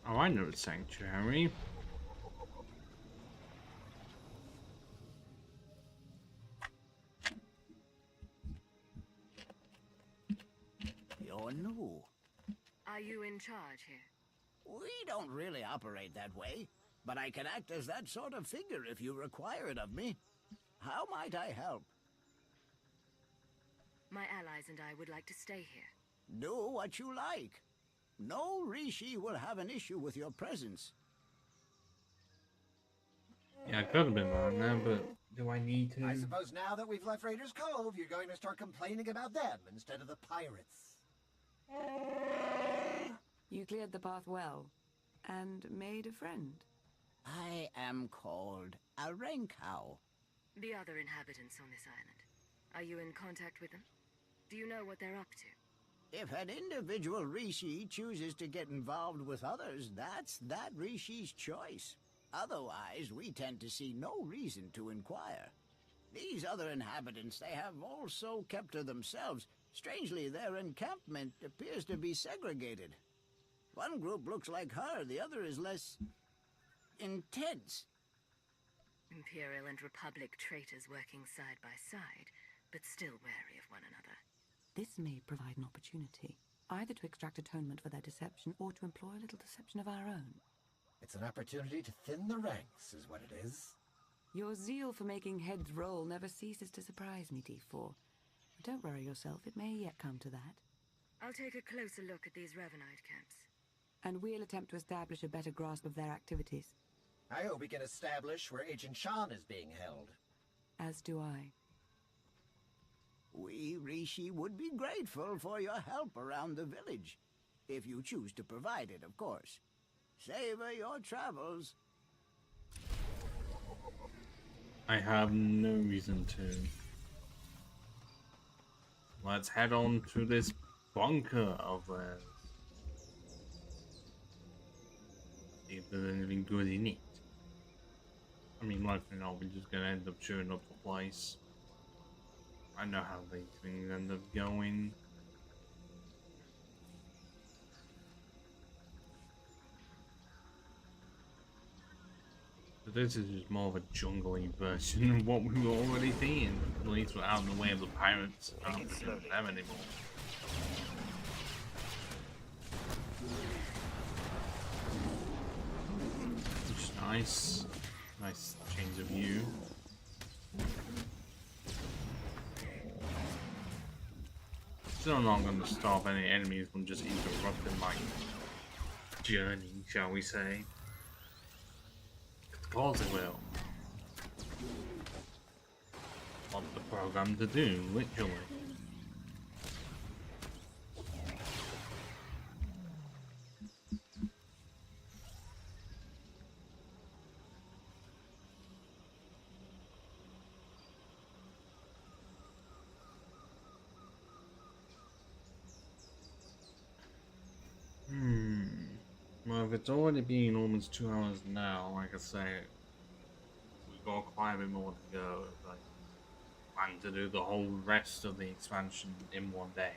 A: Oh, I know the sanctuary.
S: You're new.
C: Are you in charge here?
S: We don't really operate that way, but I can act as that sort of figure if you require it of me. How might I help?
C: My allies and I would like to stay here.
S: Do what you like. No Rishi will have an issue with your presence.
A: Yeah, I could have been on there, but do I need to?
R: I suppose now that we've left Raiders Cove, you're going to start complaining about them instead of the pirates.
G: You cleared the path well, and made a friend.
S: I am called a Renkau.
C: The other inhabitants on this island. Are you in contact with them? Do you know what they're up to?
S: If an individual Rishi chooses to get involved with others, that's that Rishi's choice. Otherwise, we tend to see no reason to inquire. These other inhabitants, they have also kept to themselves. Strangely, their encampment appears to be segregated. One group looks like her, the other is less intense.
C: Imperial and Republic traitors working side by side, but still wary of one another.
G: This may provide an opportunity, either to extract atonement for their deception or to employ a little deception of our own.
R: It's an opportunity to thin the ranks, is what it is.
G: Your zeal for making heads roll never ceases to surprise me, D4. But don't worry yourself, it may yet come to that.
C: I'll take a closer look at these Revanite camps.
G: And we'll attempt to establish a better grasp of their activities.
R: I hope we can establish where Agent Shan is being held.
G: As do I.
S: We, Rishi, would be grateful for your help around the village. If you choose to provide it, of course. Savor your travels.
A: I have no reason to. Let's head on to this bunker of theirs. See if there's anything good in it. I mean, likely not, we're just gonna end up chewing up the place. I know how these things end up going. But this is just more of a jungly version of what we were already seeing. At least we're out of the way of the pirates. I don't think it's them anymore. Which is nice. Nice change of view. Still not going to stop any enemies from just interrupting my journey, shall we say. Of course it will. What's the program to do, literally? Well, if it's already been almost 2 hours now, like I say, we've got quite a bit more to go. Like, plan to do the whole rest of the expansion in one day.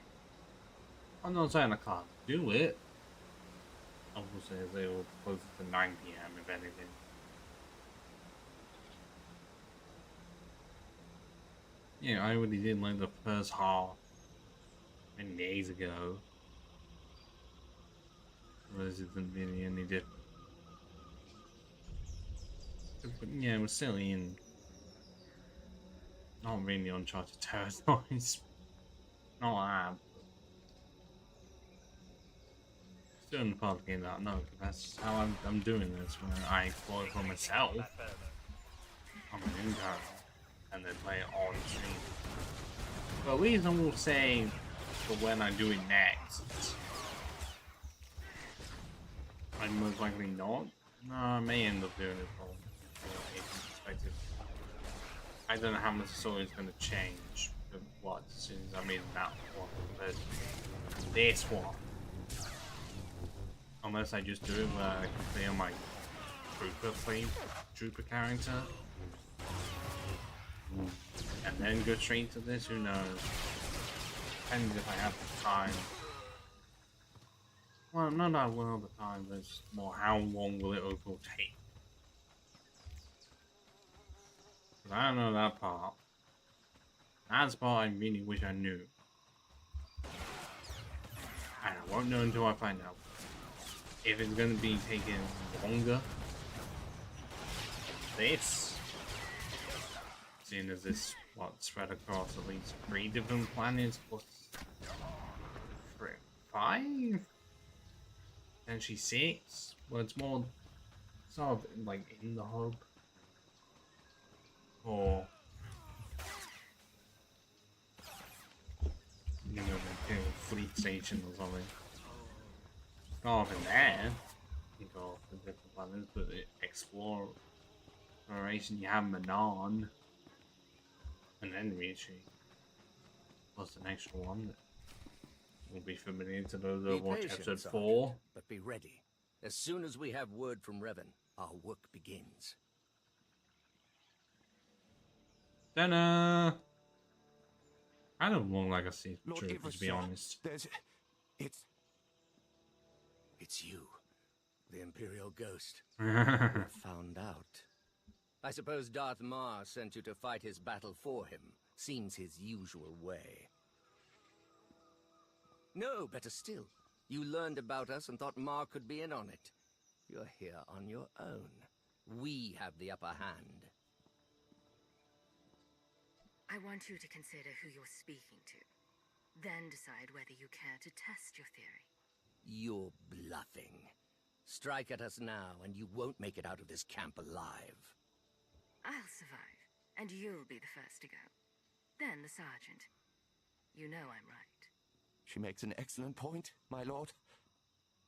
A: I'm not saying I can't do it. Obviously, they will close to 9 PM if anything. Yeah, I already did like the first half many days ago. This isn't really any different. But yeah, we're still in not really uncharted territories. Not that. Still in the part of the game that I know, that's how I'm doing this, when I explore it for myself. I'm an intern, and then play it on stream. But at least I will say for when I do it next. I'm most likely not. No, I may end up doing it from an agent perspective. I don't know how much the story is going to change with what, as soon as I'm mean that one, but this one. Unless I just do it where I can play on my trooper character. And then go straight to this, who knows? Depends if I have the time. Well, not that I will have the time, but it's more how long will it overall take. Because I don't know that part. That's the part I really wish I knew. And I won't know until I find out. If it's going to be taking longer. This. Seeing as this, what, spread across at least 3 different planets plus 5? Potentially 6? Well, it's more sort of like in the hub. Or you know, like a fleet station or something. Not even there. You go off the different planets, but exploration, you have Manon. And then Rishi. Plus an extra one that will be familiar to those who watch episode 4.
T: But be ready. As soon as we have word from Revan, our work begins.
A: Ta-da! I don't look like a sea trooper, to be honest.
T: It's you, the Imperial Ghost. You're found out. I suppose Darth Mar sent you to fight his battle for him. Seems his usual way. No, better still. You learned about us and thought Mar could be in on it. You're here on your own. We have the upper hand.
C: I want you to consider who you're speaking to. Then decide whether you care to test your theory.
T: You're bluffing. Strike at us now, and you won't make it out of this camp alive.
C: I'll survive, and you'll be the first to go. Then the sergeant. You know I'm right.
U: She makes an excellent point, my lord.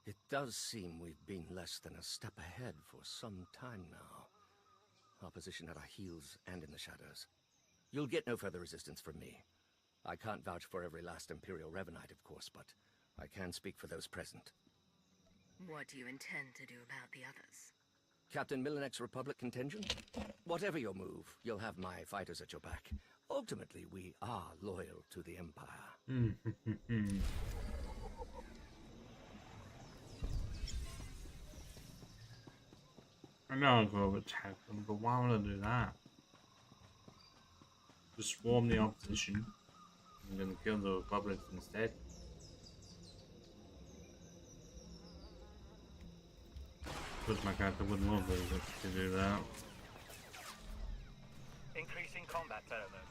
T: It does seem we've been less than a step ahead for some time now. Opposition at our heels and in the shadows. You'll get no further resistance from me. I can't vouch for every last Imperial Revanite, of course, but I can speak for those present.
C: What do you intend to do about the others?
T: Captain Millenek's Republic contingent? Whatever your move, you'll have my fighters at your back. Ultimately, we are loyal to the Empire.
A: I know I'll go attack them, but why would I do that? Just swarm the opposition. I'm gonna kill the Republic instead. Because my character wouldn't love to do that.
B: Increasing combat pheromone.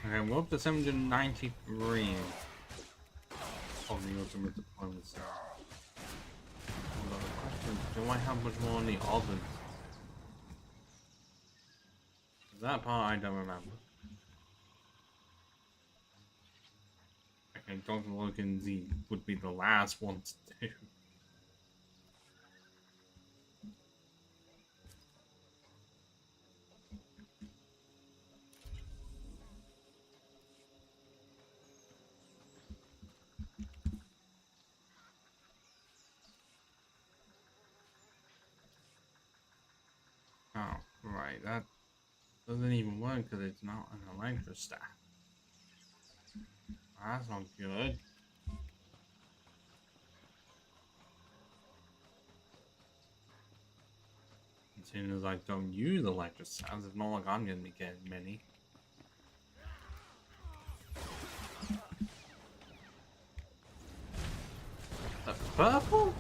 A: Okay, we're up to 793 of the ultimate deployments. Do I have much more on the others? That part I don't remember. Okay, Dr. Logan Z would be the last one to do. Oh, right, that doesn't even work because it's not an electrostaff. That's not good. As soon as I don't use electrostafs, it's not like I'm gonna be getting many. A purple?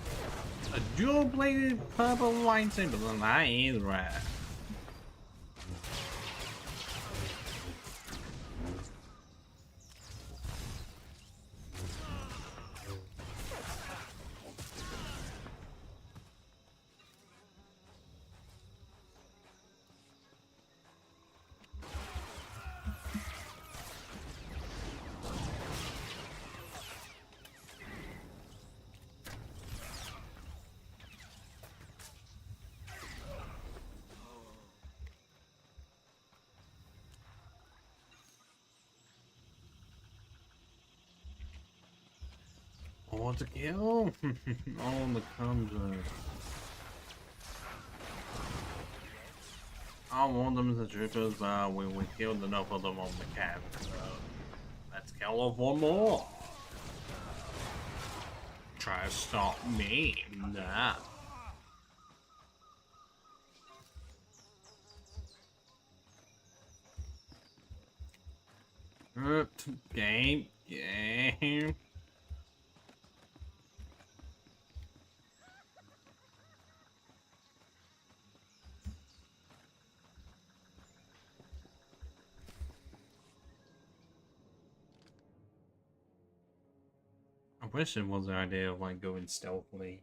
A: A dual-bladed purple lightsaber? Well, that is rare. I want to kill on the comes. I want them as the troopers, but we killed enough of them on the camp. So let's kill off one more. Try to stop me. Nah. Game. I wish it was the idea of like going stealthily,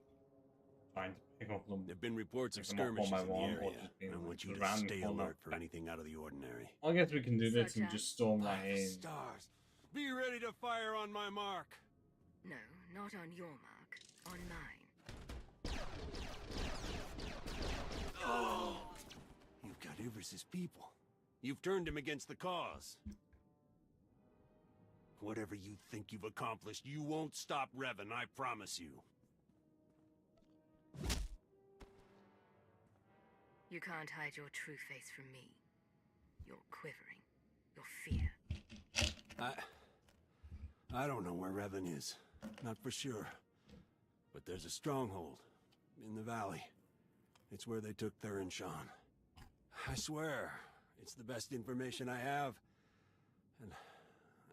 A: trying to pick off them.
D: There've been reports of
A: pick them up
D: skirmishes
A: one
D: in
A: by
D: the
A: one, or
D: area.
A: just being
D: I
A: like,
D: want you to
A: around the
D: stay
A: corner.
D: alert for anything out of the ordinary.
A: I guess we can do this and just storm right in.
D: Stars, be ready to fire on my mark.
C: No, not on your mark. On mine.
D: Oh! You've got Ivris's people. You've turned him against the cause. Whatever you think you've accomplished, you won't stop Revan, I promise you.
C: You can't hide your true face from me. Your quivering. Your fear.
D: I don't know where Revan is. Not for sure. But there's a stronghold. In the valley. It's where they took Theron Shan. I swear, it's the best information I have. And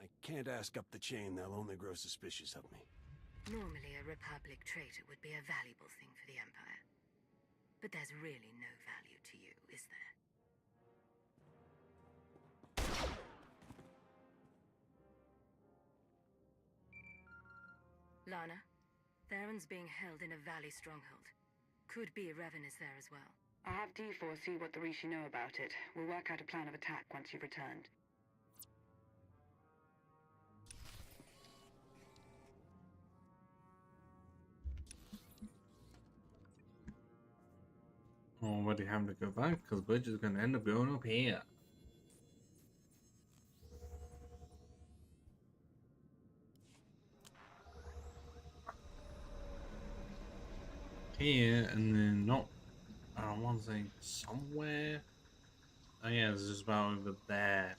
D: I can't ask up the chain, they'll only grow suspicious of me.
C: Normally, a Republic traitor would be a valuable thing for the Empire. But there's really no value to you, is there? Lana, Theron's being held in a valley stronghold. Could be Revan is there as well.
G: I have D4 see what the Rishi know about it. We'll work out a plan of attack once you've returned.
A: Already having to go back because we're just gonna end up going up here. Here and then not. I want to say somewhere. Oh yeah, it's just about over there.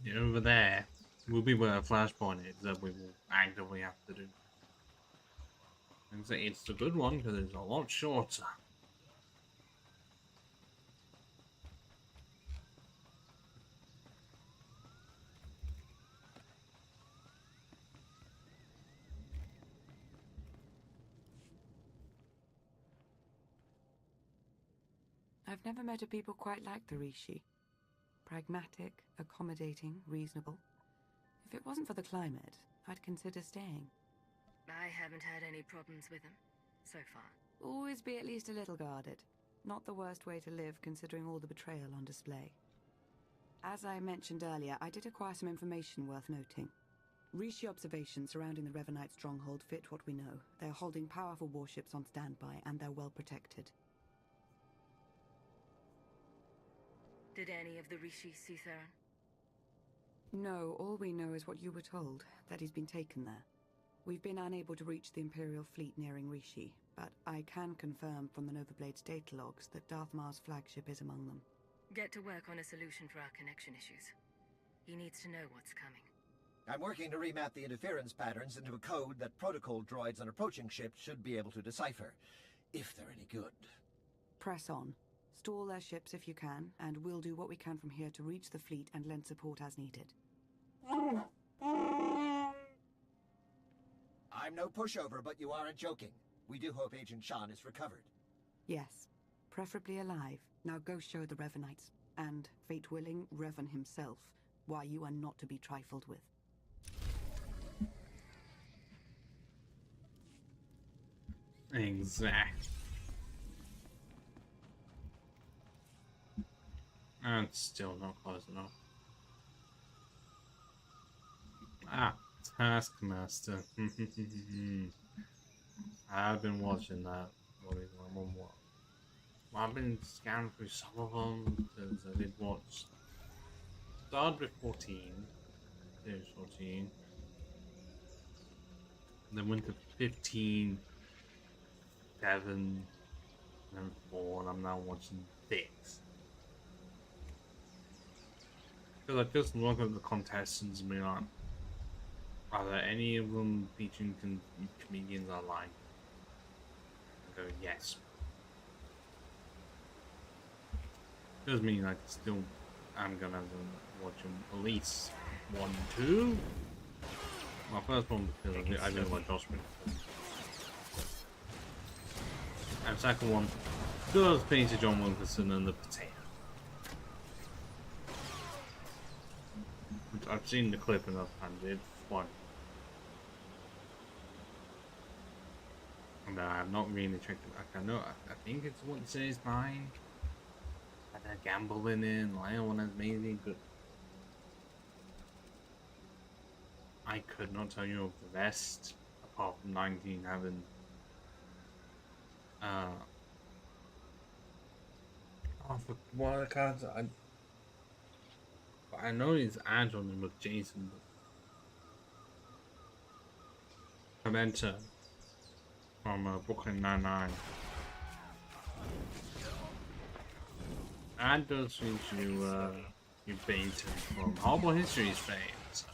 A: Yeah, over there will be where a flashpoint is that we will actively have to do. And say it's a good one because it's a lot shorter.
G: I've never met a people quite like the Rishi. Pragmatic, accommodating, reasonable. If it wasn't for the climate, I'd consider staying.
C: I haven't had any problems with them, so far.
G: Always be at least a little guarded. Not the worst way to live, considering all the betrayal on display. As I mentioned earlier, I did acquire some information worth noting. Rishi observations surrounding the Revanite stronghold fit what we know. They're holding powerful warships on standby, and they're well protected.
C: Did any of the Rishi see Theron?
G: No, all we know is what you were told, that he's been taken there. We've been unable to reach the Imperial fleet nearing Rishi, but I can confirm from the Novablade's data logs that Darth Marr's flagship is among them.
C: Get to work on a solution for our connection issues. He needs to know what's coming.
R: I'm working to remap the interference patterns into a code that protocol droids on approaching ships should be able to decipher, if they're any good.
G: Press on. Stall their ships if you can, and we'll do what we can from here to reach the fleet and lend support as needed.
R: I'm no pushover, but you aren't joking. We do hope Agent Shan is recovered.
G: Yes, preferably alive. Now go show the Revanites, and, fate willing, Revan himself, why you are not to be trifled with.
A: Exact. That's still not close enough. Ah, Taskmaster. I've been watching that. I've been scanning through some of them because I did watch. Started with 14. There's 14. then went to 15, 7, and then 4, and I'm now watching 6. Because I just look at the contestants and be like, are there any of them featuring comedians I like? I go, yes. Does mean I still am gonna watch them at least 1, 2. My first one because I didn't like Josh Brolin. And second one, does Peter John Wilkinson and the Potato. Which I've seen the clip enough times, it's fun. And I've not really checked it back. I know, I think it's what it says 9. And they're gambling in, Lion one has maybe, but I could not tell you of the rest, apart from 19 having for what cards I know his ads on them with Jason Pimenta from Brooklyn Nine-Nine. And does feature you Baton from Horrible Histories fame. So.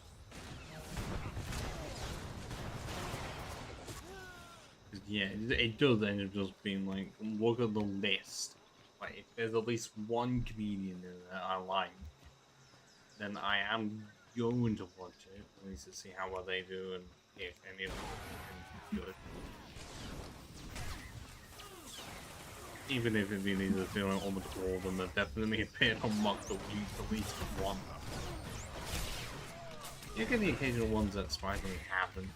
A: Yeah, it does end up just being like, look at the list. Like, if there's at least one comedian in there I like, then I am going to watch it, at least to see how well they do and if any of them are good. Even if it really does feel like almost all of them have definitely appeared on Mock the Week, at least one. You get the occasional ones that surprisingly happen.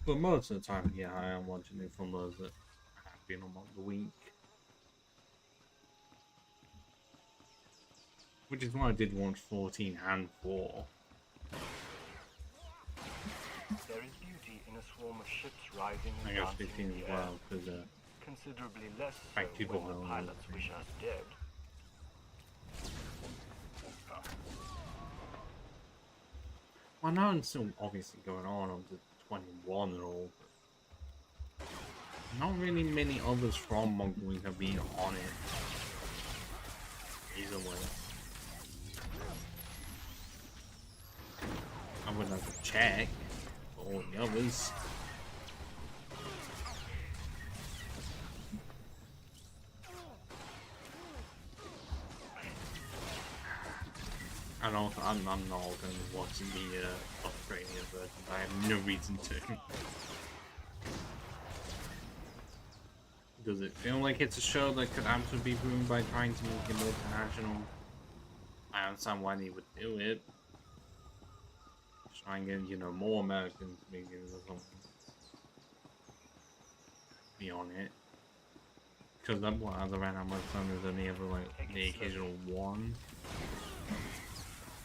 A: But most of the time, yeah, I am watching it from those that have been on Mock the Week. Which is why I did watch 14 and 4.
B: There is beauty in a swarm of ships rising and
A: I guess
B: dancing
A: 15
B: in
A: as
B: the air.
A: well, because
B: Considerably less so
A: people
B: when the
A: know
B: pilots wish us dead.
A: Well, now it's still obviously going on to 21 and all, but not really many others from Mock the Week have been on it recently. I would have to check for all the others. And also, I'm not going to watch the Australian version. I have no reason to. Does it feel like it's a show that could absolutely be ruined by trying to make it multinational? I understand why they would do it. Try and get, you know, more Americans making it or something. Be on it. Because that what other ran how much time there's only ever like the occasional one.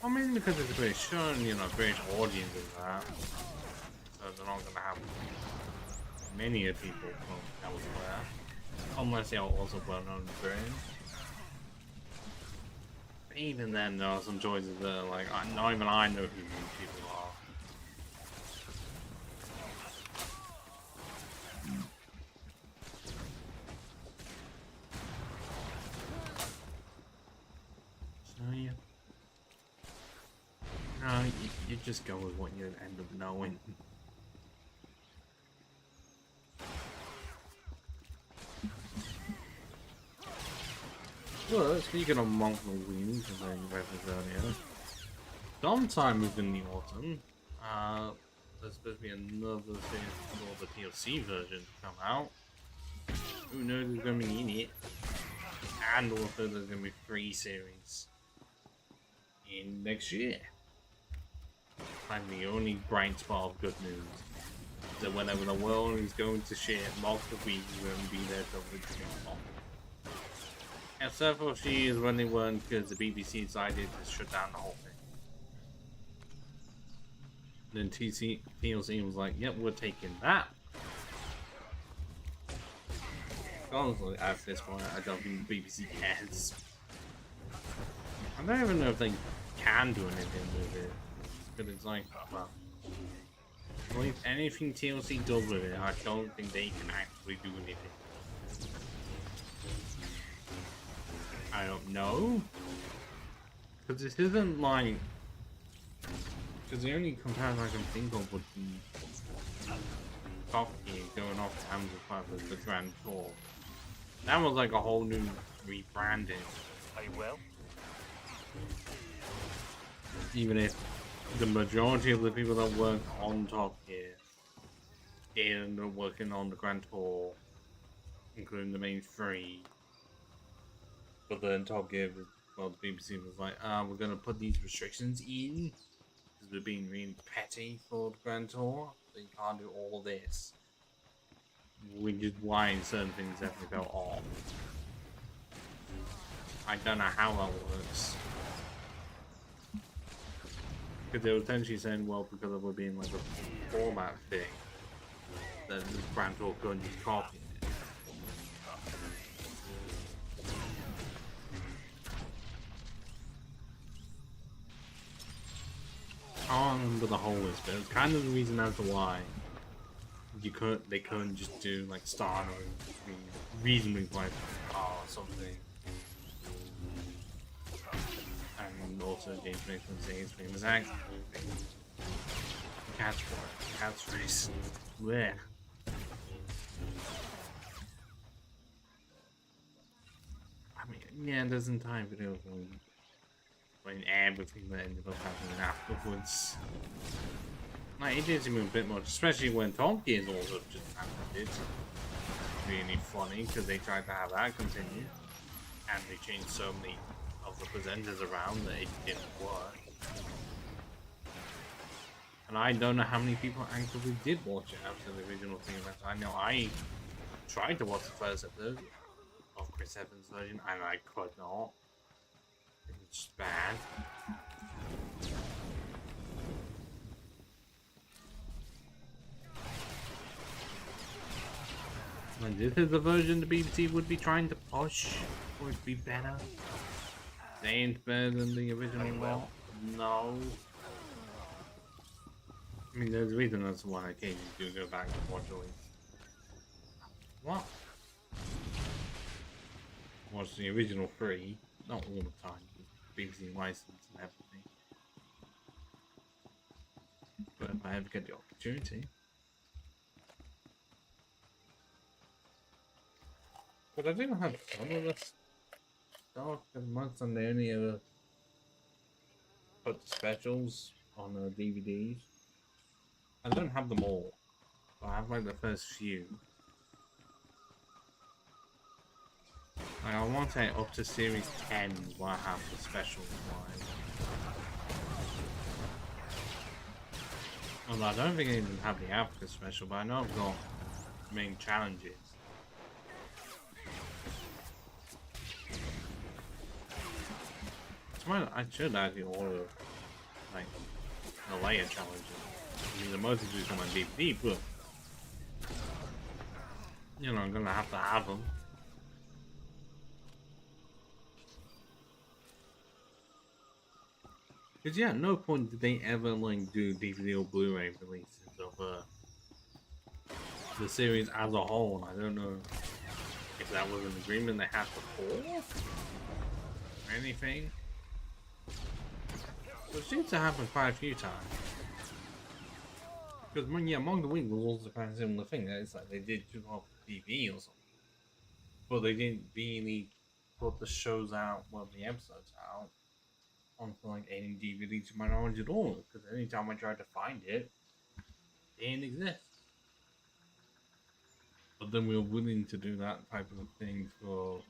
A: Well, mainly because it's a British show and, you know, British audience is that. So they're not gonna have many people from elsewhere. Unless they are also well known in Britain. But even then, there are some choices that are like, not even I know who these people are. So yeah. No, you just go with what you end up knowing. Well, speaking of monthly wings, as I referenced earlier, sometime within the autumn, there's supposed to be another series called the DLC version to come out. Who knows who's going to be in it? And also there's going to be 3 series in next year. And the only bright spot of good news is that whenever the world is going to shit, Mock the Week is going to be there to originate Mock. Except for a few years when they weren't, because the BBC decided to shut down the whole thing. Then TLC was like, yep, we're taking that. Honestly, at this point, I don't think BBC cares. I don't even know if they can do anything with it. But it's like, well, if anything TLC does with it, I don't think they can actually do anything. I don't know. Because this isn't like... Because the only comparison I can think of would be Top Gear going off to Hamza Club as the Grand Tour. That was like a whole new rebranding.
B: Are you well?
A: Even if the majority of the people that work on Top Gear ended up working on the Grand Tour, including the main three. But then Top Gear, well, the BBC was like, we're going to put these restrictions in because we're being really petty for the Grand Tour, so you can't do all this. Which is why certain things have to go off. I don't know how that works. Because they were essentially saying, well, because of it being like a format thing, that the Grand Tour couldn't just copy it. I don't remember the whole list, but it's kind of the reason as to why they couldn't just do like Star reasonably like or something. And also James Mason saying his famous accent. Cat's face. Blech. I mean, yeah, there's entire video when everything that ended up happening afterwards. Like, it did seem a bit much, especially when Top Gear's also just happened. Really funny because they tried to have that continue, and they changed so many of the presenters around that it didn't work. And I don't know how many people actively did watch it after the original thing. I know I tried to watch the first episode of Chris Evans' version, and I could not. It's bad. And this is the version the BBC would be trying to push for it to be better. They ain't better than the original one. No. I mean, there's a reason that's why I occasionally do go back and watch all these. What? Watch the original 3, not all the time. BBC license and everything. But if I ever get the opportunity. But I didn't have some of this stuff because months and they only ever put the specials on DVDs. I don't have them all, but I have like the first few. Like, I want to say up to series 10 is what I have the specials wise. Although I don't think I even have the Africa special, but I know I've got main challenges. I should actually order like a layer challenges. I mean, the most of these on my DVD, but you know, I'm gonna have to have them. Because yeah, at no point did they ever like do DVD or Blu-ray releases of the series as a whole. And I don't know if that was an agreement they had before or anything. But it seems to happen quite a few times. Because yeah, Among the Wings was also kind of similar thing. It's like they did do off TV or something, but they didn't really put the shows out, well, the episodes out onto like any DVD to my knowledge at all. Because anytime I tried to find it, it didn't exist. But then we were willing to do that type of thing for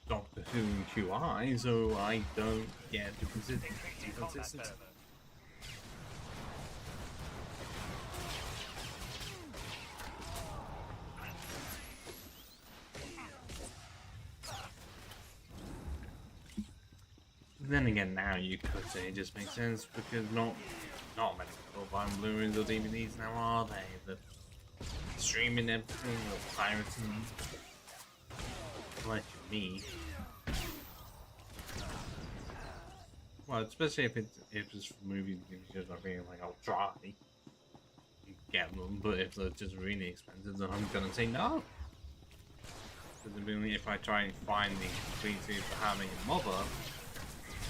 A: Doctor Who and QI, so I don't get the consistency. Then again, now you could say it just makes sense because not many people buying Blu-rays or DVDs now, are they? They're streaming everything or pirating, like me. Well, especially if it's for movies, because I feel like I'll try and get them, but if they're just really expensive, then I'm gonna say no. Because if I try and find the complete series for having a mother,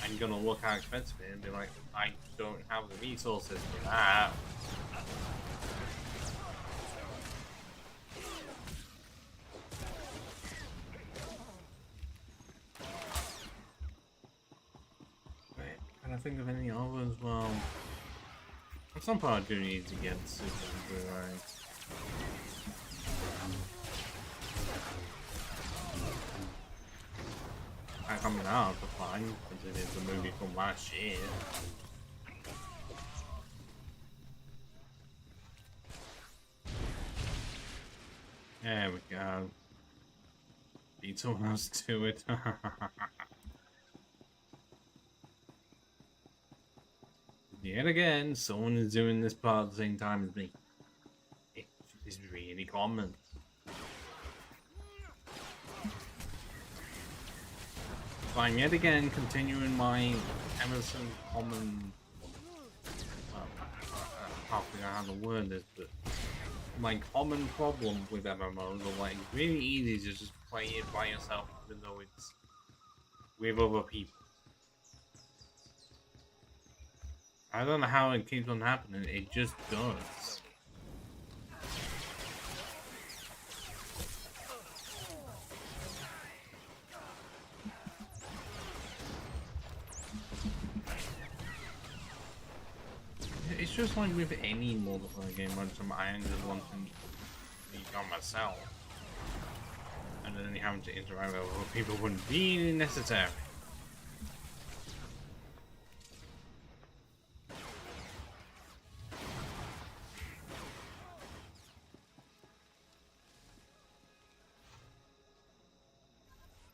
A: I'm gonna look how expensive it is and be like, I don't have the resources for that. Can I think of any others? Well, at some point I do need to get Super Blu-ray. Coming out for fine, because it is a movie from last year. There we go. Beat someone else to it. Yet again, someone is doing this part at the same time as me. It's really common. So I'm yet again continuing my Emerson common. Well, I can't figure out how the word is, but my common problem with MMOs are like it's really easy to just play it by yourself, even though it's with other people. I don't know how it keeps on happening, it just does. It's just like with any multiplayer game, when I just want to be on myself, and then having to interact with other people wouldn't be necessary.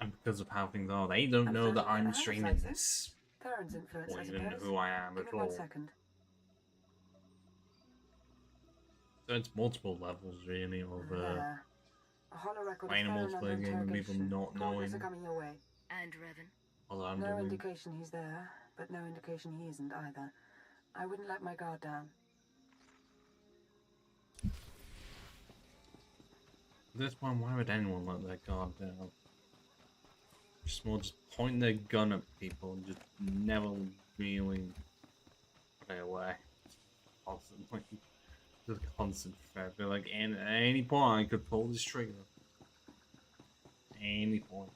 A: And because of how things are, they don't know that I'm streaming this, or even who I am at all. So it's multiple levels, really, of playing a multiplayer game and people not knowing
C: And Revan?
A: what I'm
G: No
A: doing.
G: indication he's there, but no indication he isn't either. I wouldn't let my guard down.
A: At this point, why would anyone let their guard down? Just point their gun at people and just never really play away. Constantly. Just constant threat. They're like, at any point I could pull this trigger. Any point.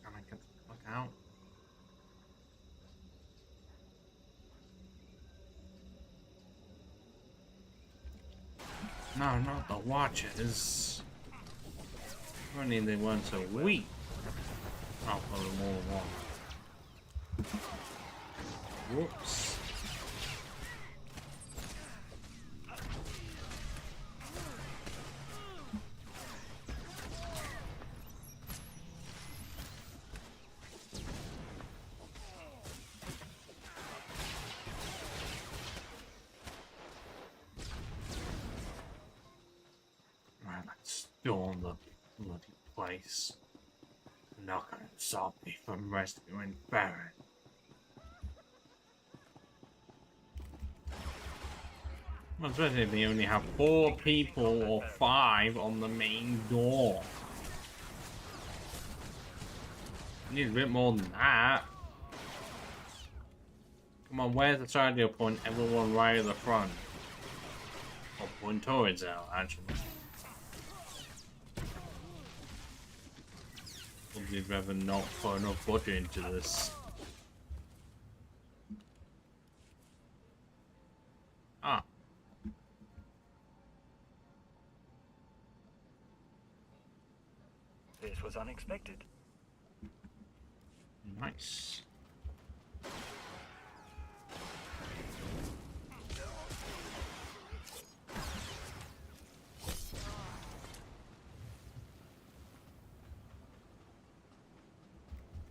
A: Can I get the fuck out? No, not the Watchers. If only they weren't so weak. I'll put them all on. Whoops. Right, let's storm the bloody place. They're not gonna stop me from rescuing Baron. Well, especially if they only have 4 people or 5 on the main door. Need a bit more than that. Come on, where's the radio point? Everyone right at the front. Or point towards it, actually. Did Revan not put enough budget into this? Ah.
B: This was unexpected.
A: Nice.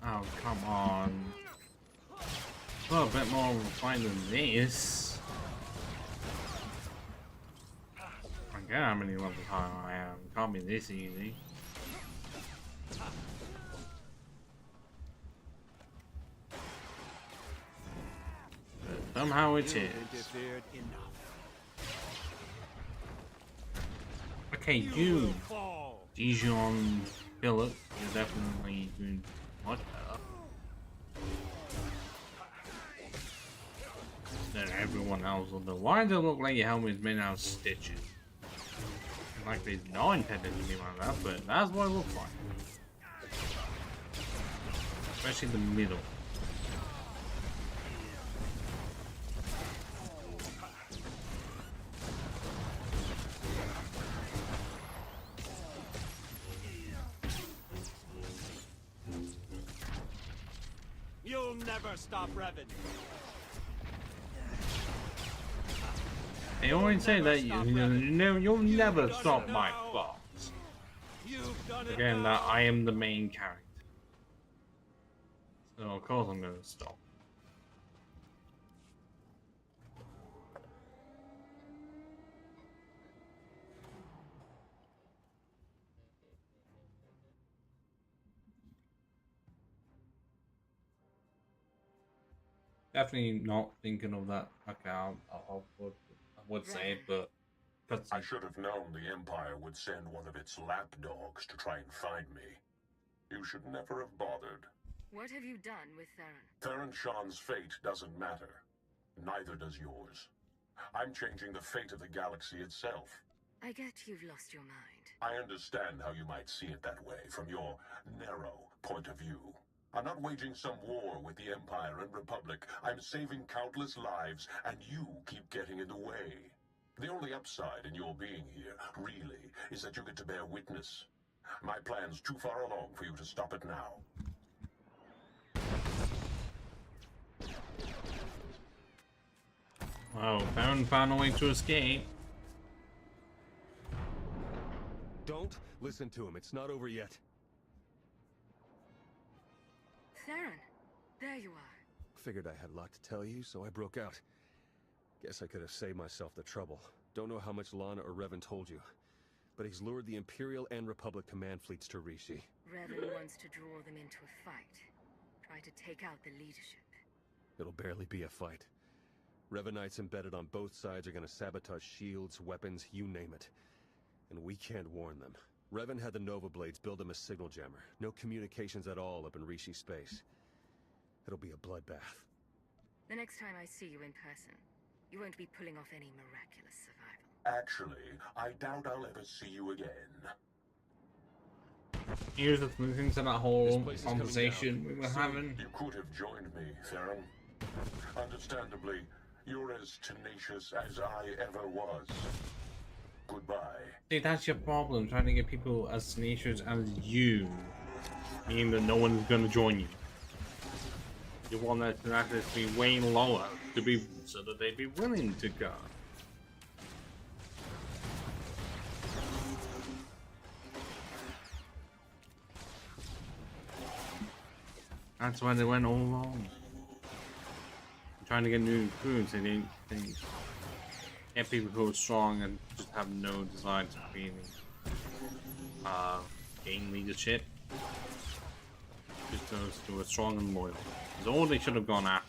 A: Oh, come on. Well, a bit more refined than this. I forget how many levels high I am. It can't be this easy. But somehow it is. Okay, you, Dijon Philip, you're definitely doing much better than everyone else. Although, why does it look like your helmet is made out of stitches? Like there's no intended to be like that, but that's what it looks like. Especially the middle.
I: You'll never stop Revan.
A: They always say that you'll never stop my thoughts. Again, that I am the main character. So of course I'm gonna stop. Definitely not thinking of that account. I would say it, but
V: I should have known the Empire would send one of its lapdogs to try and find me. You should never have bothered.
C: What have you done with Theron?
V: Theron Shan's fate doesn't matter. Neither does yours. I'm changing the fate of the galaxy itself.
C: I get you've lost your mind.
V: I understand how you might see it that way from your narrow point of view. I'm not waging some war with the Empire and Republic. I'm saving countless lives, and you keep getting in the way. The only upside in your being here, really, is that you get to bear witness. My plan's too far along for you to stop it now.
A: Wow, found a way to escape.
H: Don't listen to him. It's not over yet.
C: Theron, there you are.
H: Figured I had a lot to tell you, so I broke out. Guess I could have saved myself the trouble. Don't know how much Lana or Revan told you, but he's lured the Imperial and Republic command fleets to Rishi.
C: Revan wants to draw them into a fight. Try to take out the leadership.
H: It'll barely be a fight. Revanites embedded on both sides are gonna sabotage shields, weapons, you name it. And we can't warn them. Revan had the Nova Blades build him a signal jammer. No communications at all up in Rishi space. It'll be a bloodbath.
C: The next time I see you in person, you won't be pulling off any miraculous survival.
V: Actually, I doubt I'll ever see you again.
A: Here's the moving to that whole conversation we were having.
V: You could have joined me, Theron. Understandably, you're as tenacious as I ever was. Goodbye.
A: See, that's your problem, trying to get people as tenacious as you, meaning that no one's gonna join you. You want that tenacity to be way lower, to be so that they'd be willing to go. That's why they went all along. Trying to get new recruits, they didn't think. Get people who are strong and just have no desire to be gain leadership. Just those who are strong and loyal. That's all they should have gone after.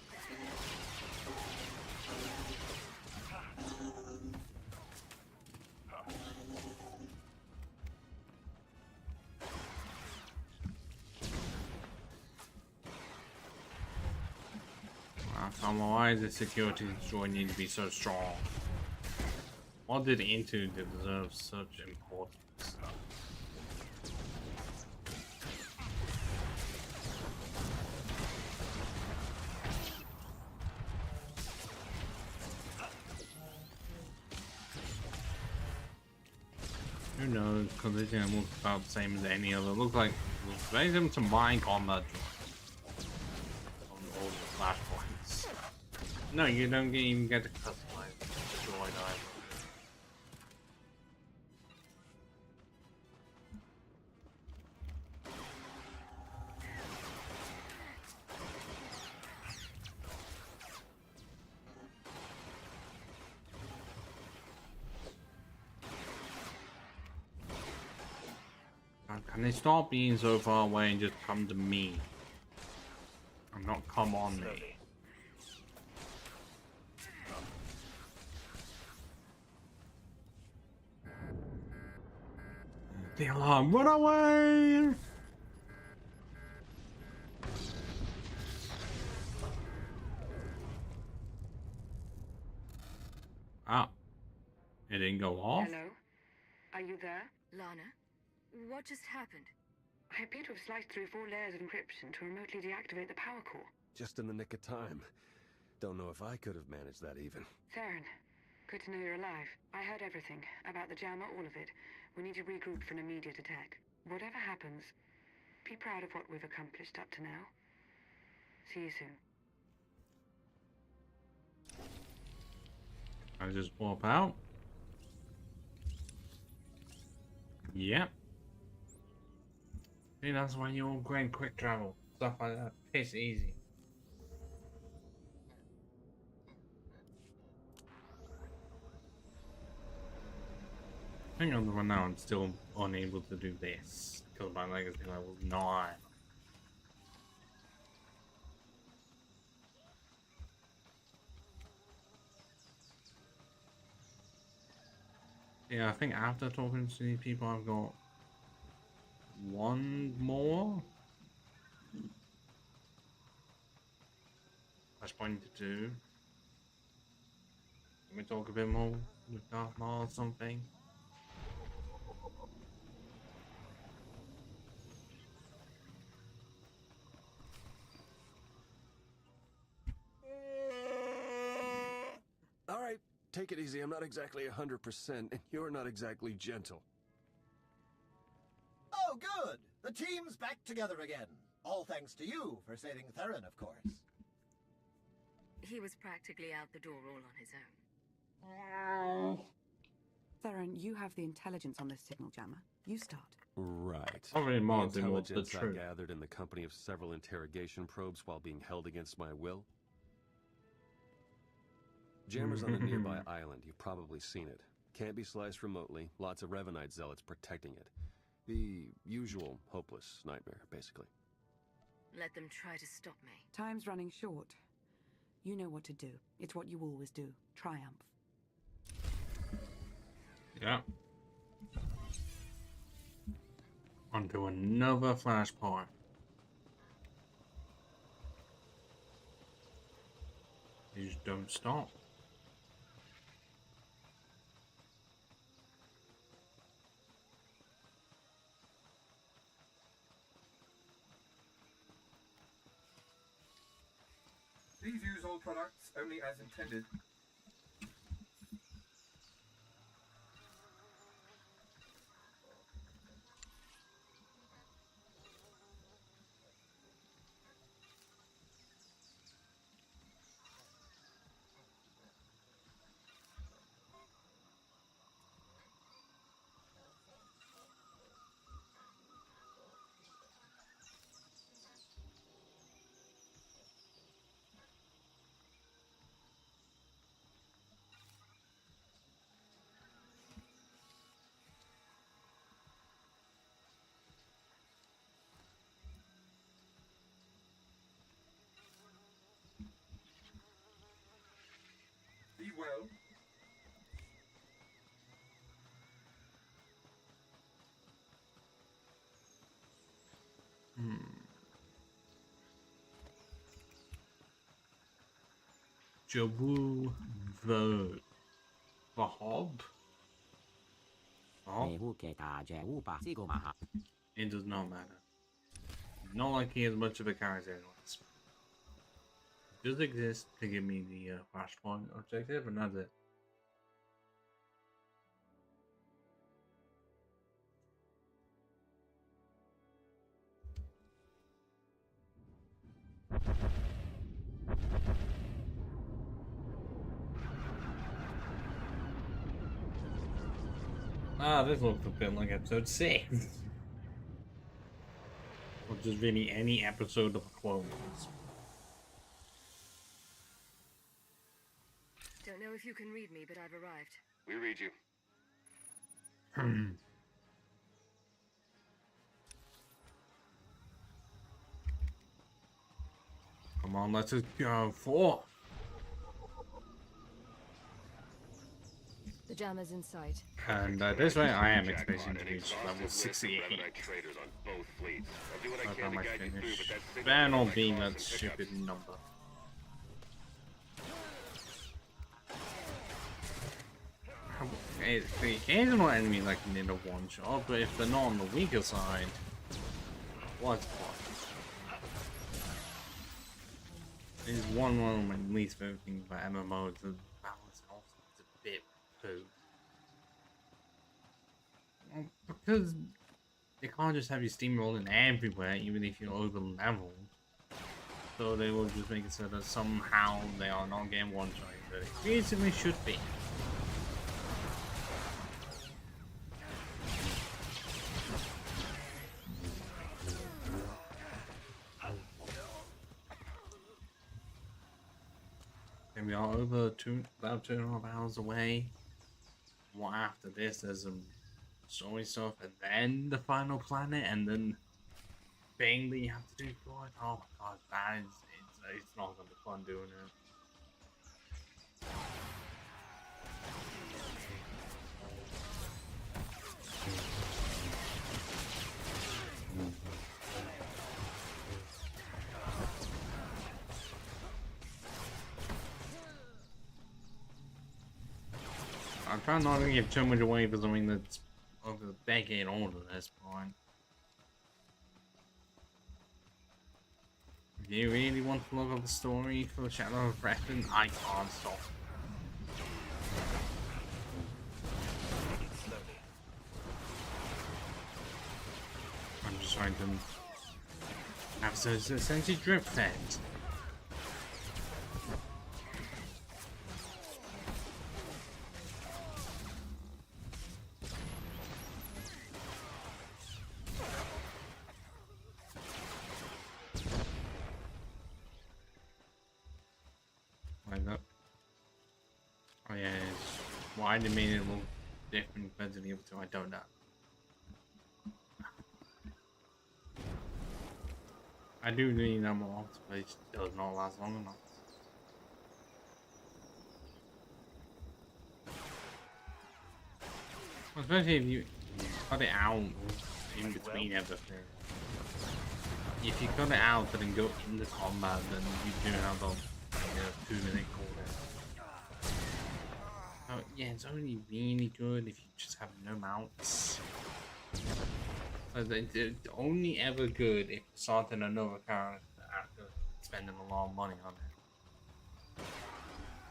A: Why does the security droid need to be so strong? What did Into deserve such important stuff? Who knows? Because this game looks about the same as any other. It looks like raise them to mine combat droid. On all the flashpoints. No, you don't even get to customize the droid either. And they stop being so far away and just come to me. And not come on me. The alarm, run away! Ah. It didn't go off?
G: Hello? Are you there?
C: Lana, what just happened?
G: I appear to have sliced through 4 layers of encryption to remotely deactivate the power core.
H: Just in the nick of time. Don't know if I could have managed that even.
G: Theron, good to know you're alive. I heard everything. About the jammer, all of it. We need to regroup for an immediate attack. Whatever happens, be proud of what we've accomplished up to now. See you soon.
A: I just warp out. Yep. See, that's why you upgrade quick travel. Stuff like that. Piss easy. I think on the one now I'm still unable to do this. Because my legacy level is 9. Yeah, I think after talking to these people I've got 1 more. Flashpoint to 2. Can we talk a bit more with Darth Maul or something?
H: Alright, take it easy. I'm not exactly 100%, and you're not exactly gentle.
R: Oh, good! The team's back together again. All thanks to you for saving Theron, of course.
C: He was practically out the door all on his own.
G: Theron, you have the intelligence on this signal jammer. You start.
H: Right.
A: Already
H: The
A: mods him with the
H: intelligence I
A: truth.
H: gathered in the company of several interrogation probes while being held against my will. Jammer's on a nearby island. You've probably seen it. Can't be sliced remotely. Lots of Revanite zealots protecting it. The usual hopeless nightmare, basically.
C: Let them try to stop me.
G: Time's running short. You know what to do. It's what you always do. Triumph.
A: Yeah. Onto another flashpoint. You just don't stop.
F: Please use all products only as intended. Be well.
A: Jawu the Hob? Oh. It does not matter. Not like he has much of a character anyways. It does exist to give me the flashpoint objective, and that's it. Ah, this looks a bit like episode 6. Or just really any episode of Clone Wars.
C: Don't know if you can read me, but I've arrived.
F: We read you.
A: Come on, let's just go for.
C: The jammer's in sight.
A: And this way, I am expecting to reach level 68. By the time I finish. Better not being that stupid number. The occasional enemy like need a one shot, but if they're not on the weaker side, what's the point? There's one of my least favorite things about MMOs, the balance and also it's a bit poo. Because they can't just have you steamrolling everywhere, even if you're over leveled. So they will just make it so that somehow they are not getting one shot, but it basically should be. And we are over about 2.5 hours away. What after this? There's some story stuff, and then the final planet, and then thing that you have to do for it. Oh my god, that is it's not gonna be fun doing it. I'm trying not to give too much away for something that's over a decade old at this point. If you really want to look up the story for Shadow of Revan, I can't stop. I'm just trying to have those essentially drip fed. Like that. Oh yeah, why they made it look different compared to the other two, I don't know. I do need that more, but it does not last long enough. Especially if you cut it out in between everything. If you cut it out and then go into combat, then you do have a 2-minute cooldown. Oh yeah, it's only really good if you just have no mounts. It's only ever good if you're starting another character after spending a lot of money on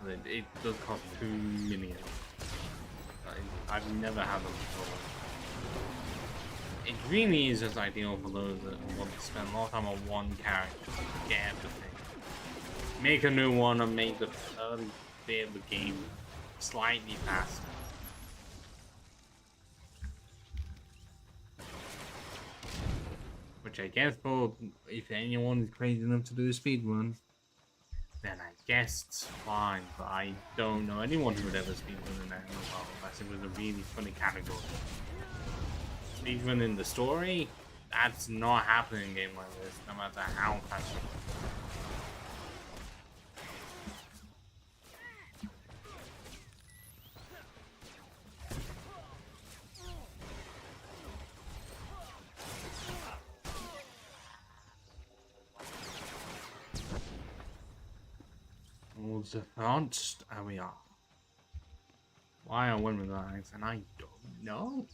A: it. It does cost 2 million. I've never had them before. It really is just ideal for those that want to spend a lot of time on one character to get everything. Make a new one and make the early bit of the game slightly faster. Which I guess for if anyone is crazy enough to do a speedrun, then I guess it's fine, but I don't know anyone who would ever speedrun in that unless it was a really funny category. Speedrun in the story, that's not happening in a game like this, no matter how fast you the front, and we are. Why I went with that accent, I don't know.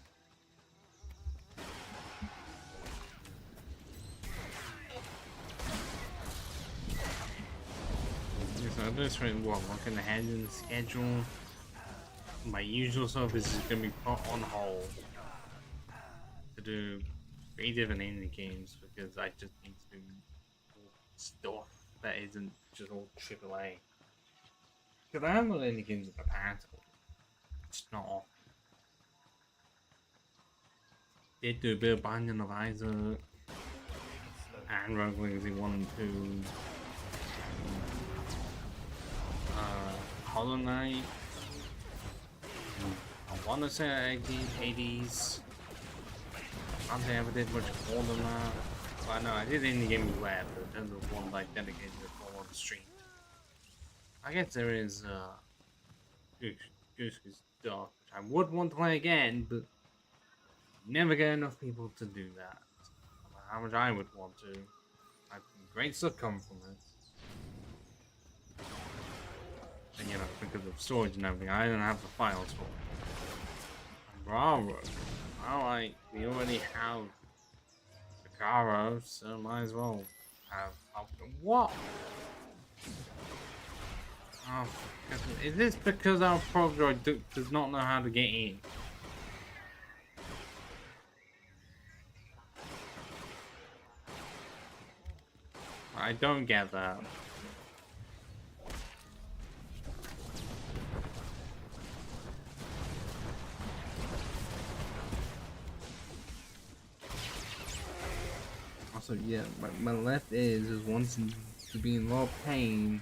A: So this way, looking ahead in the schedule. My usual stuff is just gonna be put on hold to do 3 different indie games because I just need to do stuff that isn't just all AAA. Because I haven't got any games in the past. It's not off. Did do a bit of Binding of Isaac and Rogue Legacy 1 and 2. Hollow Knight. I want to say I did Hades. I don't think I ever did much more than that. Well, no, I did indie games web, but in terms of one like dedicated for on stream. I guess there is Goose Dark, which I would want to play again, but never get enough people to do that. No matter how much I would want to. Great stuff come from it. And you know, because of storage and everything, I don't have the files for it. Bravo. Alright, we already have Zakaro, so might as well have what? Oh, is this because our prog droid does not know how to get in? I don't get that. Also, yeah, my left ear is just wanting to be in a lot of pain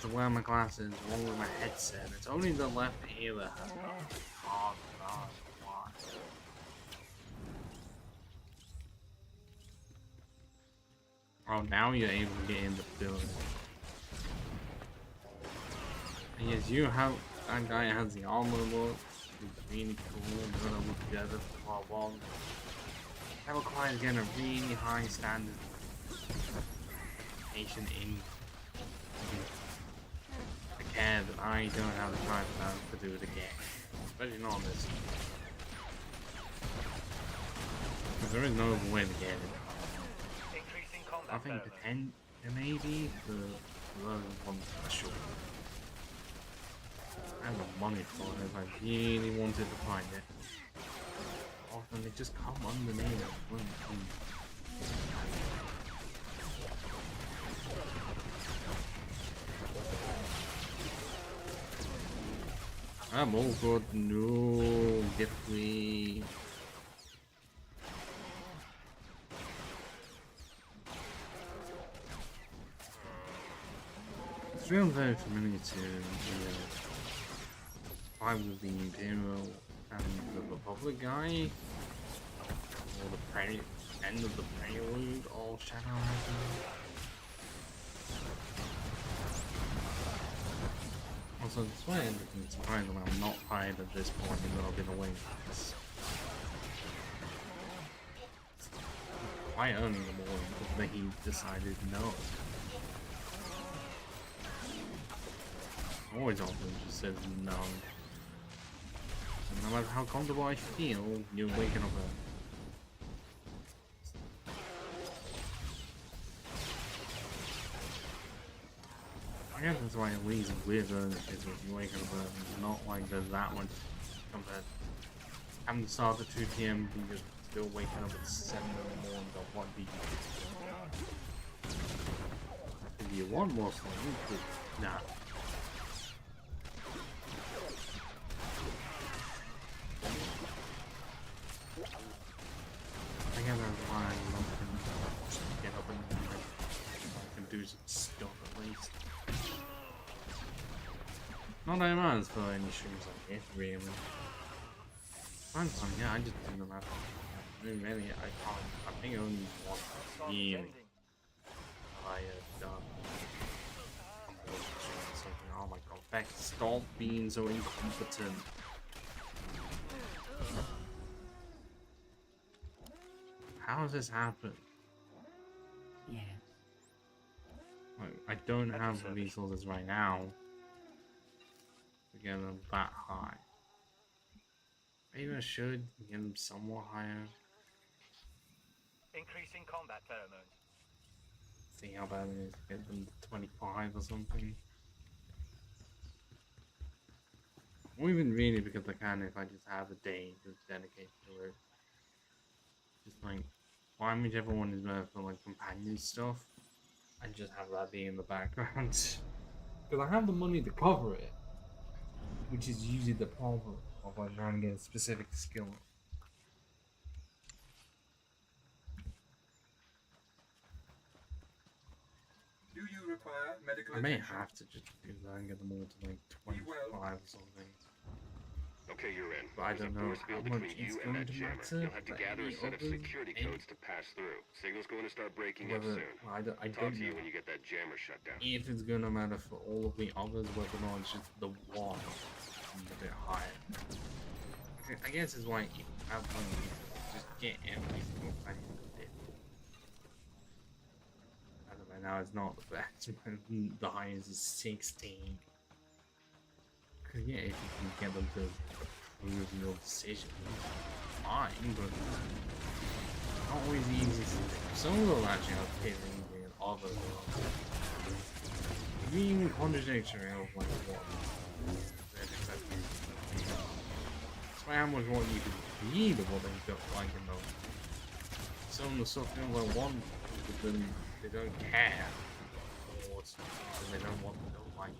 A: to wear my glasses along with my headset. It's only the left ear that has oh god, why? Oh, now you're able to get in the building. And yes, you have that guy has the armor look. It's really cool. I'm gonna look together for Part 1. That requires again a really high standard patient in the care that I don't have the time to do it again. Especially not on this. Because there is no other way to get it. I think the 10 maybe the those ones are short. I have the money for it if I really wanted to find it. Often they just come underneath it. I'm all good. No, get me. It's feels very familiar to fight with the Imperial and the Republic guy, or the end of the Prelude, all Shadow Rising. Also, it's why everything surprising that I'm not tired at this point, even though I've been away for this. Quite early in the morning, but he decided no. Always often just says no. No matter how comfortable I feel, you're waking up early. I guess that's why at least with early is if you wake up early, not like there's that much compared. Having to start at 2 PM, you're just still waking up at 7 in the morning, but what do you do? If you want more sleep, nah. I guess that's why I love to get up in the morning so I can do some stuff at least. Not that it matters for any streams like this, really. Fine, yeah, I just do them out. I mean, really, I can't. I think I only want really I done. Oh my god, Beck, stop being so incompetent. How does this happen?
Q: Yeah.
A: I don't have the resources right now to get them that high. Maybe I should get them somewhat higher.
B: Increasing combat pheromones.
A: See how bad it is to get them to 25 or something. Or even really because I can if I just have a day just dedicated to it. Just like find whichever one is better for like companion stuff and just have that be in the background. Because I have the money to cover it, which is usually the problem of like trying to get a specific skill.
F: Do you require medical
A: I may
F: attention?
A: have to just do that and get them all to like 25 or something.
E: Okay, you're in.
A: But I don't know how much it's going to matter.
E: You'll have to gather a set of security codes to pass through. Signal's going to start breaking up soon.
A: Well, I don't
E: Talk to
A: know
E: you when you get that jammer shut down.
A: if it's going to matter for all of the others, whether or not it's just the one a bit higher. I guess it's why you have one of these, just get every single planet that did. As of right now, it's not the best. The highest is 16. Because yeah, if you can get them to approve your decision, fine, but not always the easiest to do. Some of them actually have feeling and others are being contradictory of like what. It's how much what you can be to what they don't like in those. Some of the stuff they don't want, but then they don't care, or something they don't want, they don't like.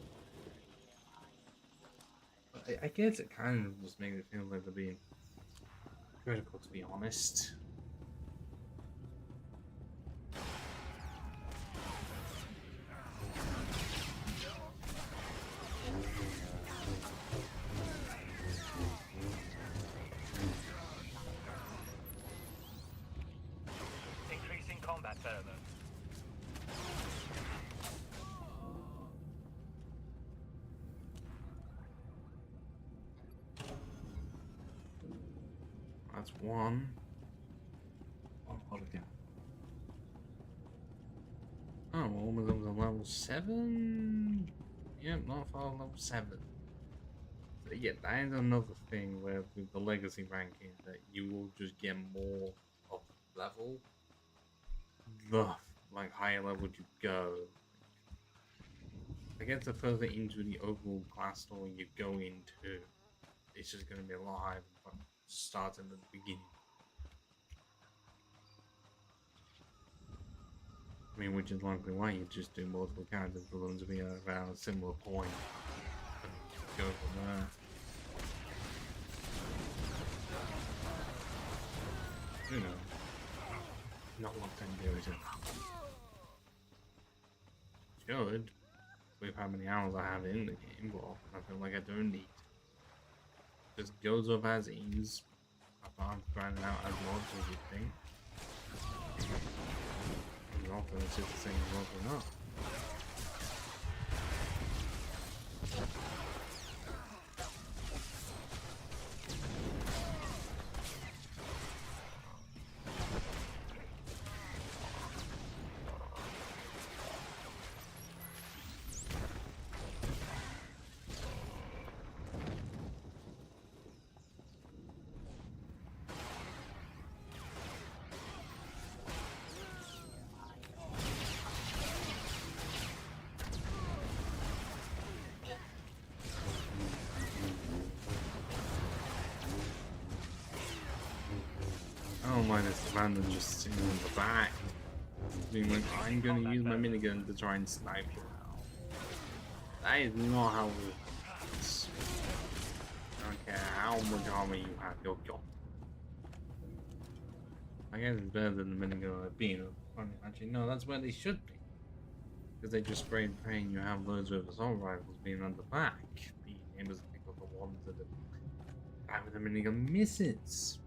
A: I guess it kind of just makes it feel like they're being critical, to be honest.
B: Increasing combat pheromones.
A: That's one. Oh, again. Oh, well, one of them was level 7. Yep, not far level 7. So, yeah, that is another thing where with the legacy ranking that you will just get more of level. The like higher level you go. I guess the further into the overall class story you go into, it's just going to be a lot higher than starting at the beginning. I mean, which is likely why you just do multiple characters for them to be around a similar point and go from there. You know, not locked into it. Should, with how many hours I have in the game, but I feel like I don't need. Just goes up as is. I can't grind it out as much as you think. And often it's just the same as looking up. I don't mind this random just sitting on the back, being like, I'm gonna use my minigun to try and snipe you now. That is not how it works. I don't care how much armor you have, you're gone. I guess it's better than the minigun being actually, no, that's where they should be. Because they just spray and pray and you have loads of assault rifles being on the back, being able to pick up the ones that are with the minigun misses.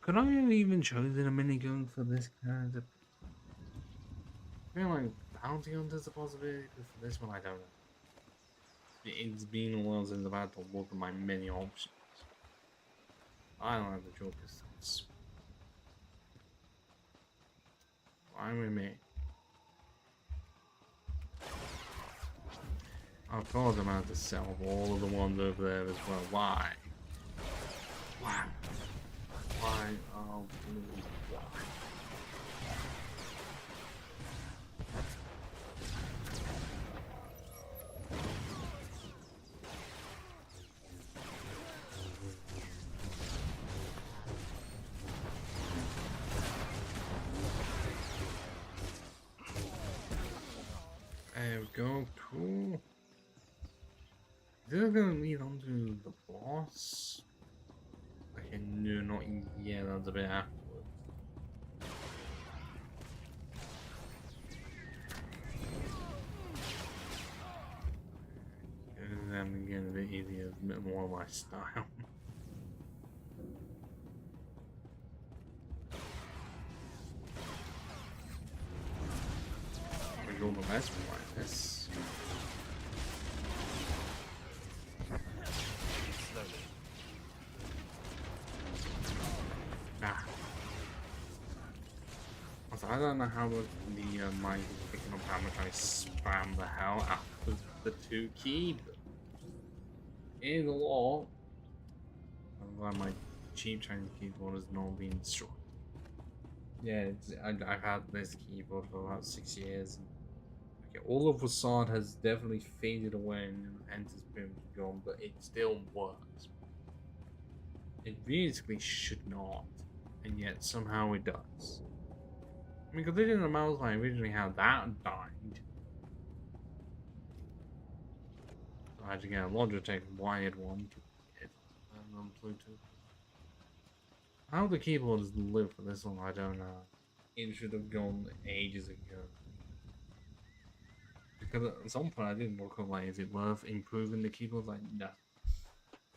A: Could I have even chosen a minigun for this character? I feel like bounty hunter's a possibility, but for this one I don't know. It's been a while since I've had to look at my many options. I don't have the dual pistols. Fine with me. Of course I'm going to have to sell all of the ones over there as well. Why? Why? Why? Oh, please, why? There we go, cool. Is this gonna lead on to the boss? Okay, no, not yet, that's a bit afterwards. bit easier, a bit more my style. We go the best one like this. Ah. Also, I don't know how much the mic is picking up how much I spam the hell out of the 2 key, but it is a lot. I'm glad my cheap Chinese keyboard has not been destroyed. Yeah, I've had this keyboard for about 6 years. And, okay, all of the facade has definitely faded away and hence it's been gone, but it still works. It basically should not, and yet somehow it does. I mean, considering the mouse I originally had that died, I had to get a Logitech wired one to get on Bluetooth. How the keyboards live for this long, I don't know. It should have gone ages ago. Because at some point I didn't work on like, is it worth improving the keyboard? Like, no.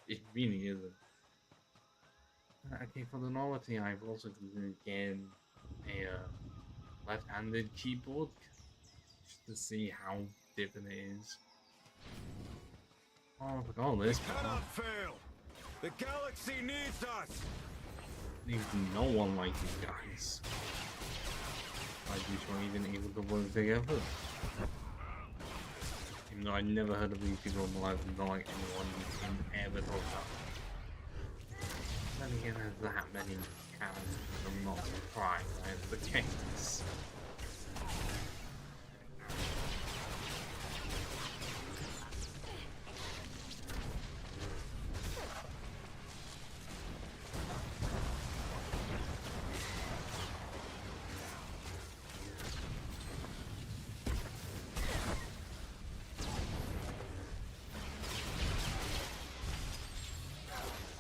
A: It really isn't. Okay, for the novelty, I've also considered getting a left-handed keyboard just to see how different it is. Oh, look at all this.
H: We cannot fail. The galaxy needs us.
A: Needs no one like these guys. Like which one even able to work together. Even though I never heard of these people in my life, and not like anyone you can ever talk about. Then again, there's that many characters, I'm not surprised that's the case.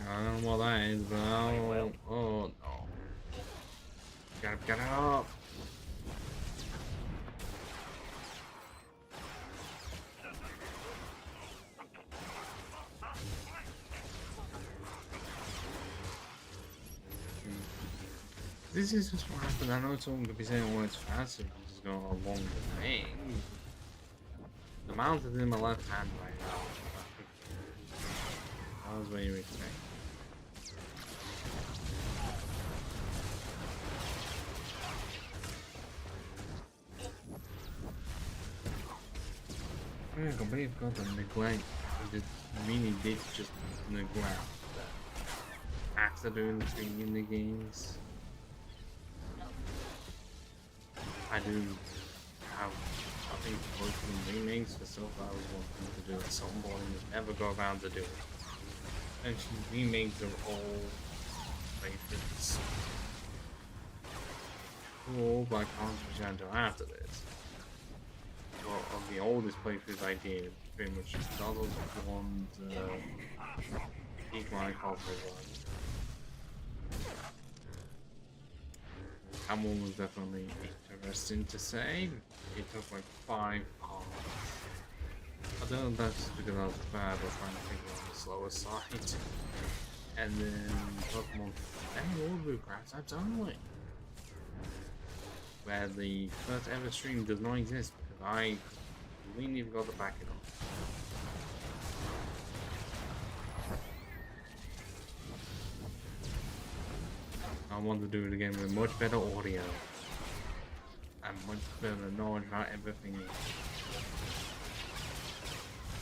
A: I don't know what that is, but oh no. Get up. This is just what happened. I know someone could be saying, oh, it's faster, it's just going along the thing. The mount is in my left hand right now. That was what you expect. I can't believe God the neglect. It really did just neglect after doing the thing in the games. I do have, I think, working remakes for stuff I was wanting to do at some point and never go around to do it. And she remakes of all favorites. Cool, but I can't pretend until after this. Well, of the oldest playthroughs I did, pretty much just Donald ones, Decline halfway run. That one was definitely interesting to say. It took like 5 parts. I don't know if that's just because I was bad or trying to think on the slower side. And then Pokemon Any Order Graphs, I've done it. Where the first ever stream does not exist because I completely forgot to back it up. I want to do it again with much better audio and much better knowledge about everything.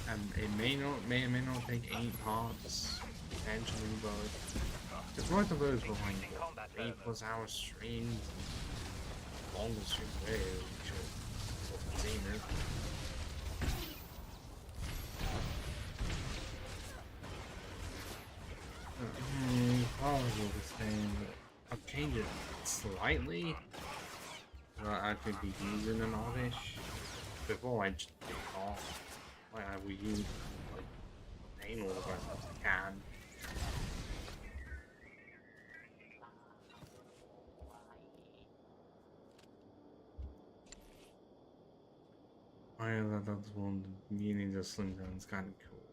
A: And it may or may not take 8 parts, potentially, but because most of those were like 8+ hour streams, and longer streams way, which was seen it. Probably the same. I've changed it slightly. So I could be using an Oddish. Before I just did off. Like I would use like pain all as I can. I know that's one of the meanings of Slim Down is kinda cool.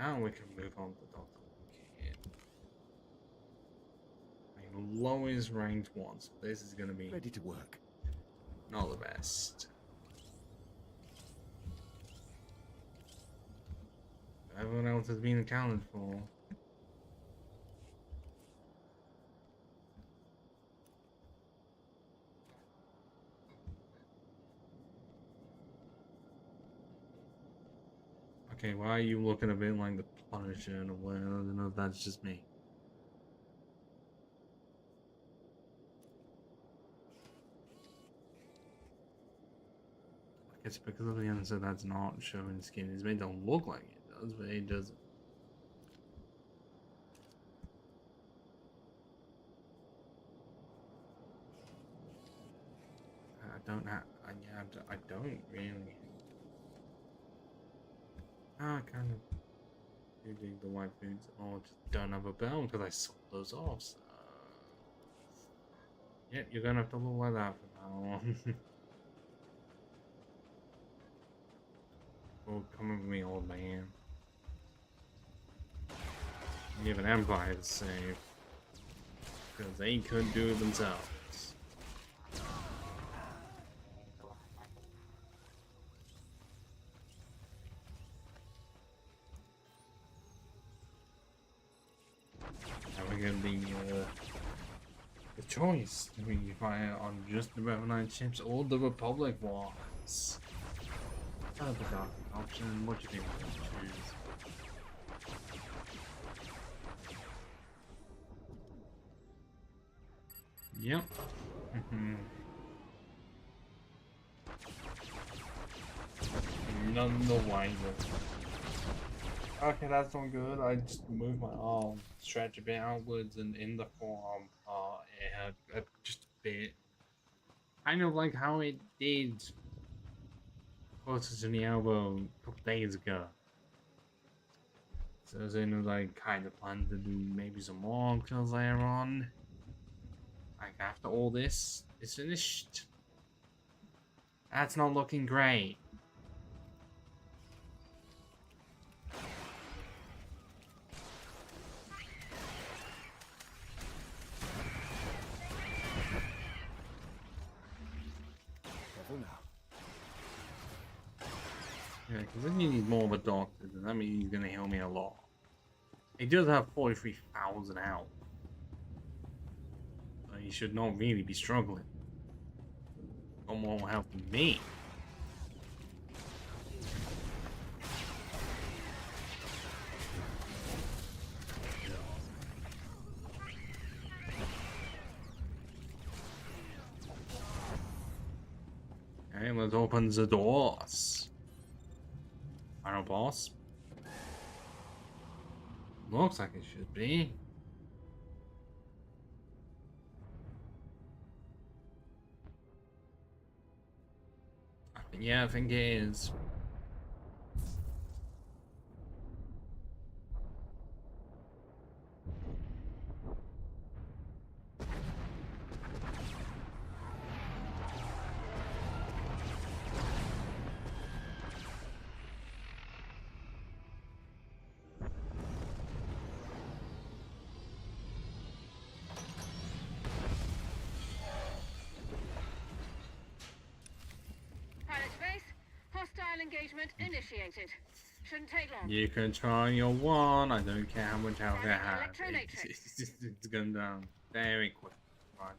A: Now we can move on to Dr. Kid. My lowest ranked one, so this is gonna be
U: Ready to work.
A: not the best. Everyone else has been accounted for. Okay, why are you looking a bit like the Punisher in a way? I don't know if that's just me. I guess because of the answer that's not showing skin. It's made to look like it does, but it doesn't. I don't have. I don't really. I kind of do dig the white boots. Oh, just don't have a belt because I sold those off. So. Yep, you're gonna have to look like that from now on. Oh, come with me, old man. You have an empire to save. Because they couldn't do it themselves. Now we get the choice. Do we fire on just the Revan ships or the Republic ones? That's a bizarre option. What do you think we're going to choose? Yep. None the wiser. Okay, that's not good. I just moved my arm, stretch a bit outwards, and in the forearm, it had just a bit. Kind of like how it did closer to the elbow a couple days ago. So I was in like kind of plan to do maybe some more kills later on. Like after all this is finished. That's not looking great. Yeah, because then you need more of a doctor, then that means he's gonna heal me a lot. He does have 43,000 out. So he should not really be struggling. No more help than me. Okay, let's open the doors. Final boss. Looks like it should be. Yeah, I think it is.
C: Engagement initiated. Shouldn't take long.
A: You can try your one. I don't care how much health it has. It's gone down very quick. Right.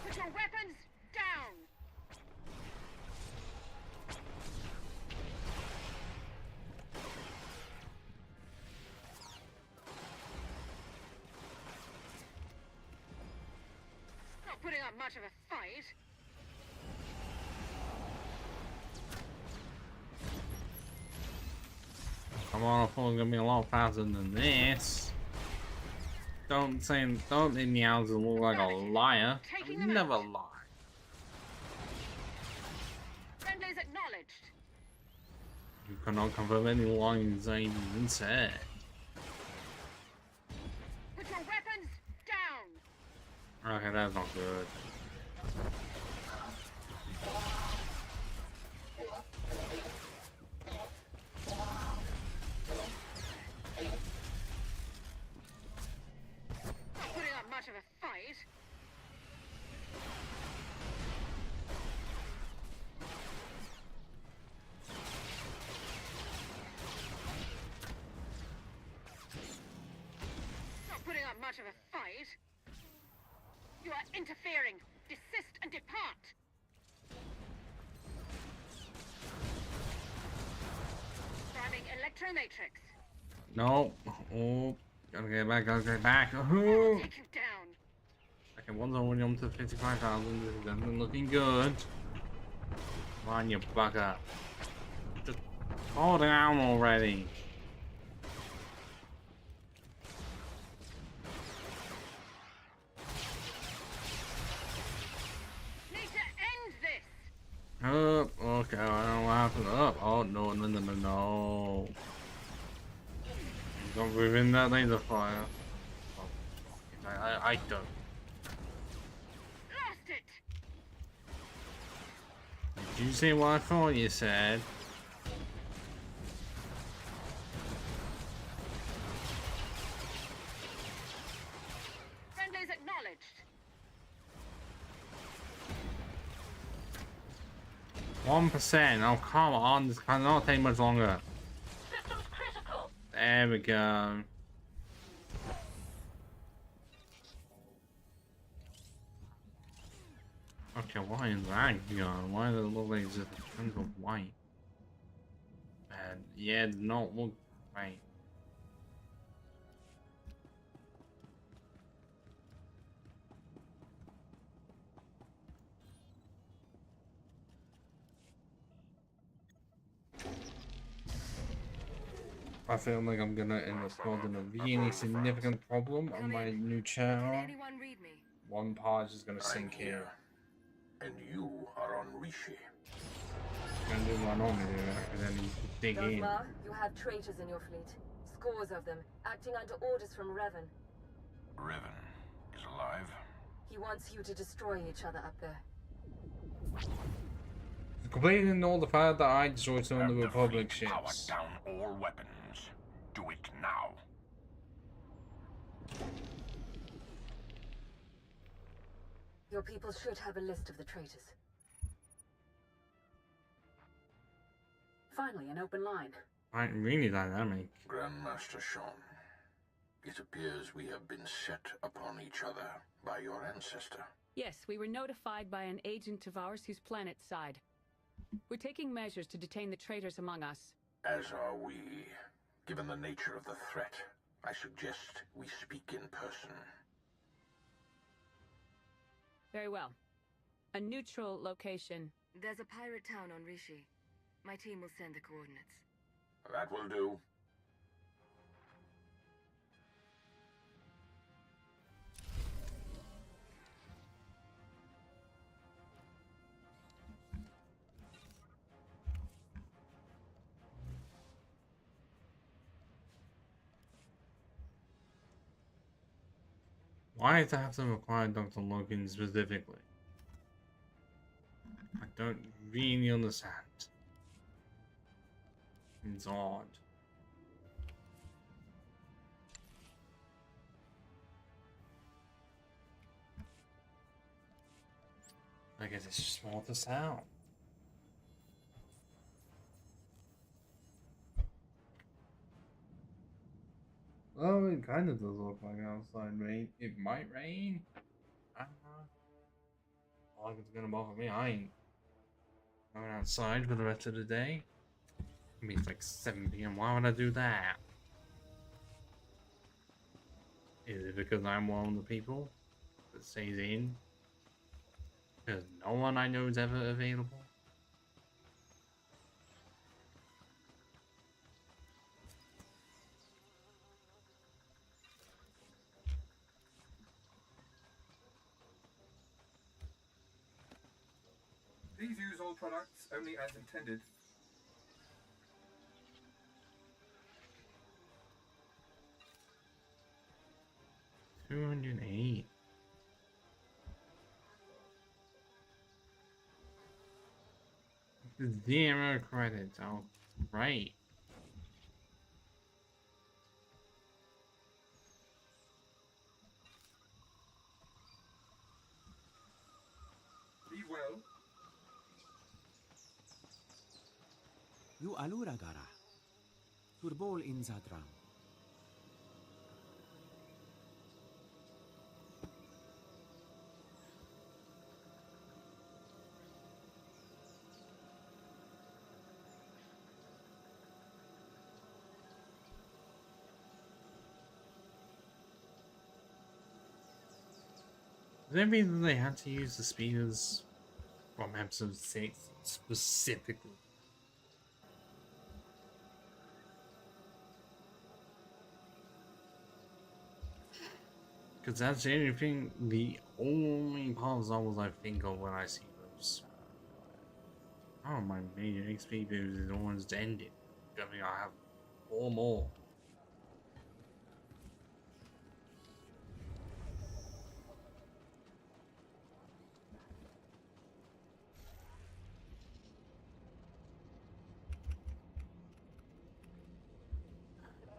C: Put your weapons down. Putting up much of a fight.
A: Come on, I thought it was gonna be a lot faster than this. Don't make me out to look like a liar. I would never lie.
C: Friendlies acknowledged.
A: You cannot confirm any lines I even said.
C: Put your weapons down.
A: Okay, that's not good.
C: Not putting up much of a fight. You are interfering. Desist and depart. Priming electromatrix.
A: No. Oh, gotta get back, gotta get back. Oh.
C: Take you down.
A: Okay, one's already on to 55,000. This is definitely looking good. Come on, you bugger. Just fall down already.
C: Need to end this.
A: Oh, okay, I don't know what happened. Oh, no, no, no, no, no. Don't move in that laser fire. Oh, I don't.
C: Lost it.
A: Did you say what I thought you said?
C: Friendlies acknowledged.
A: 1%. Oh, come on. This cannot take much longer.
O: Systems critical.
A: There we go. Okay, why is that gone? Why does it look like it's just a chunk of white? And yeah, it does not look right. I feel like I'm gonna end up causing a really significant problem on my new channel.
C: Anyone read me?
A: One part is just gonna sink here.
V: And you are on Rishi.
A: Gonna do what I normally do, and then dig in.
N: Dogma, you have traitors in your fleet. Scores of them, acting under orders from Revan.
V: Revan is alive.
N: He wants you to destroy each other up there.
A: Completely ignore the fact that I destroyed some of the Republic
V: Power
A: ships.
V: down all weapons. Do it now.
N: Your people should have a list of the traitors. Finally, an open line.
A: Right, really dynamic.
V: Grandmaster Sean, it appears we have been set upon each other by your ancestor.
J: Yes, we were notified by an agent of ours whose planet side. We're taking measures to detain the traitors among us.
V: As are we. Given the nature of the threat, I suggest we speak in person.
J: Very well. A neutral location.
C: There's a pirate town on Rishi. My team will send the coordinates.
V: That will do.
A: Why does it have to require Dr. Logan specifically? I don't really understand. It's odd. I guess it's just more the sound. Oh, it kind of does look like outside rain. It might rain. I don't know. Like it's gonna bother me. I ain't going outside for the rest of the day. I mean, it's like 7 p.m. Why would I do that? Is it because I'm one of the people that stays in? Because no one I know is ever available?
F: Please use all products only as intended.
A: $208. Zero credits. Oh, right.
K: tu alura gara. Turbol in zadram.
A: Does that mean that they had to use the spears from episode 6 specifically? Because that's the only puzzles I think of when I see those. Oh, my major XP boost is almost ended. I mean, I have 4 more.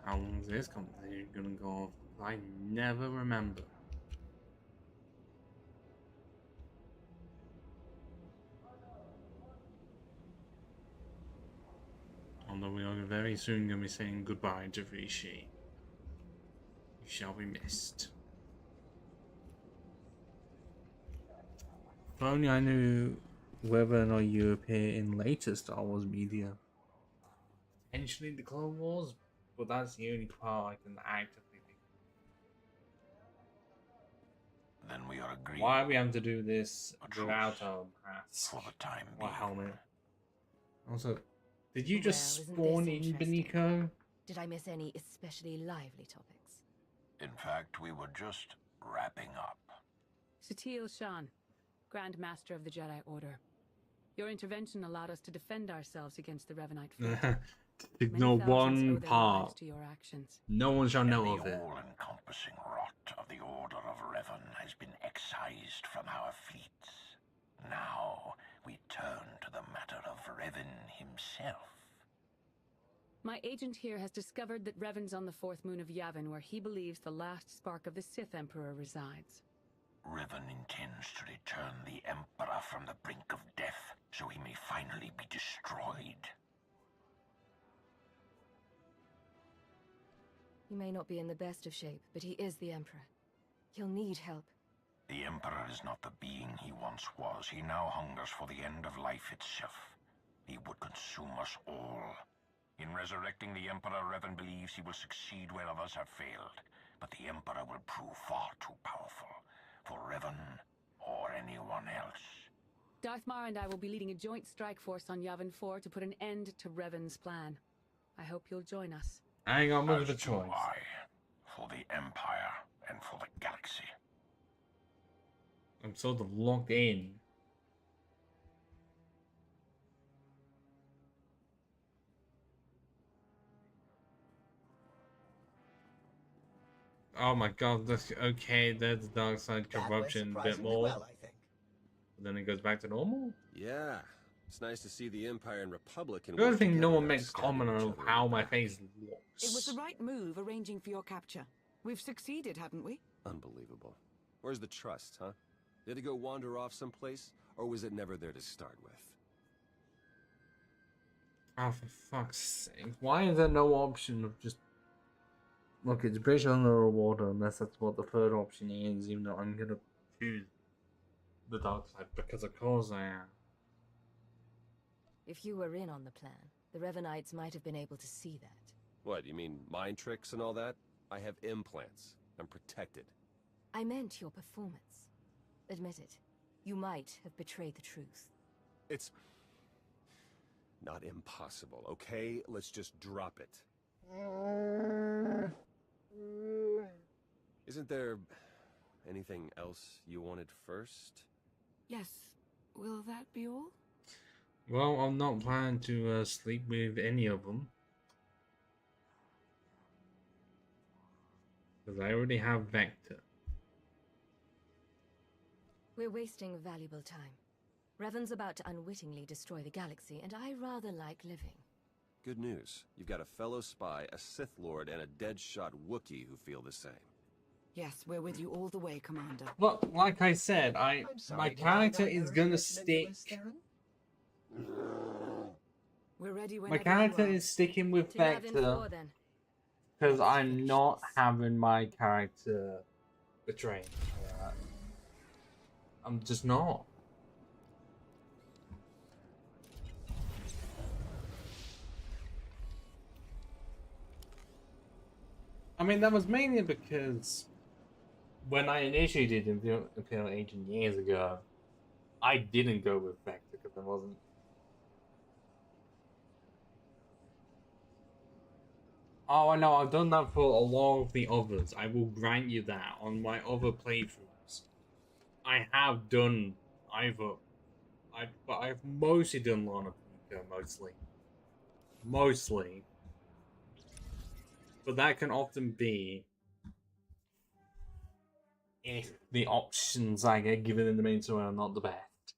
A: How long is this conversation gonna go on? I never remember. Although we are very soon gonna be saying goodbye to Rishi. You shall be missed. If only I knew whether or not you appear in later Star Wars media. Potentially the Clone Wars, but that's the only part I can actively think of.
V: Then we are agreed.
A: Why we have to do this without a mask
V: for the time
A: or
V: being.
A: helmet? Also, did you just
C: Well, isn't
V: spawn
C: this
V: in
C: interesting?
V: Benico?
C: Did I miss any especially lively topics?
V: In fact, we were just wrapping up.
J: Satil Shan, Grand Master of the Jedi Order. Your intervention allowed us to defend ourselves against the Revanite fleet.
A: Ignore
J: Many thousands
A: one
J: owe their
A: part.
J: lives to your actions.
A: No one shall know
V: And
A: of
V: the
A: it.
V: all-encompassing rot of the Order of Revan has been excised from our fleets. Now we turn to the matter of Revan himself.
J: My agent here has discovered that Revan's on the 4th moon of Yavin, where he believes the last spark of the Sith Emperor resides.
V: Revan intends to return the Emperor from the brink of death, so he may finally be destroyed.
C: He may not be in the best of shape, but he is the Emperor. He'll need help.
V: The Emperor is not the being he once was. He now hungers for the end of life itself. He would consume us all. In resurrecting the Emperor, Revan believes he will succeed where others have failed. But the Emperor will prove far too powerful for Revan or anyone else.
J: Darth Mar and I will be leading a joint strike force on Yavin 4 to put an end to Revan's plan. I hope you'll join us.
A: I ain't got much of a
V: As do
A: choice.
V: I, for the Empire and for the galaxy.
A: I'm sort of locked in. Oh my god, that's okay, that's dark side corruption a bit more.
R: well, I think.
A: But then it goes back to normal?
H: Yeah, it's nice to see the Empire and Republic.
A: The other thing no one makes comment on how my face looks.
G: It was the right move arranging for your capture. We've succeeded, haven't we?
H: Unbelievable. Where's the trust, huh? Did it go wander off someplace, or was it never there to start with?
A: Oh, for fuck's sake. Why is there no option of just... Look, it's British under water, unless that's what the third option is, even though I'm gonna choose the dark side, because of course I am.
C: If you were in on the plan, the Revanites might have been able to see that.
H: What, you mean mind tricks and all that? I have implants. I'm protected.
C: I meant your performance. Admit it. You might have betrayed the truth.
H: It's not impossible, okay? Let's just drop it. Isn't there anything else you wanted first?
G: Yes. Will that be all?
A: Well, I'm not planning to sleep with any of them. Because I already have Vector.
C: We're wasting valuable time. Revan's about to unwittingly destroy the galaxy, and I rather like living.
H: Good news. You've got a fellow spy, a Sith Lord, and a dead-shot Wookiee who feel the same.
G: Yes, we're with you all the way, Commander.
A: Well, like I said, my character is gonna stick.
G: We're ready
A: My
G: whenever
A: character
G: you are.
A: is sticking with
J: To have in
A: Vector
J: floor, then.
A: because I'm not having my character betrayed. I'm just not. I mean, that was mainly because when I initially did Imperial Agent years ago, I didn't go with Vector because I wasn't. Oh, I know, I've done that for a lot of the others. I will grant you that. On my other playthroughs, I have done either. But I've mostly done Lana Pico, mostly. But that can often be if the options I get given in the main story are not the best.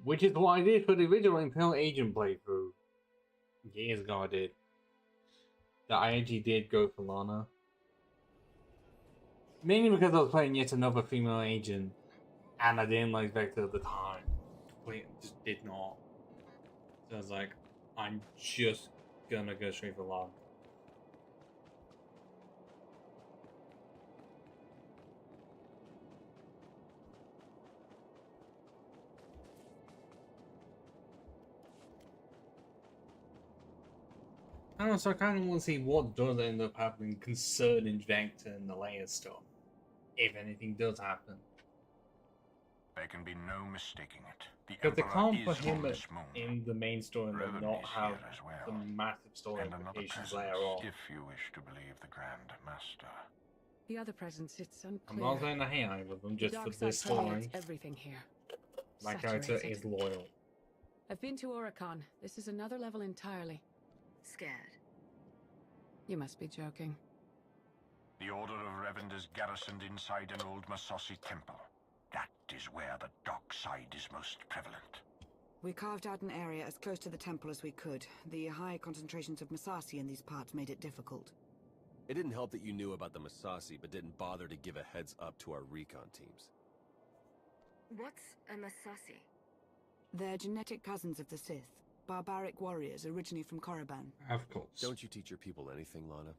A: Which is what I did for the original Imperial Agent playthrough. Years ago I did. That I actually did go for Lana. Mainly because I was playing yet another female agent. And I didn't like Vector at the time. Just did not. So I was like, I'm just gonna go straight for Lana. I don't know, so I kind of want to see what does end up happening concerning Vector and the Leia stuff. If anything does happen.
L: There can be no mistaking it. The
A: Because they
L: Emperor
A: can't put
L: is
A: him
L: on this moon.
A: in the main story and
L: Revan
A: not
L: is
A: have
L: here as well.
A: some massive story
L: And another
A: implications
L: presence,
A: later on.
L: if you wish to believe the Grand Master.
J: The other presence, it's unclear.
A: I'm not saying I hate either of them, just for this story.
J: Everything here.
A: My character
J: Saturated.
A: is loyal.
J: I've been to Oricon. This is another level entirely.
C: Scared.
J: You must be joking.
L: The Order of Revan is garrisoned inside an old Masosi temple. That is where the dark side is most prevalent.
G: We carved out an area as close to the temple as we could. The high concentrations of Massassi in these parts made it difficult.
H: It didn't help that you knew about the Massassi, but didn't bother to give a heads up to our recon teams.
C: What's a Massassi?
G: They're genetic cousins of the Sith. Barbaric warriors originally from Korriban.
A: Of course.
H: Don't you teach your people anything, Lana?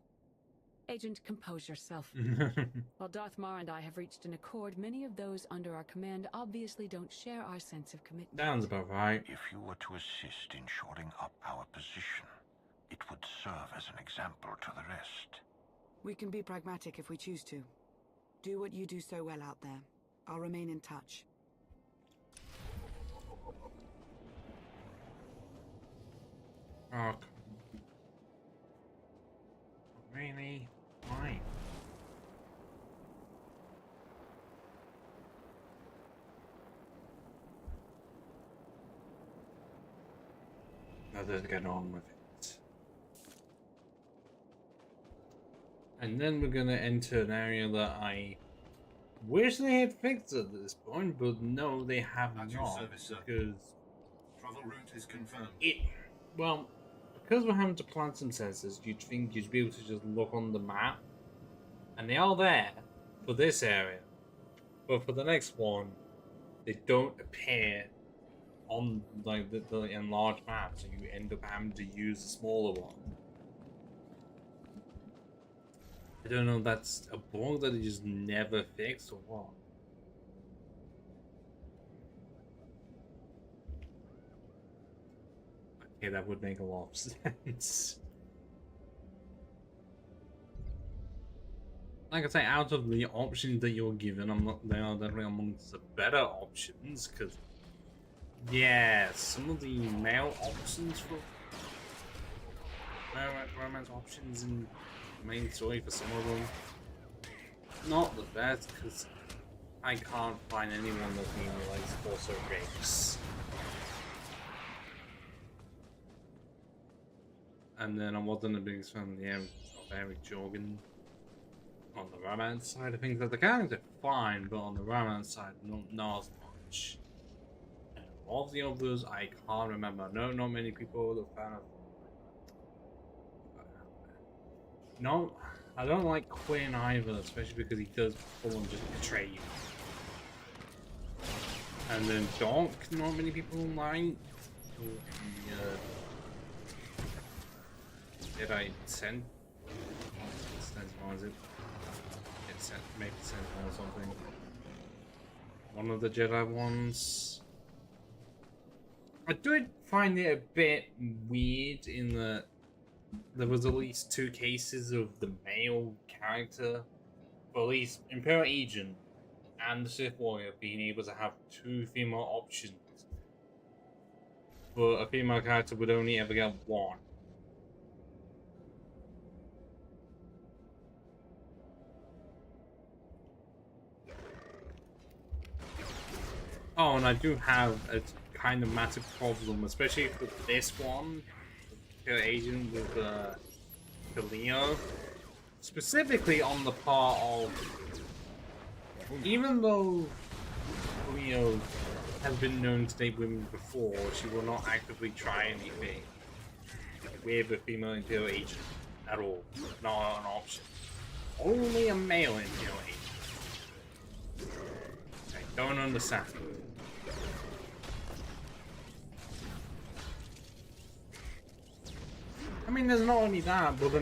J: Agent, compose yourself. While Darth Mar and I have reached an accord, many of those under our command obviously don't share our sense of commitment.
A: Sounds about right.
L: If you were to assist in shoring up our position, it would serve as an example to the rest.
G: We can be pragmatic if we choose to. Do what you do so well out there. I'll remain in touch.
A: Oh, really? Why? Let us get on with it. And then we're gonna enter an area that I wish they had fixed at this point, but no, they have not. Because
V: travel route is confirmed.
A: Well, because we're having to plant some sensors, you'd think you'd be able to just look on the map, and they are there for this area, but for the next one, they don't appear on like the enlarged map, so you end up having to use the smaller one. I don't know if that's a bug that they just never fixed or what. Okay, that would make a lot of sense. Like I say, out of the options that you're given, they are definitely amongst the better options, because, yeah, some of the male options for romance options in the main story for some of them, not the best, because I can't find anyone that really likes also rapes. And then I wasn't the biggest fan of Eric Jorgen on the romance side of things. The character fine, but on the romance side, not as much. And all of the others, I can't remember. I know not many people are a fan of. No, I don't like Quinn either, especially because he does full on just betray you. And then Donk, not many people like. Jedi Sentinel, is it? It's maybe Sentinel or something. One of the Jedi ones. I did find it a bit weird in that there was at least 2 cases of the male character, or at least Imperial Agent and the Sith Warrior being able to have 2 female options, but a female character would only ever get 1. Oh, and I do have a kind of massive problem, especially with this one, the agent with Leo, specifically on the part of, even though Leo has been known to date women before, she will not actively try anything with a female Imperial agent at all. Not an option. Only a male Imperial agent. I don't understand. I mean, there's not only that, but the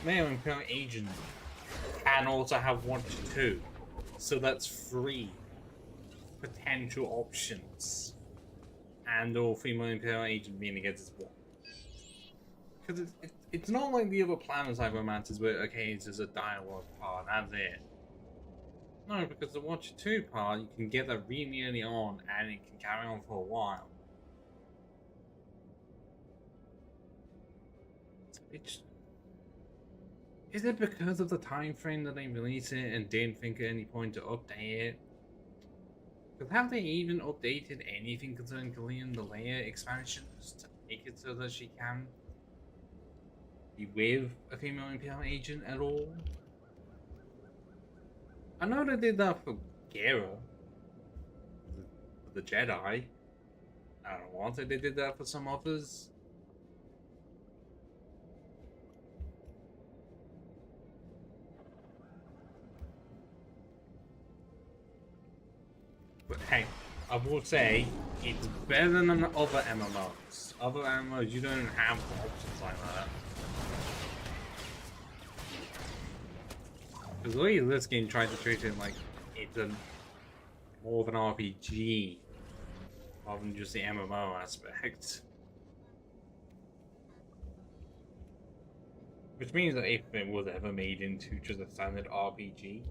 A: male Imperial agent can also have 1 to 2. So that's 3 potential options. And all female Imperial agent being against is 1. Because it's not like the other planets I've romances where, okay, it's just a dialogue part, that's it. No, because the 1 to 2 part, you can get that really early on, and it can carry on for a while. Is it because of the time frame that they released it and didn't think at any point to update it? Because have they even updated anything concerning Killian the Leia expansions to make it so that she can be with a female Imperial agent at all? I know they did that for Gera, the Jedi. I don't want to. They did that for some others. But hey, I will say it's better than other MMOs. Other MMOs, you don't have options like that. Because the way this game tried to treat it like it's more of an RPG rather than just the MMO aspect. Which means that if it was ever made into just a standard RPG,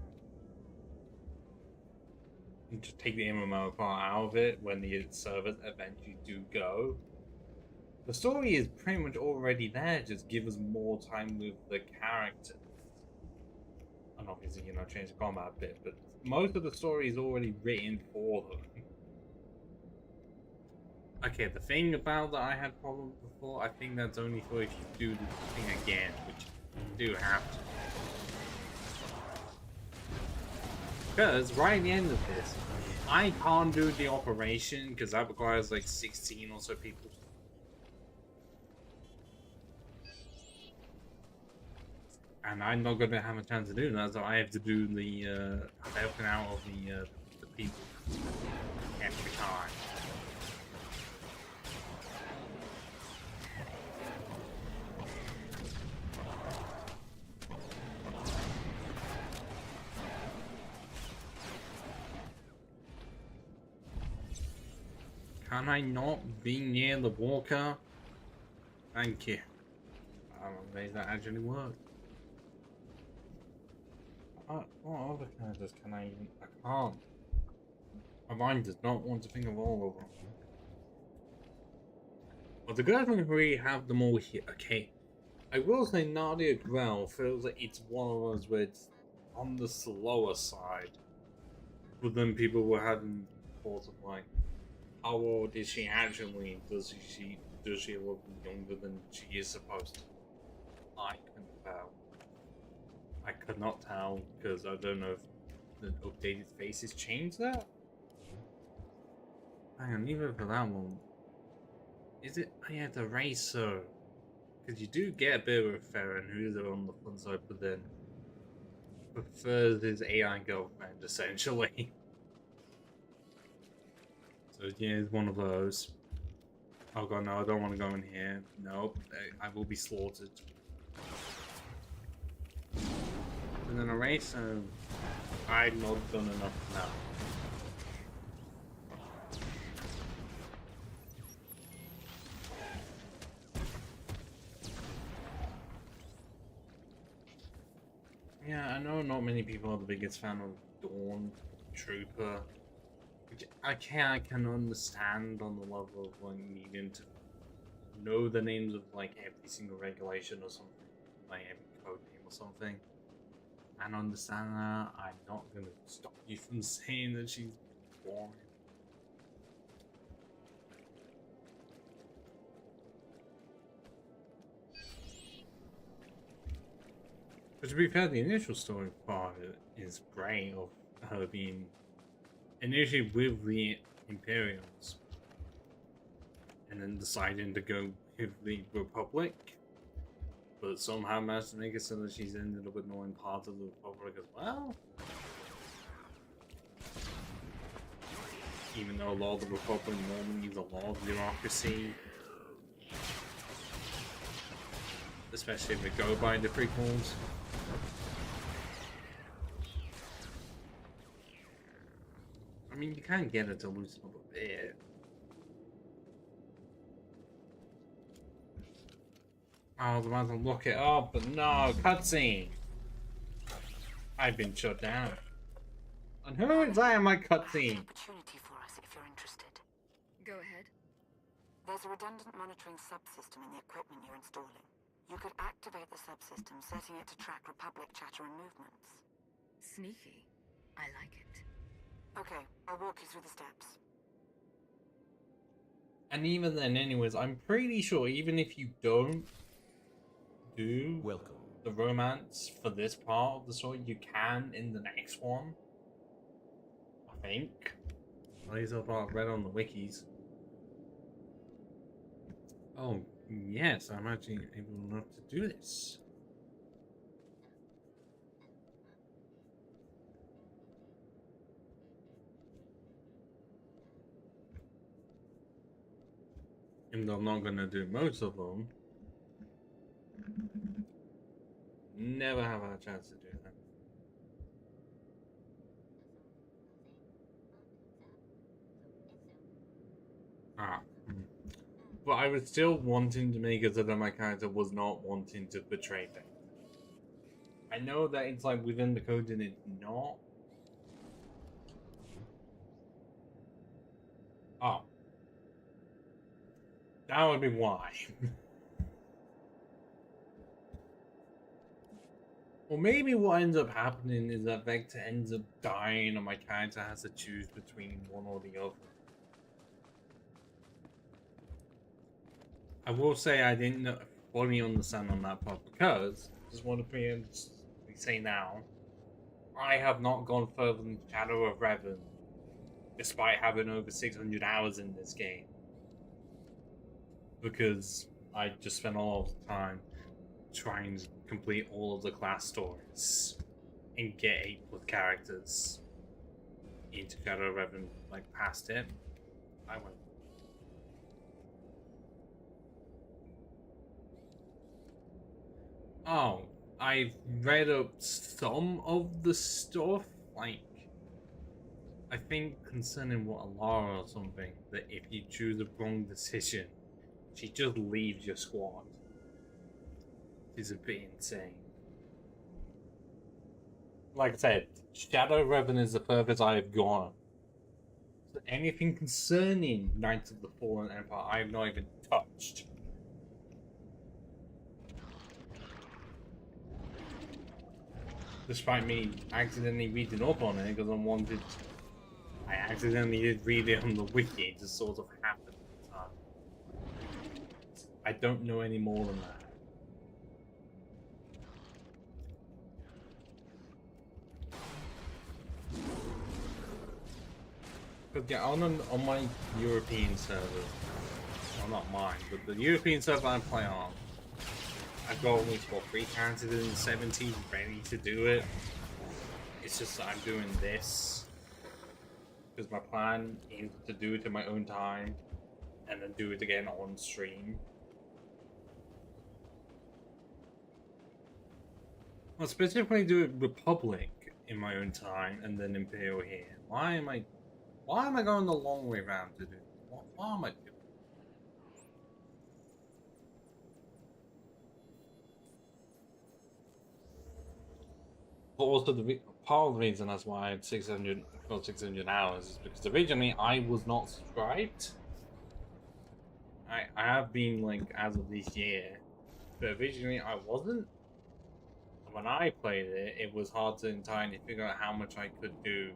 A: you just take the MMO part out of it when the servers eventually do go. The story is pretty much already there, just give us more time with the characters. And obviously, you know, change the combat a bit, but most of the story is already written for them. Okay, the thing about that I had problems before, I think that's only for if you do the thing again, which you do have to. Because right at the end of this, I can't do the operation because that requires like 16 or so people. And I'm not going to have a chance to do that, so I have to do the helping out of the people every time. Can I not be near the walker? Thank you. I'm amazed that actually worked. What other characters can I even... I can't. My mind does not want to think of all of them. But the good thing we have them all here. Okay. I will say Nadia Grell feels like it's one of those where it's on the slower side. But then people were having thoughts of like, how old is she actually? Does she look younger than she is supposed to? I couldn't tell. I could not tell because I don't know if the updated faces changed that. Hang on, even for that one, is it? Oh yeah, the racer. Because you do get a bit of a Farron who's on the fun side, but then prefers his AI girlfriend essentially. So yeah, it's one of those. Oh god, no, I don't want to go in here. Nope, I will be slaughtered. within a race, so I've not done enough now. Yeah, I know not many people are the biggest fan of Dawn Trooper, which I can understand on the level of like needing to know the names of like every single regulation or something, like every code name or something. And understand that. I'm not gonna stop you from saying that she's boring. But to be fair, the initial story part is great of her being initially with the Imperials and then deciding to go with the Republic, but somehow managed to make it so that she's ended up annoying part of the Republic as well. Even though a lot of the Republic normally needs a lot of bureaucracy, especially if they go by the prequels. I mean, you can't get it to loosen up a bit. I was about to look it up, but no, cutscene. I've been shut down. And who is I in my cutscene?
M: Opportunity for us if you're interested.
C: Go ahead.
M: There's a redundant monitoring subsystem in the equipment you're installing. You could activate the subsystem, setting it to track Republic chatter and movements.
C: Sneaky. I like it.
M: Okay, I'll walk you through the steps.
A: And even then, anyways, I'm pretty sure even if you don't do the romance for this part of the story, you can in the next one. I think. At least I've read on the wikis. Oh, yes, I'm actually able enough to do this. Even though I'm not going to do most of them. Never have had a chance to do that. But I was still wanting to make it so that my character was not wanting to betray them. I know that it's like within the code and it's not. Oh. That would be why. Or maybe what ends up happening is that Vector ends up dying and my character has to choose between one or the other. I will say I didn't fully understand on that part because, just want to say now, I have not gone further than Shadow of Revan, despite having over 600 hours in this game. Because I just spent a lot of time trying to complete all of the class stories and get 8+ characters into Shadow of Revan, like past it. I went. Oh, I've read up some of the stuff, like I think concerning what Alara or something, that if you choose a wrong decision, she just leaves your squad. It's a bit insane. Like I said, Shadow Revan is the furthest I have gone. So anything concerning Knights of the Fallen Empire, I have not even touched. Despite me accidentally reading up on it, because I accidentally did read it on the wiki, it just sort of happened at the time. I don't know any more than that. But yeah, on my European server, well not mine, but the European server I play on, I've got almost 3 characters in 70 ready to do it. It's just that I'm doing this because my plan is to do it in my own time and then do it again on stream. Well, specifically do Republic in my own time and then Imperial here. Why am I going the long way around to do this? What am I doing? But also, part of the reason that's why I had 600 hours is because originally I was not subscribed. I have been, like, as of this year, but originally I wasn't. And when I played it, it was hard to entirely figure out how much I could do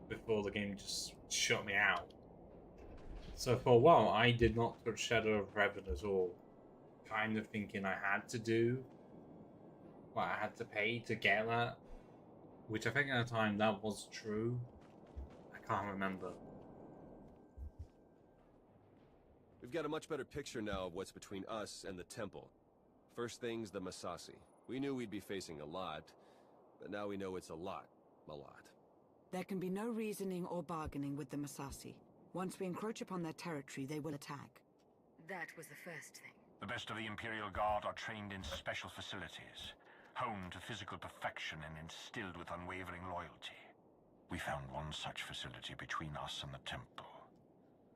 A: before the game just shut me out. So for a while, I did not touch Shadow of Revan at all, kind of thinking I had to do. Well, I had to pay to get that, which I think at the time that was true. I can't remember.
H: We've got a much better picture now of what's between us and the Temple. First thing's the Massassi. We knew we'd be facing a lot, but now we know it's a lot.
G: There can be no reasoning or bargaining with the Massassi. Once we encroach upon their territory, they will attack.
C: That was the first thing.
L: The best of the Imperial Guard are trained in special facilities, honed to physical perfection and instilled with unwavering loyalty. We found one such facility between us and the Temple.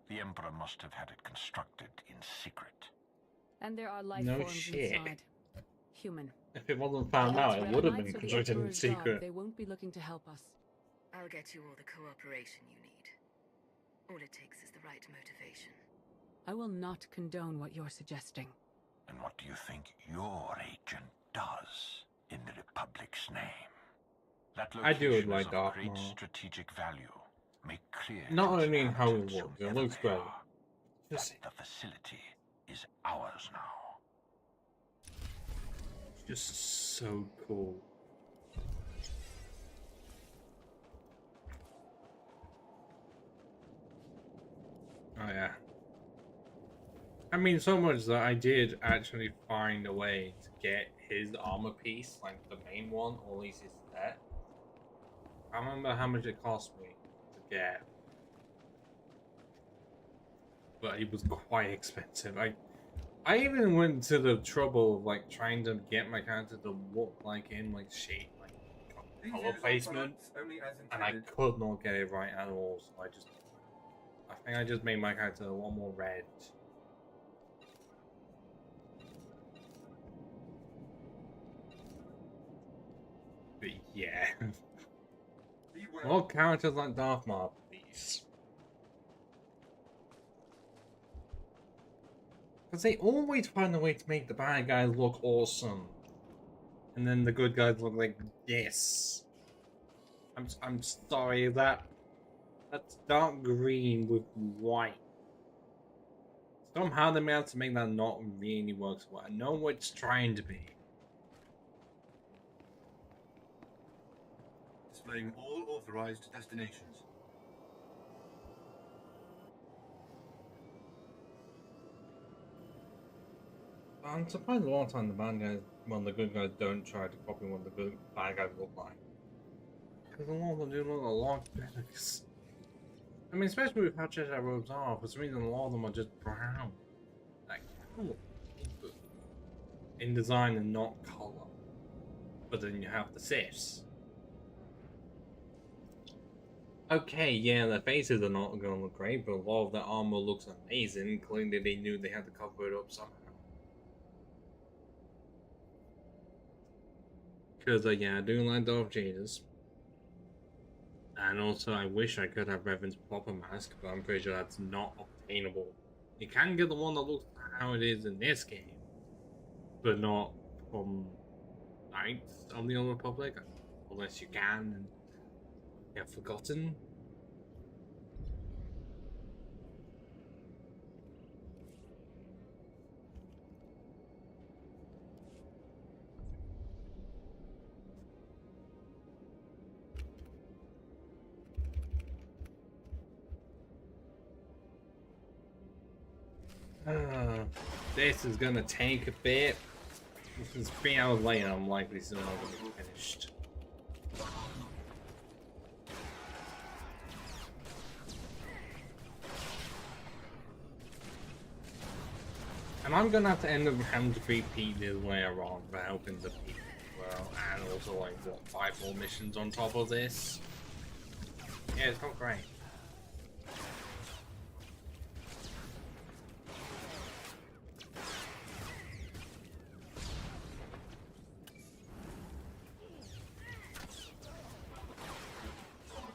L: The Emperor must have had it constructed in secret.
J: And there are life
A: No
J: forms
A: shit.
J: inside. Human.
A: If it wasn't found out, it would have been
J: Knights of the
A: constructed in
J: Emperor's Guard,
A: secret.
J: They won't be looking to help us.
C: I'll get you all the cooperation you need. All it takes is the right motivation.
J: I will not condone what you're suggesting.
L: And what do you think your agent does in the Republic's name? That
A: I do
L: location
A: like
L: is of
A: Darth
L: great
A: Maul.
L: strategic value. Make clear
A: Not
L: to its
A: only in how it
L: inhabitants
A: looks, it
L: whomever
A: looks
L: they
A: great.
L: are, that the facility is ours now.
A: Just so cool. Oh yeah. I mean, so much that I did actually find a way to get his armor piece, like the main one, or at least his set. I remember how much it cost me to get, but it was quite expensive. I even went to the trouble of like trying to get my character to look like him, like shape, like color placement, and I could not get it right at all. So I think I just made my character a lot more red. But yeah, more characters like Darth Maul, please. Because they always find a way to make the bad guys look awesome. And then the good guys look like this. I'm sorry, that's dark green with white. Somehow they managed to make that not really work well. I know what it's trying to be.
F: Displaying all authorized destinations.
A: I'm surprised a lot of times the bad guys, the good guys don't try to copy what the bad guys look like. Because a lot of them do look a lot better. I mean, especially with how Jedi robes are, for some reason a lot of them are just brown. Like, in design and not color. But then you have the Siths. Okay, yeah, their faces are not going to look great, but a lot of their armor looks amazing. Clearly they knew they had to cover it up somehow. Because, yeah, I do like Darth Vader's. And also, I wish I could have Revan's proper mask, but I'm pretty sure that's not obtainable. You can get the one that looks how it is in this game, but not from Knights of the Old Republic, unless you can and you have forgotten. This is gonna take a bit. This is 3 hours later, I'm likely still not gonna be finished. And I'm gonna have to end up having to repeat this later on for helping the people as well, And also like what, 5 more missions on top of this. Yeah, it's not great.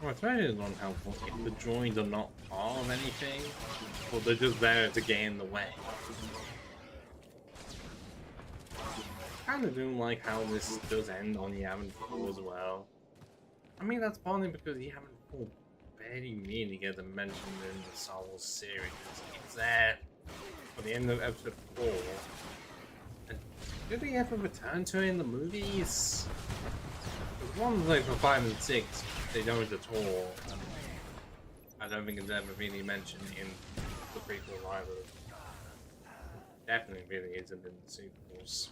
A: Well, it's very unhelpful if the droids are not part of anything, or they're just there to get in the way. Kind of do like how this does end on Yavin 4 as well. I mean, that's partly because Yavin 4 barely really gets mentioned in the Star Wars series. It's there for the end of episode 4. And did they ever return to it in the movies? The ones like for 5 and 6, they don't at all. And I don't think it's ever really mentioned in the prequel either. Definitely really isn't in the sequels.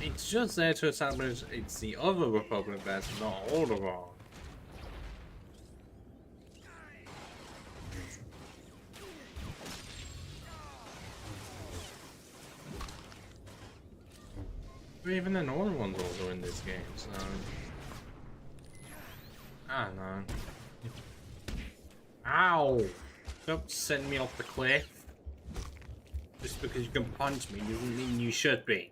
A: It's just there to establish it's the other Republic that's not all of wrong. But even the northern one's also in this game, so I don't know. Ow! Don't send me off the cliff. Just because you can punch me doesn't mean you should be.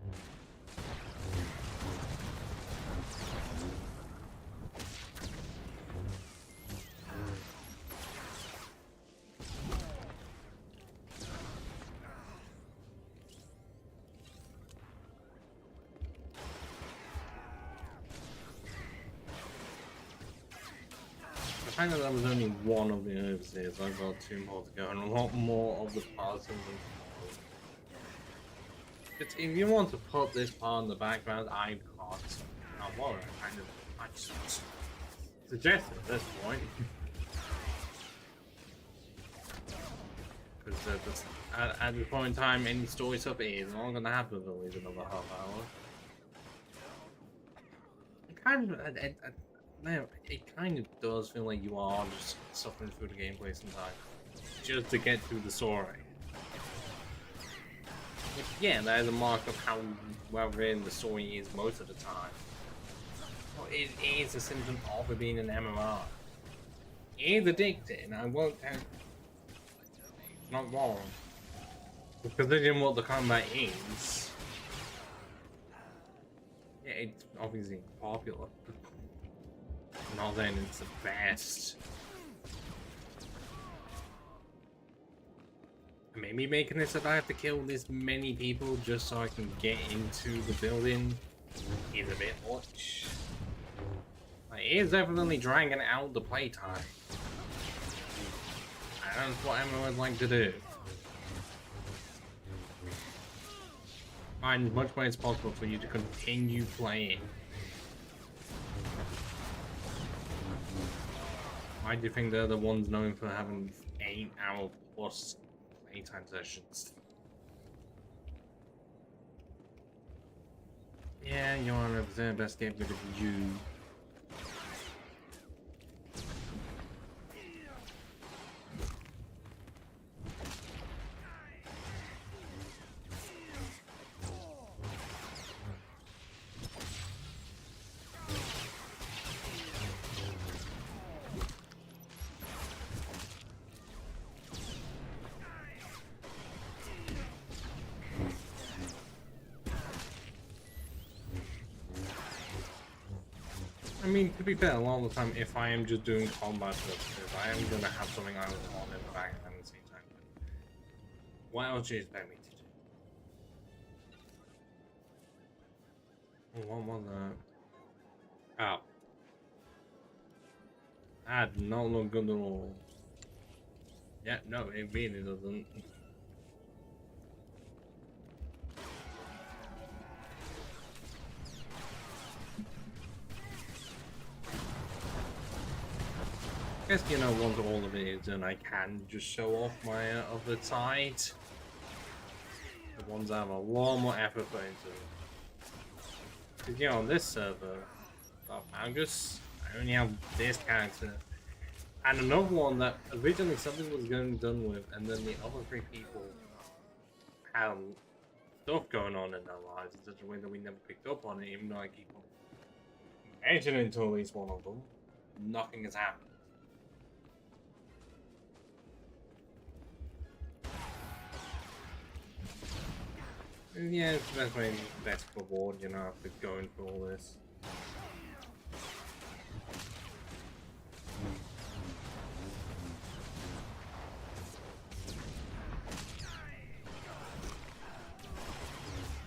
A: I find that was only one of the overseers. I've got 2 more to go, and a lot more of the parts. If you want to put this part in the background, I can't. Well, I just suggest it at this point. Because at this point in time, any story stuff is not going to happen for at least another half hour. It kind of does feel like you are just suffering through the gameplay sometimes, just to get through the story. Which, yeah, that is a mark of how well written the story is most of the time. Well, it is a symptom of it being an MMR. It is addicting, I won't not wrong. But considering what the combat is, yeah, it's obviously popular. Not saying it's the best. Maybe making it so that I have to kill this many people just so I can get into the building is a bit much. Like, it is definitely dragging out the playtime. And that's what MMOs like to do. Find as much way as possible for you to continue playing. Why do you think they're the ones known for having 8-hour plus playtime sessions? Yeah, you want to represent best get rid of you. I mean, to be fair, a lot of the time, if I am just doing combat stuff, I am going to have something I was on in the back at the same time. What else do you expect me to do? What was that? Oh. That did not look good at all. Yeah, no, it really doesn't. I guess, you know, once all of it is done, I can just show off my other side. The ones I have a lot more effort put into. Because, you know, on this server, Angus, I only have this character. And another one that originally something was going done with, and then the other 3 people had stuff going on in their lives in such a way that we never picked up on it, even though I keep on mentioning to at least one of them. Nothing has happened. And yeah, it's the best way, best reward, you know, after going through all this.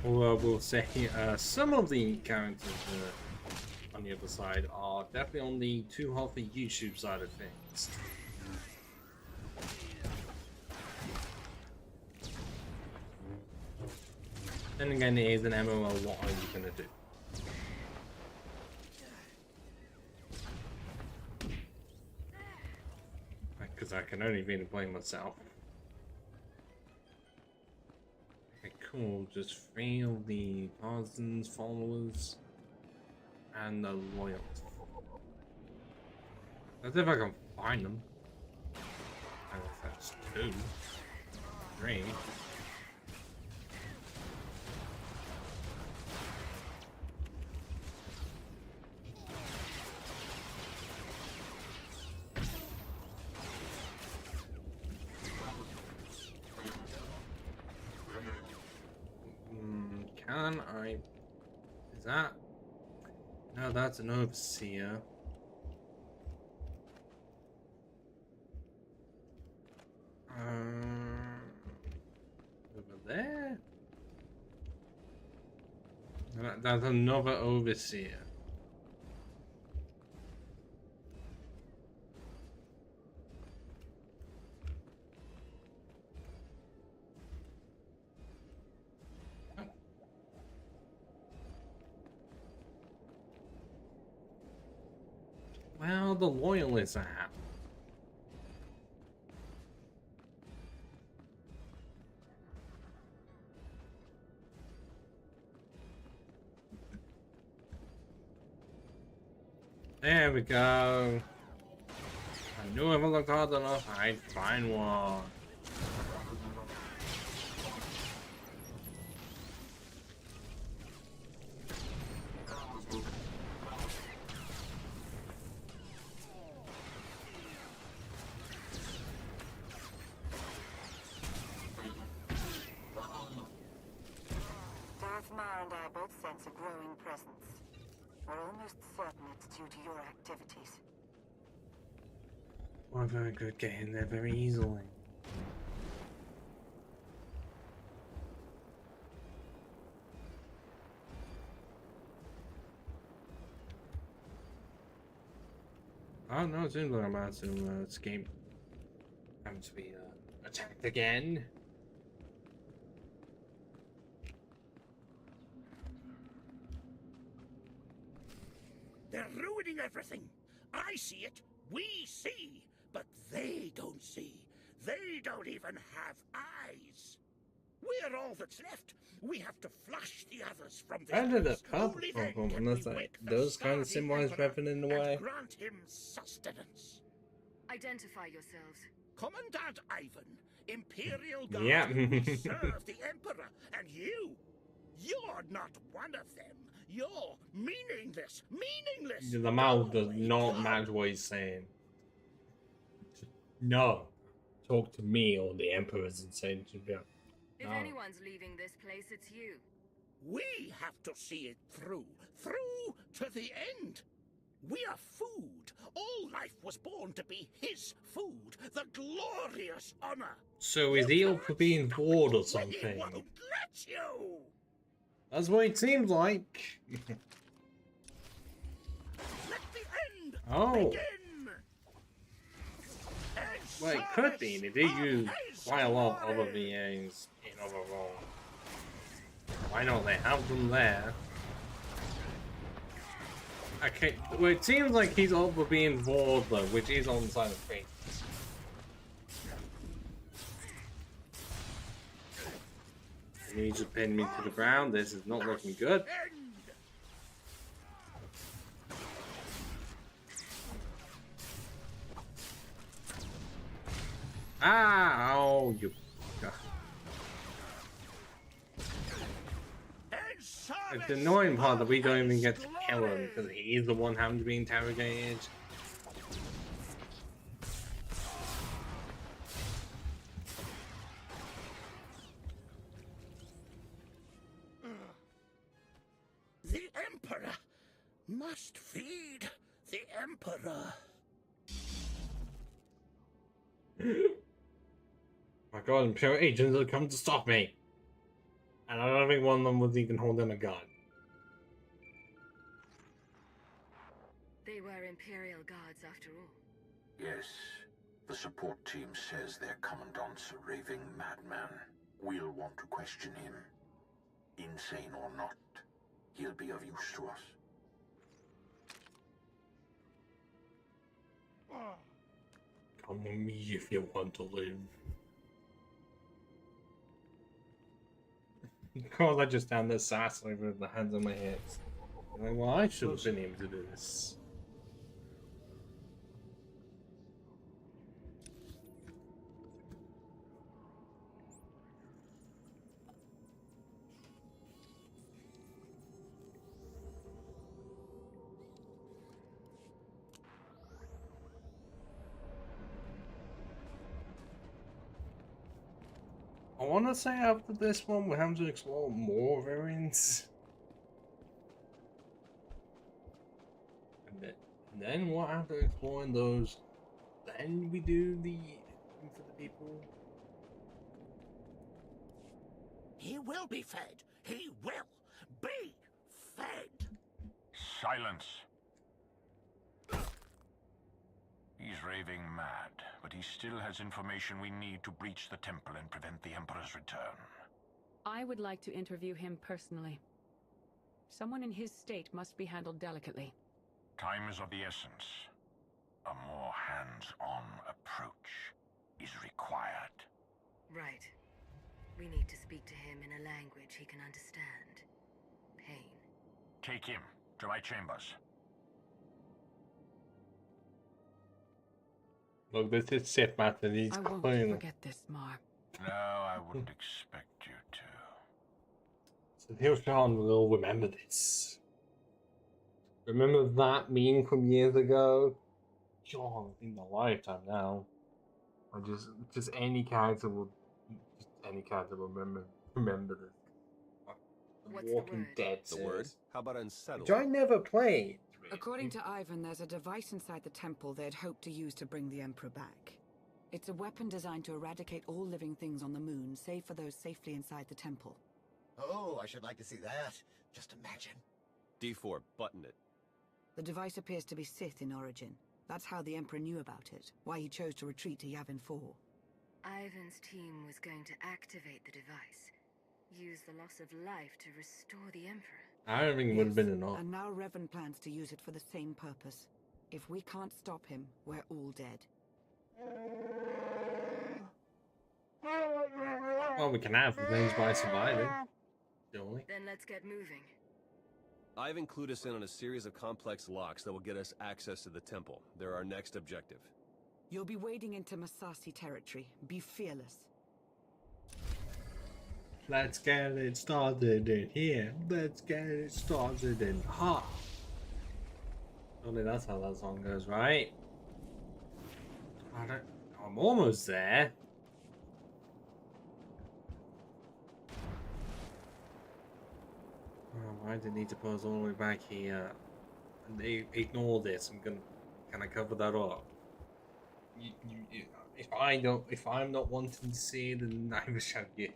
A: Although I will say, some of the characters on the other side are definitely on the too healthy YouTube side of things. Then again, it is an MMO, what are you gonna do? Because I can only really play myself. Okay, cool, just fail the partisans, followers, and the loyalists. Let's see if I can find them. I don't know if that's 2. 3. Can I... Is that... No, that's an overseer. Over there? That's another overseer. Well, the loyalists are happy. There we go. I knew if I looked hard enough, I'd find one.
M: Darth Mar and I both sense a growing presence. We're almost certain it's due to your activities.
A: We're very good getting there very easily. Oh no, it seems like I'm about to escape. Having to be attacked again.
P: They're ruining everything. I see it. We see. But they don't see. They don't even have eyes. We're all that's left. We have to flush the others from this
A: Where did the
P: place.
A: purple
P: Only
A: come
P: then
A: from?
P: can
A: Unless
P: we
A: like
P: wake the
A: those kind of
P: starving
A: symbolize
P: emperor
A: Revan in a
P: and
A: way.
P: grant him sustenance.
C: Identify yourselves.
P: Commandant Ivan, Imperial Guard,
A: Yeah.
P: who serve the Emperor, and you're not one of them. You're meaningless, meaningless.
A: The mouth does not match what he's saying. No. Talk to me or the Emperor's insane to be.
C: If anyone's leaving this place, it's you.
P: We have to see it through to the end. We are food. All life was born to be his food, the glorious honor.
A: So is he up for being bored or
P: He
A: something?
P: won't let you.
A: That's what it seems like.
P: Let the end
A: Oh.
P: begin.
A: Well, it could be. They did use quite a lot of other VAs in other roles. Why not? They have them there. Okay, well, it seems like he's up for being bored though, which is on the side of fate. He just pinned me to the ground. This is not looking good. Ah! Oh, you. It's the annoying part that we don't even get to kill him because he's the one having to be interrogated.
P: The Emperor must feed the Emperor.
A: My god, Imperial agents have come to stop me. And I don't think one of them was even holding a gun.
C: They were Imperial guards after all.
L: Yes. The support team says their commandant's a raving madman. We'll want to question him. Insane or not, he'll be of use to us.
A: Come with me if you want to live. Of course, I just stand there sassily with the hands on my hips. I'm like, well, I should have been able to do this. I want to say after this one, we have to explore more variants. And then we'll have to explore in those. Then we do the for the people.
P: He will be fed. He will be fed.
L: Silence. He's raving mad, but he still has information we need to breach the temple and prevent the Emperor's return.
J: I would like to interview him personally. Someone in his state must be handled delicately.
L: Time is of the essence. A more hands-on approach is required.
C: Right. We need to speak to him in a language he can understand. Pain.
L: Take him to my chambers.
A: Look, this is Sith Master. He's
J: I won't
A: clean.
J: forget this, Mar.
L: No, I wouldn't expect you to.
A: So Hilshan will remember this. Remember that meme from years ago? God, in my lifetime now. Or just any character will remember this.
C: What's
A: Walking Dead
H: The word?
A: says.
H: How about unsettled?
A: Which I never played.
G: According to Ivan, there's a device inside the temple they'd hoped to use to bring the Emperor back. It's a weapon designed to eradicate all living things on the moon, save for those safely inside the temple.
R: Oh, I should like to see that. Just imagine.
H: D4, button it.
G: The device appears to be Sith in origin. That's how the Emperor knew about it, why he chose to retreat to Yavin 4.
C: Ivan's team was going to activate the device. Use the loss of life to restore the Emperor.
A: I don't think it would have been enough.
G: And now Revan plans to use it for the same purpose. If we can't stop him, we're all dead.
A: Well, we can have revenge by surviving. Don't we?
C: Then let's get moving.
H: I've included us in on a series of complex locks that will get us access to the temple. They're our next objective.
G: You'll be wading into Masasi territory. Be fearless.
A: Let's get it started in here. Let's get it started in ha. Only that's how that song goes, right? I'm almost there. Oh, why did they need to put us all the way back here? And they ignore this. Can I cover that up? If I'm not wanting to see, then neither shall you.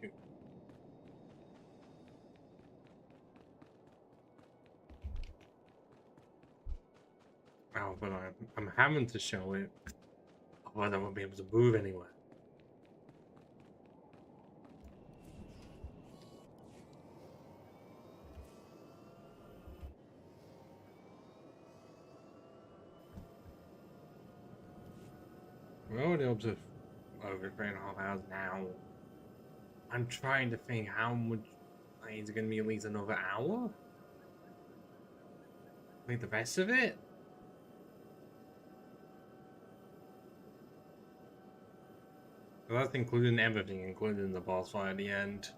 A: Oh, but I'm having to show it. Otherwise I won't be able to move anywhere. We're already up to over 3.5 hours now. I'm trying to think how much. Like, is it going to be at least another hour? Like the rest of it? Well, that's including everything, including the boss fight at the end.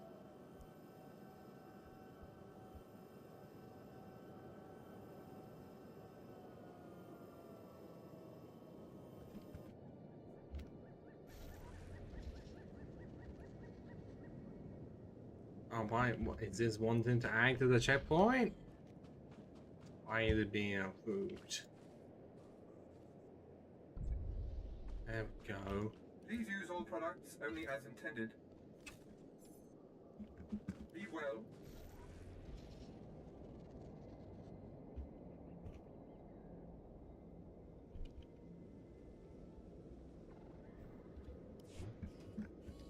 A: Oh, why? What, is this wanting to act as a checkpoint? Why is it being approved? There we go.
F: Please use all products only as intended. Be well.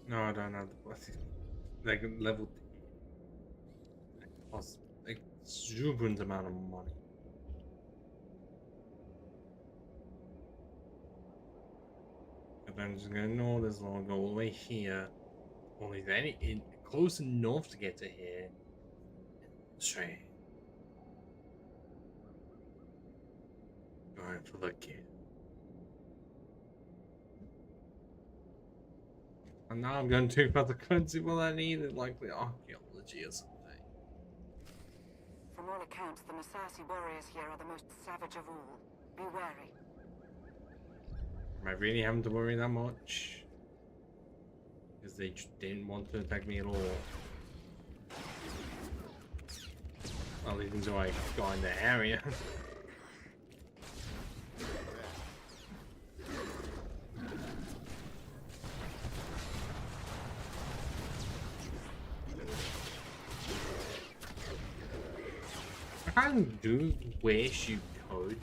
A: No, I don't have the plus. Like level plus exuberant amount of money. And I'm just gonna ignore this one, go all the way here. Only then close enough to get to here. Straight. Going for the kid. And now I'm going too far to country. Well, I needed like the archaeology or something.
M: From all accounts, the Musashi warriors here are the most savage of all. Be wary.
A: Am I really having to worry that much? Because they just didn't want to attack me at all. Well, even though I got in the area. I kind of do wish you could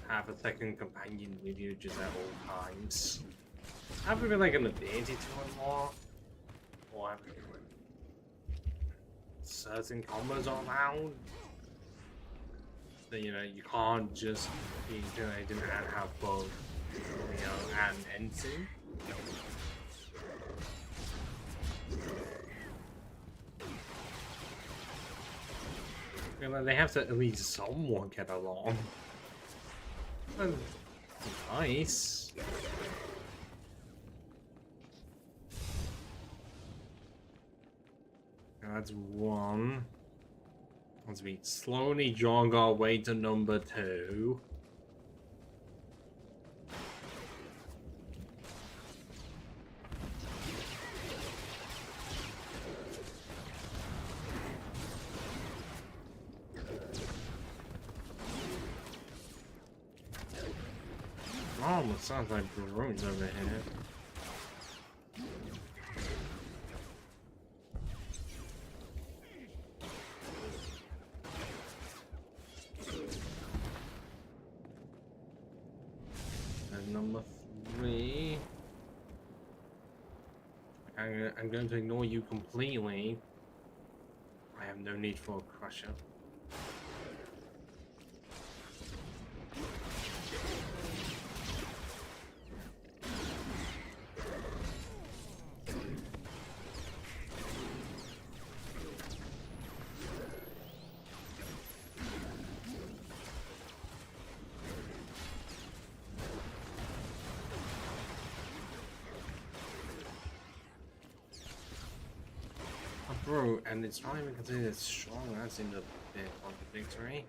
A: have a second companion with you just at all times. Have it be like an ability to unlock, or have it be like certain combos are allowed. So, you know, you can't just be intimidated and have both, you know, and NC. You know, they have to at least somewhat get along. That's nice. That's one. As we slowly jog our way to number 2. Oh, it sounds like drones over here. And number 3. I'm going to ignore you completely. I have no need for a crusher. Bro, and it's not even considered as strong. That seems a bit contradictory.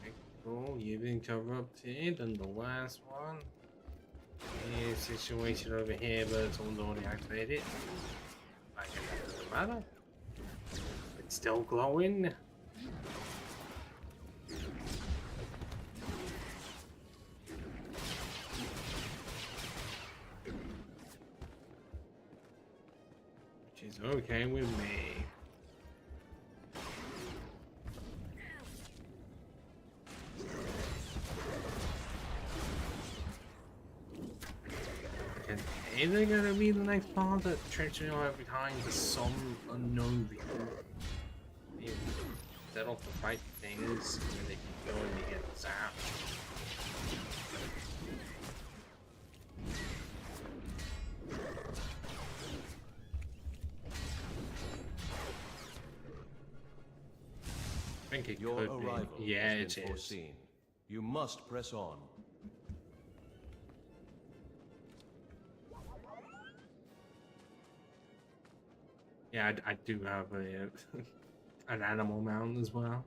A: Okay, cool, you've been corrupted, and the last one is situated over here, but someone's already activated. I guess that doesn't matter. It's still glowing. Which is okay with me. Is it gonna be the next part that trips me out every time for some unknown reason? You set off the right things and they keep going and they get zapped. I think it
S: Your
A: could
S: arrival
A: be. Yeah,
S: has been
A: it is.
S: foreseen. You must press on.
A: Yeah, I do have a an animal mount as well.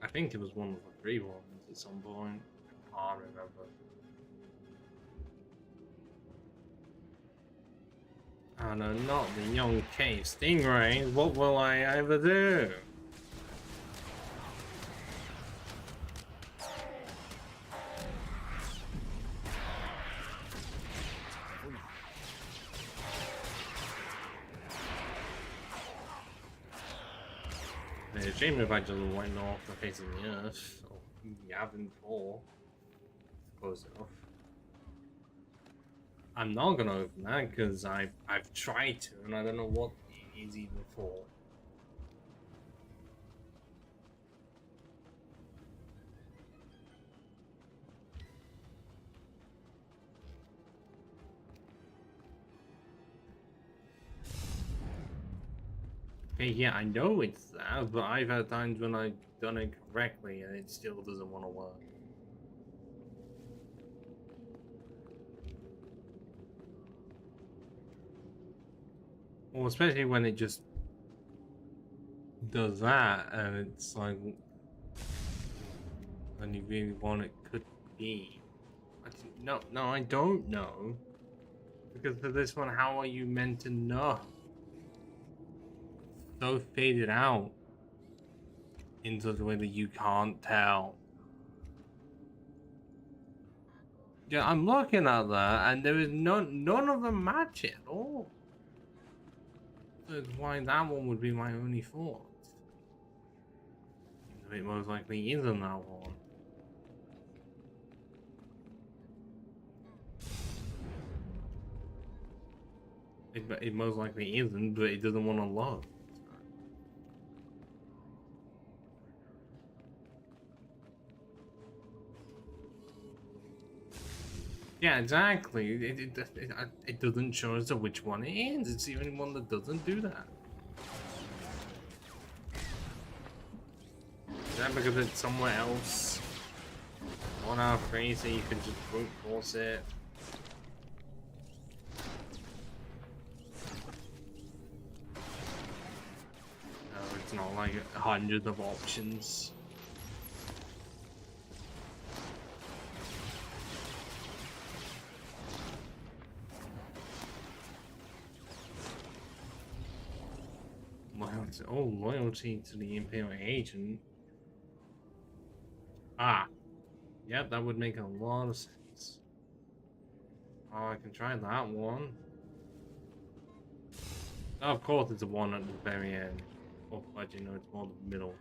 A: I think it was one of the 3 ones at some point. I can't remember. Oh no, not the young cave stingrays. What will I ever do? It's a shame if I just went off the face of the earth. Or Yavin 4. Close enough. I'm not gonna open that because I've tried to and I don't know what it is even for. Okay, yeah, I know it's that, but I've had times when I've done it correctly and it still doesn't want to work. Well, especially when it just does that, and it's like, and you really want it could be. No, I don't know. Because for this one, how are you meant to know? So faded out in such a way that you can't tell. Yeah, I'm looking at that, and there is none of them match it at all. That's why that one would be my only thought. It most likely isn't that one. It most likely isn't, but it doesn't want to load. Yeah, exactly. It doesn't show us which one it is. It's the only one that doesn't do that. Is that because it's somewhere else? On our free, so you can just brute force it. No, it's not like hundreds of options. Loyalty, oh, loyalty to the Imperial agent. Ah, yep, that would make a lot of sense. Oh, I can try that one. Oh, of course, it's a one at the very end. Oh, but you know, it's more the middle.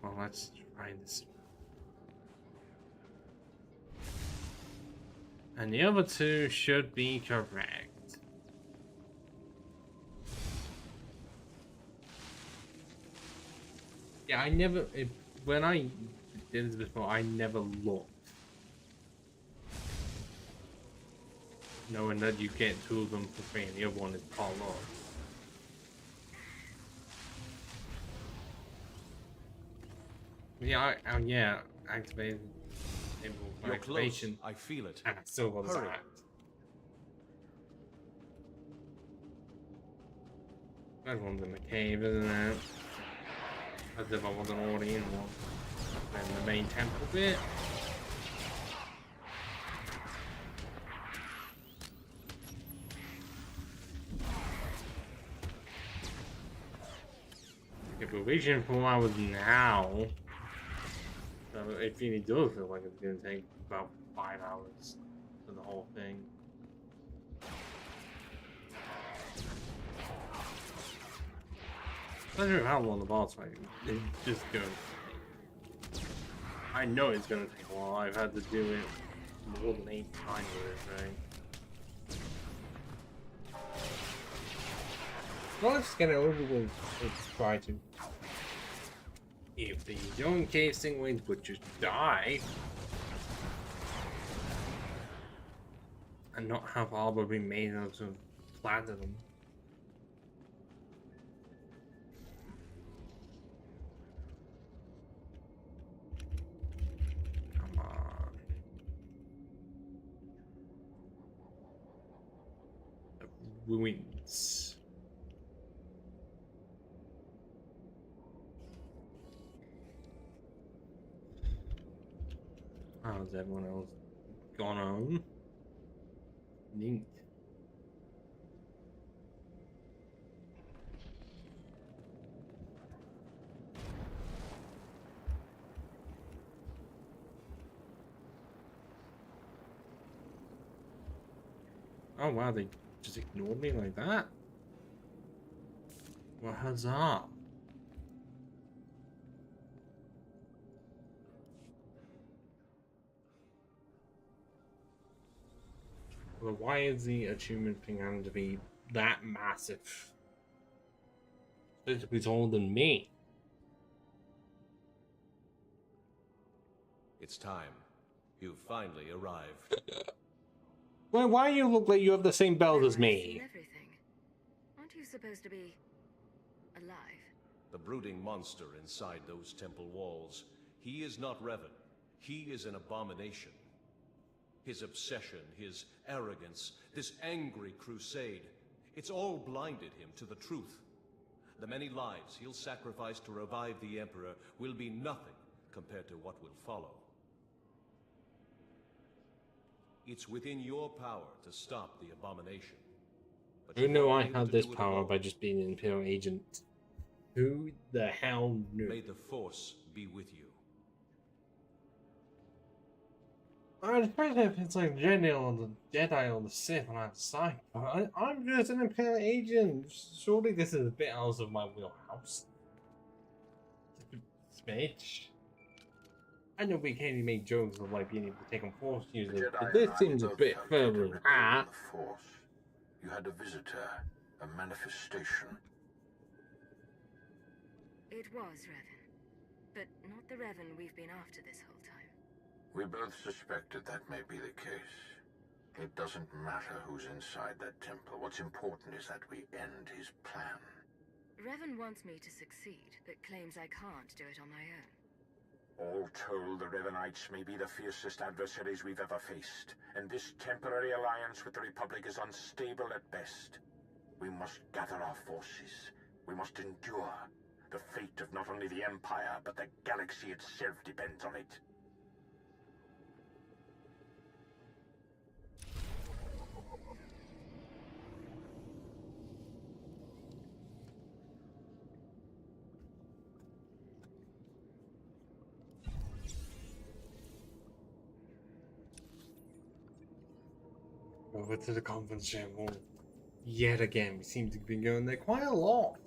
A: Well, let's try this. And the other two should be correct. Yeah, I never... when I did this before, I never looked. Knowing that you get two of them for free and the other one is part locked. Yeah, yeah, activate activation.
S: I feel it.
A: And I still got
S: Hurry.
A: that. That one's in the cave, isn't it? As if I wasn't already in one. Then the main temple bit. If we're reaching 4 hours now, so it really does feel like it's going to take about 5 hours for the whole thing. Especially how long the boss fight is just goes. I know it's going to take a while. I've had to do it more than 8 times with it, right? Well, let's get it over with. Let's try to. If the young cave stingrays would just die and not have armor be made out of platinum, ruins. How's everyone else gone on? Neat. Oh wow, they just ignored me like that? Well, huzzah. Well, why is the achievement thing having to be that massive? It's to be taller than me.
S: It's time. You've finally arrived.
A: Well, why do you look like you have the same belt as
C: Seen
A: me?
C: everything. Aren't you supposed to be alive?
S: The brooding monster inside those temple walls. He is not Revan. He is an abomination. His obsession, his arrogance, this angry crusade, it's all blinded him to the truth. The many lives he'll sacrifice to revive the Emperor will be nothing compared to what will follow. It's within your power to stop the abomination. But
A: Who knew I
S: won't be able
A: had
S: to
A: this
S: do it
A: power
S: alone.
A: by just being an Imperial agent? Who the hell knew?
S: May the Force be with you.
A: Especially if it's like Jedi or the Sith on either side. I'm just an Imperial agent. Surely this is a bit out of my wheelhouse. Smidge. I know we can't make jokes of like being able to take on Force users, but this seems a bit further than that.
V: The Force. You had a visitor, a manifestation.
C: It was Revan. But not the Revan we've been after this whole time.
V: We both suspected that may be the case. It doesn't matter who's inside that temple. What's important is that we end his plan.
C: Revan wants me to succeed, but claims I can't do it on my own.
V: All told, the Revanites may be the fiercest adversaries we've ever faced, and this temporary alliance with the Republic is unstable at best. We must gather our forces. We must endure. The fate of not only the Empire, but the galaxy itself depends on it.
A: Over to the conference room. Yet again, we seem to be going there quite a lot.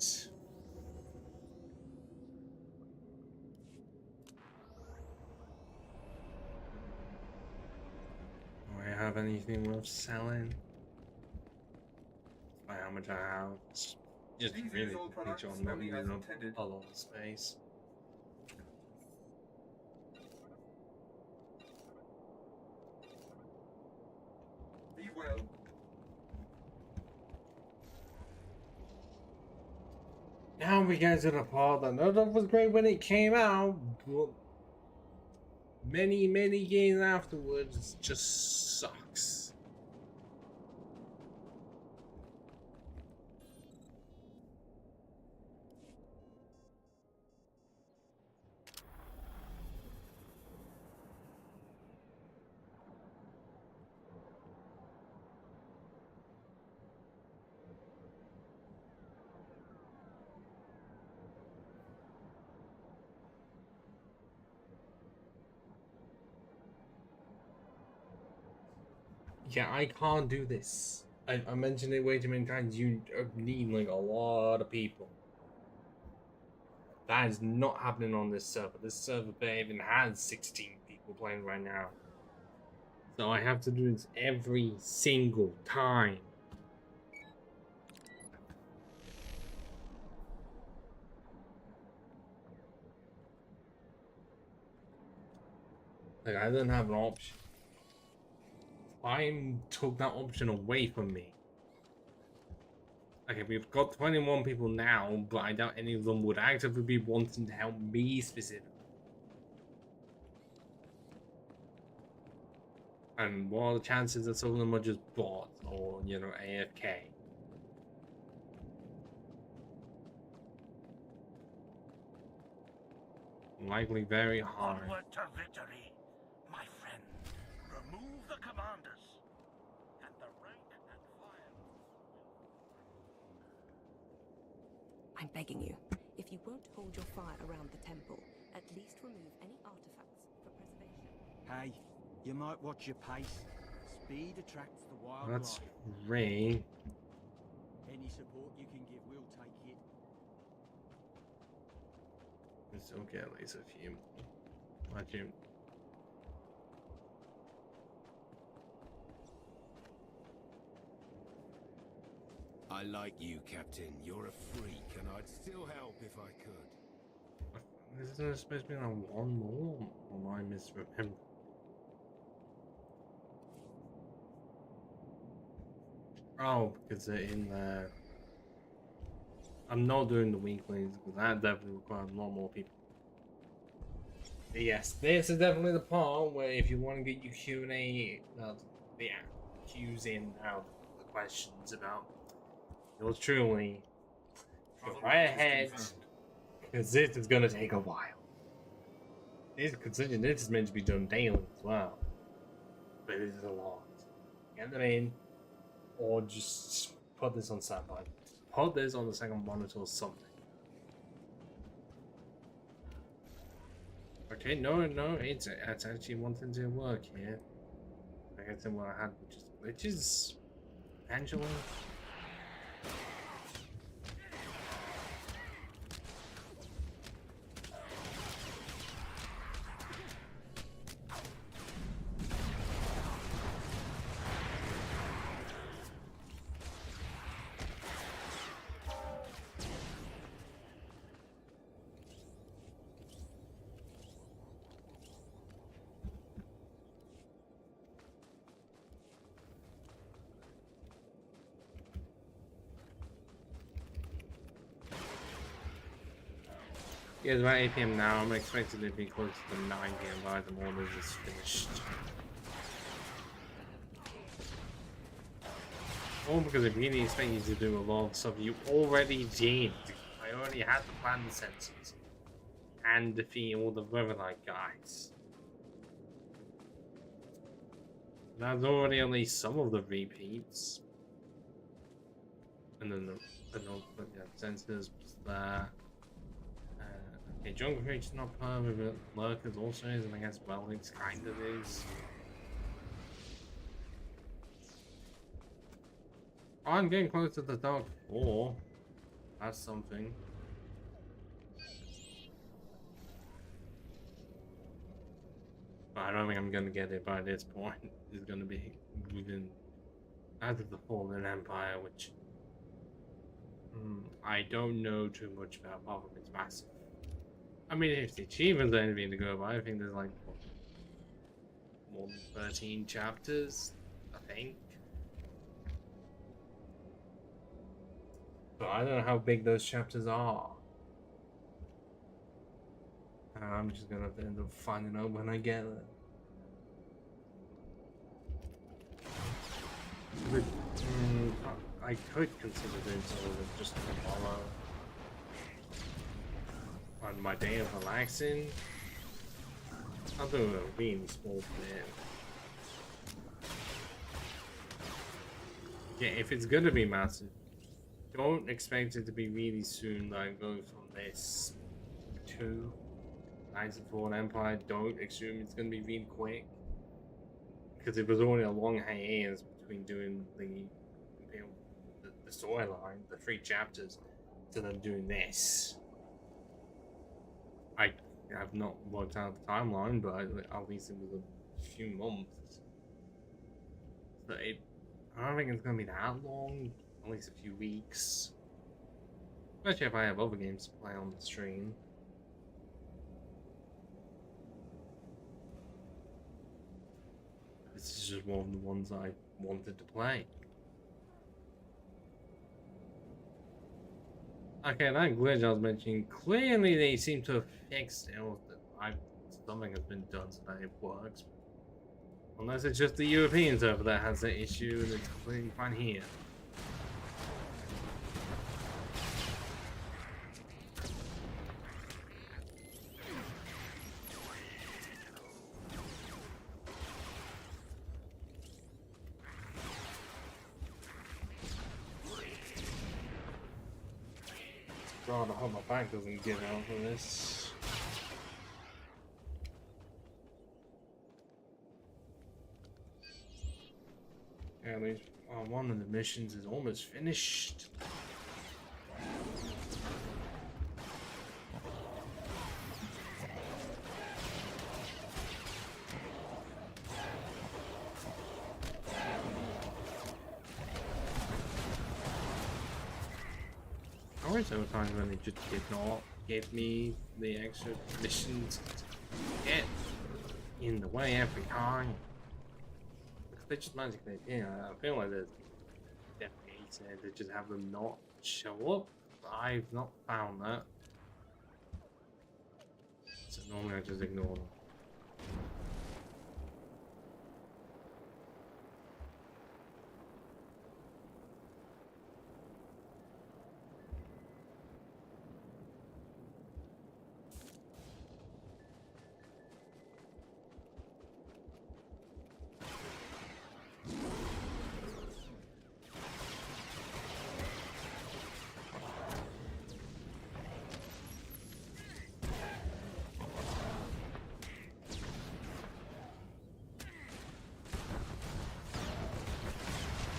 A: Do I have anything worth selling? By how much I have? It's just really quickly on that we don't have a lot of space.
F: Be well.
A: Now we get to the part that no, that was great when it came out, but many games afterwards just sucks. Yeah, I can't do this. I mentioned it way too many times. You need like a lot of people. That is not happening on this server. This server even has 16 people playing right now. So I have to do this every single time. Like, I don't have an option. I took that option away from me. Okay, we've got 21 people now, but I doubt any of them would actively be wanting to help me specifically. And what are the chances that some of them are just bots or, you know, AFK? Likely very hard.
P: Onward to victory, my friend. Remove the commanders, and the rank and file.
D: I'm begging you. If you won't hold your fire around the temple, at least remove any artifacts for preservation.
K: Hey, you might watch your pace. Speed attracts the wild
A: That's
K: life.
A: Ray.
K: Any support you can give, we'll take it.
A: It's okay, at least a few more. Watch him.
T: I like you, Captain. You're a freak, and I'd still help if I could.
A: This is supposed to be like one more, or am I misremembering? Oh, because they're in there. I'm not doing the weaklings because that definitely requires a lot more people. But yes, this is definitely the part where if you want to get your Q&A, the Q's in out the questions about yours truly, go right ahead, because this is going to take a while. Considering this is meant to be done daily as well, but this is a lot. Get them in, or just put this on standby. Put this on the second monitor or something. Okay, no, it's actually wanting to work here. I guess what I had, which is Angela. Yeah, it's about 8 PM now. I'm expecting it to be close to 9 PM by the time all this is finished. Or because it really expect you to do a lot of stuff you already did. I already had the plan sensors and defeat all the Revan guys. That's already at least some of the repeats. And then the sensors was there. Okay, jungle creature's not permanent, but lurkers also is, and I guess Welding's kind of is. Oh, I'm getting close to the Dark 4. That's something. But I don't think I'm gonna get it by this point. It's gonna be within out of the Fallen Empire, which I don't know too much about, apart from it's massive. I mean, if the achievements are anything to go by, I think there's like what, more than 13 chapters, I think. But I don't know how big those chapters are. I'm just gonna have to end up finding out when I get there. But, I could consider doing something with just tomorrow. On my day of relaxing, I'll do a really small bit. Yeah, if it's gonna be massive, don't expect it to be really soon. Like going from this to Knights of the Fallen Empire. Don't assume it's gonna be really quick, because it was only a long hiatus between doing the storyline, the 3 chapters, to then doing this. I have not worked out the timeline, but at least it was a few months. So I don't think it's going to be that long, at least a few weeks. Especially if I have other games to play on the stream. This is just one of the ones I wanted to play. Okay, that glitch I was mentioning, clearly they seem to have fixed it, or something has been done so that it works. Unless it's just the European server that has that issue and it's completely fine here. God, I hope my back doesn't give out for this. Yeah, at least one of the missions is almost finished. Always there were times when they just did not give me the extra missions to get in the way every time. Because they just magically appear. I feel like there's definitely easier to just have them not show up. But I've not found that. So normally I just ignore them.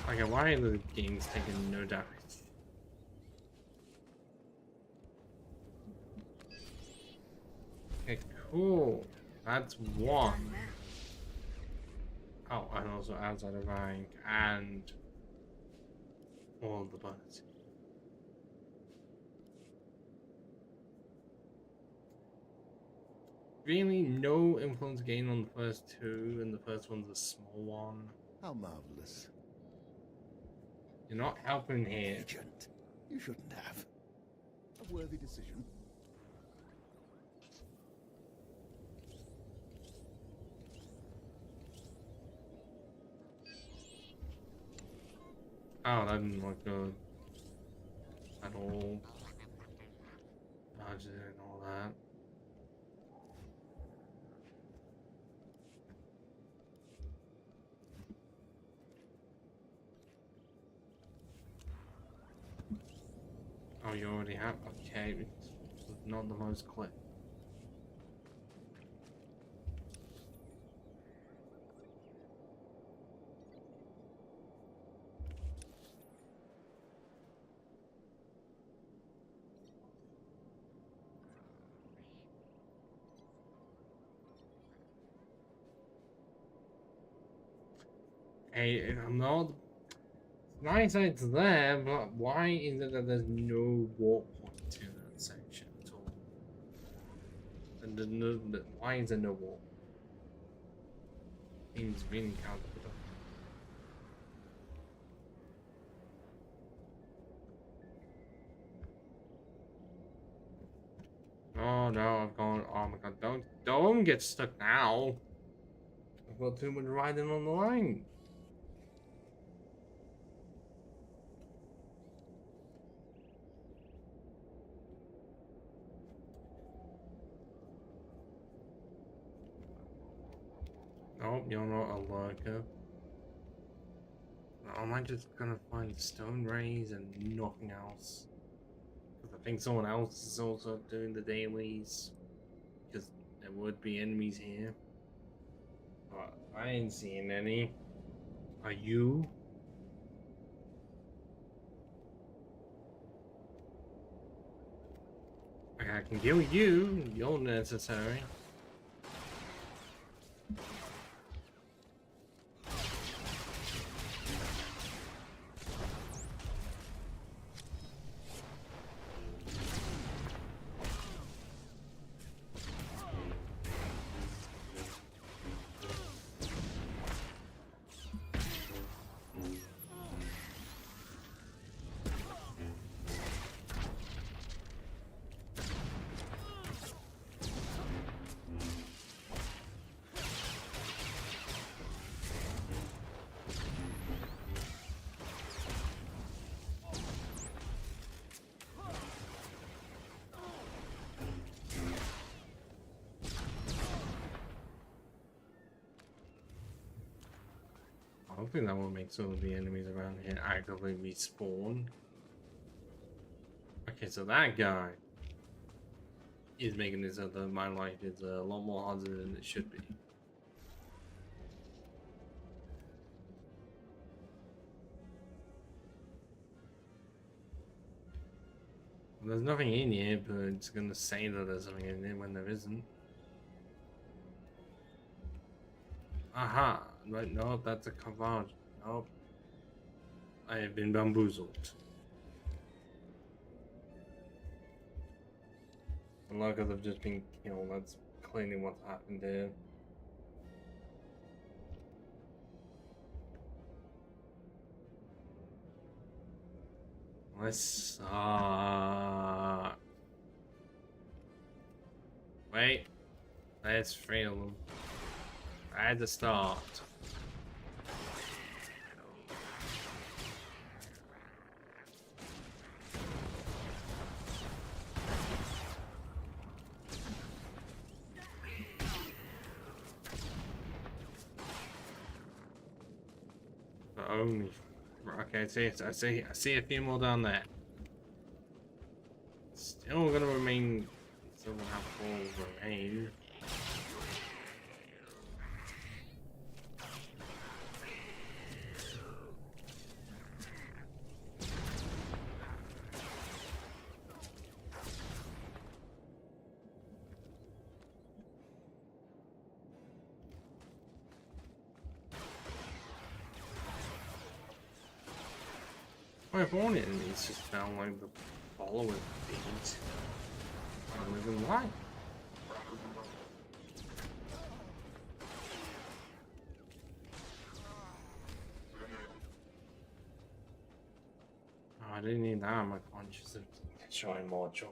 A: Okay, why are the games taking no damage? Okay, cool. That's one. Oh, and also outside of rank and all the buttons. Really, no influence gain on the first two, and the first one's a small one.
T: How marvelous.
A: You're not helping here.
T: Agent, you shouldn't have. A worthy decision.
A: Oh, that didn't look good at all. Dodging and all that. Oh, you already have? Okay, it's not the most clip. Hey, I'm not. Nice that it's there, but why is it that there's no warp point in that section at all? And why is there no warp? Seems really counterproductive. Oh no, I've gone. Oh my god, don't get stuck now. I've got too much riding on the line. Oh, you're not a lurker. Am I just gonna find stone rays and nothing else? Because I think someone else is also doing the dailies. Because there would be enemies here. But I ain't seeing any. Are you? Okay, I can kill you. You're necessary. Hopefully that will make some of the enemies around here actively respawn. Okay, so that guy is making this so that my life is a lot more harder than it should be. There's nothing in here, but it's gonna say that there's something in it when there isn't. Aha! Right, no, that's a cavage. Nope. I have been bamboozled. And like I've just been killed, that's clearly what happened there. Let's wait. Let's fail them. I had to start. But only. Okay, I see a few more down there. Still gonna remain. Still gonna have full remain. My opponent needs to sound like the following feed. I don't even why. Oh, I didn't need that on my conscience of showing more joy.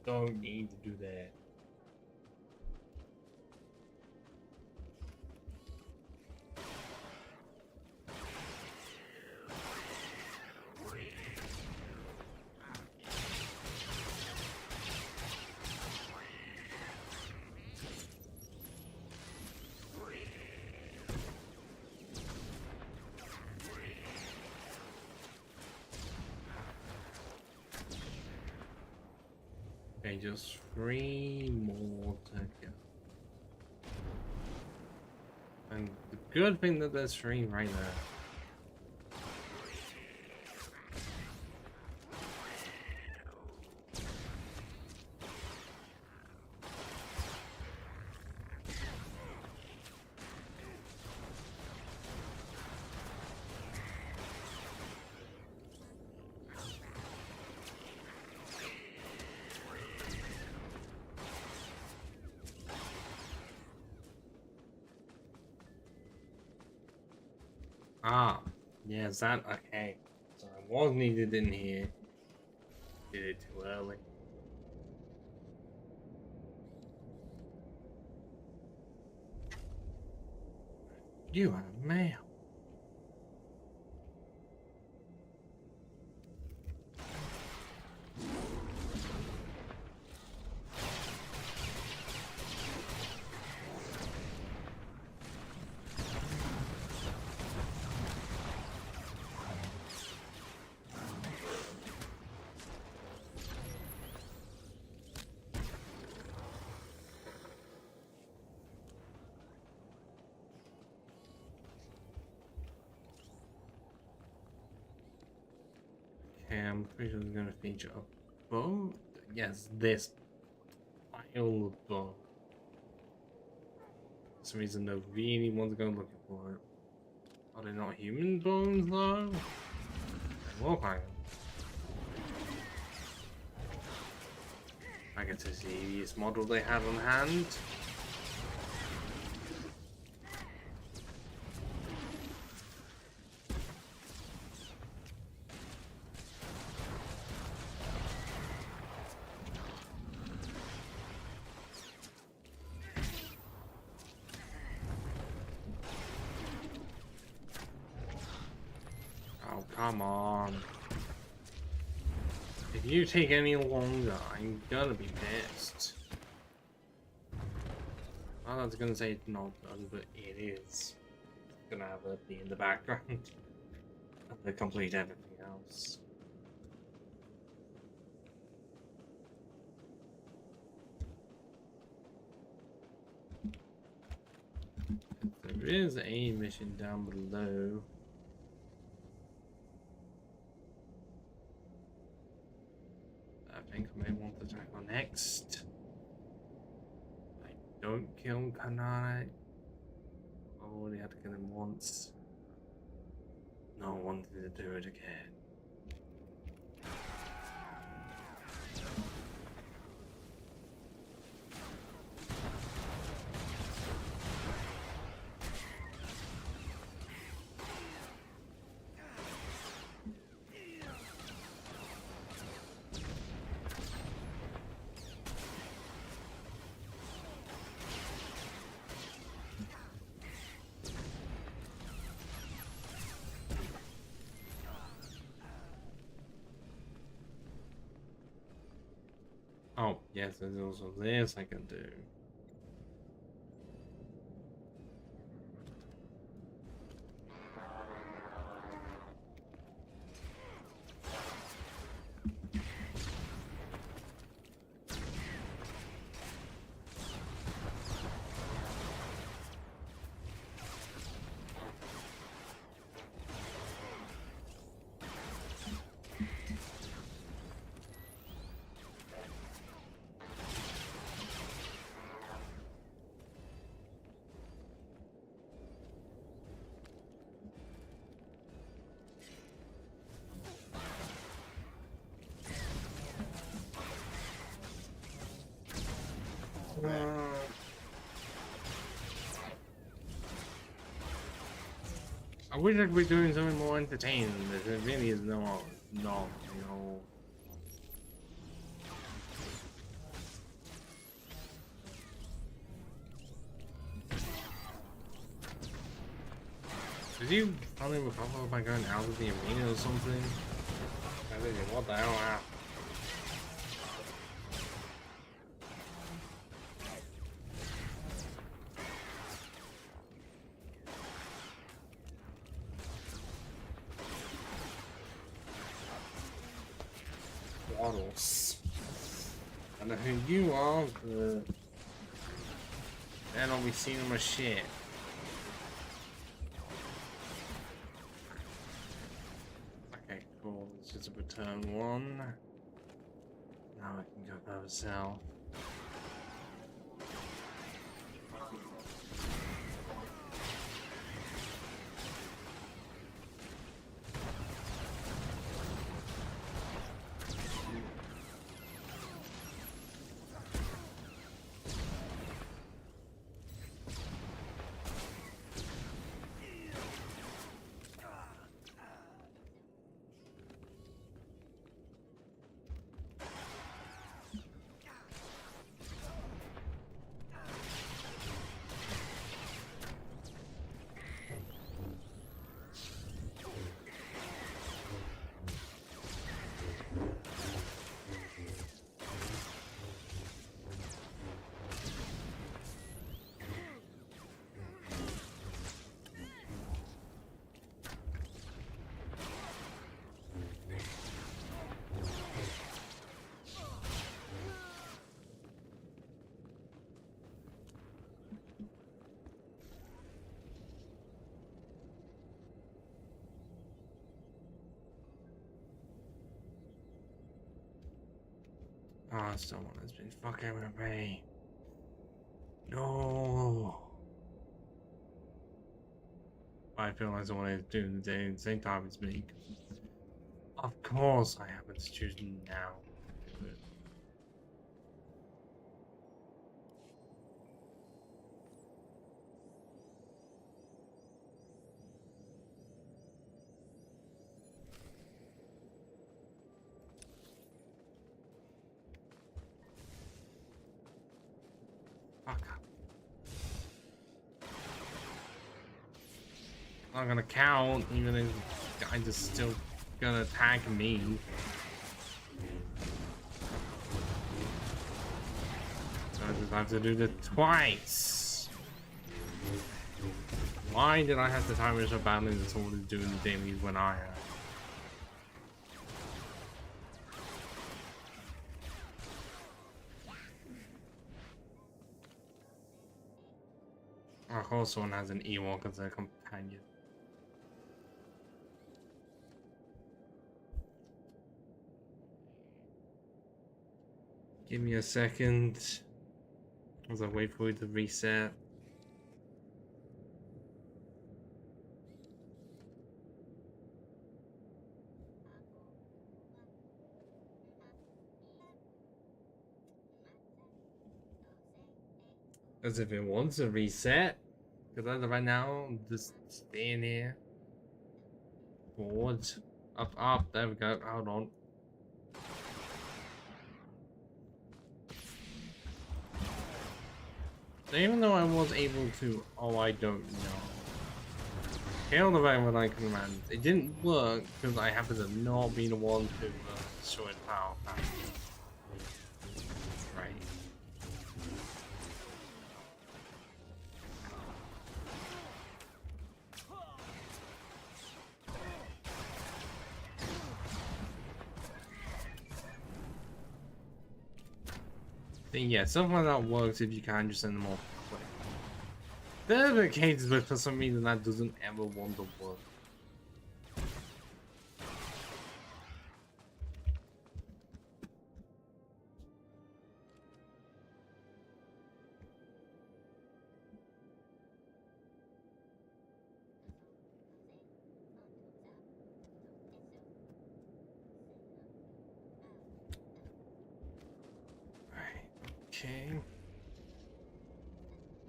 A: Don't need to do that. Okay, just 3 more to go. And the good thing that there's 3 right there. Ah, yeah, is that okay? So it was needed in here. Did it too early. You have mail. Okay, I'm pretty sure it's gonna feature a bone. Yes, this pile of bone. For some reason, no really one's going looking for it. Are they not human bones though? They look like them. I get to see this model they had on hand. Oh, come on. If you take any longer, I'm gonna be pissed. I was gonna say it's not done, but it is. It's gonna have it be in the background to complete everything else. There is a mission down below. I think I may want to tackle next. I don't kill Kanai. I already had to kill him once. No one wanted to do it again. Oh, yes, there's also this I can do. I wish I could be doing something more entertaining than this. It really is no. Did you finally recover by going out of the arena or something? I think, what the hell happened? Waddles. I know who you are, but then I'll be seeing my shit. Okay, cool. This is a return one. Now I can go further south. Oh, someone has been fucking with me. No. I feel like someone is doing the day at the same time as me. Of course I happen to choose now. Not gonna count, even if the guy is still gonna attack me. So I just have to do it twice. Why did I have to time it so badly that someone is doing the damage when I am? Oh, course one has an Ewok as a companion. Give me a second as I wait for it to reset. As if it wants to reset. Because as of right now, I'm just staying here. Forward. Up, there we go. Hold on. So even though I was able to, I don't know. Kill the Revan I command. It didn't work because I happen to not be the one to destroy the power pack. Right. Yeah, something like that works if you can just send them off. There are cases where for some reason that doesn't ever want to work. Okay.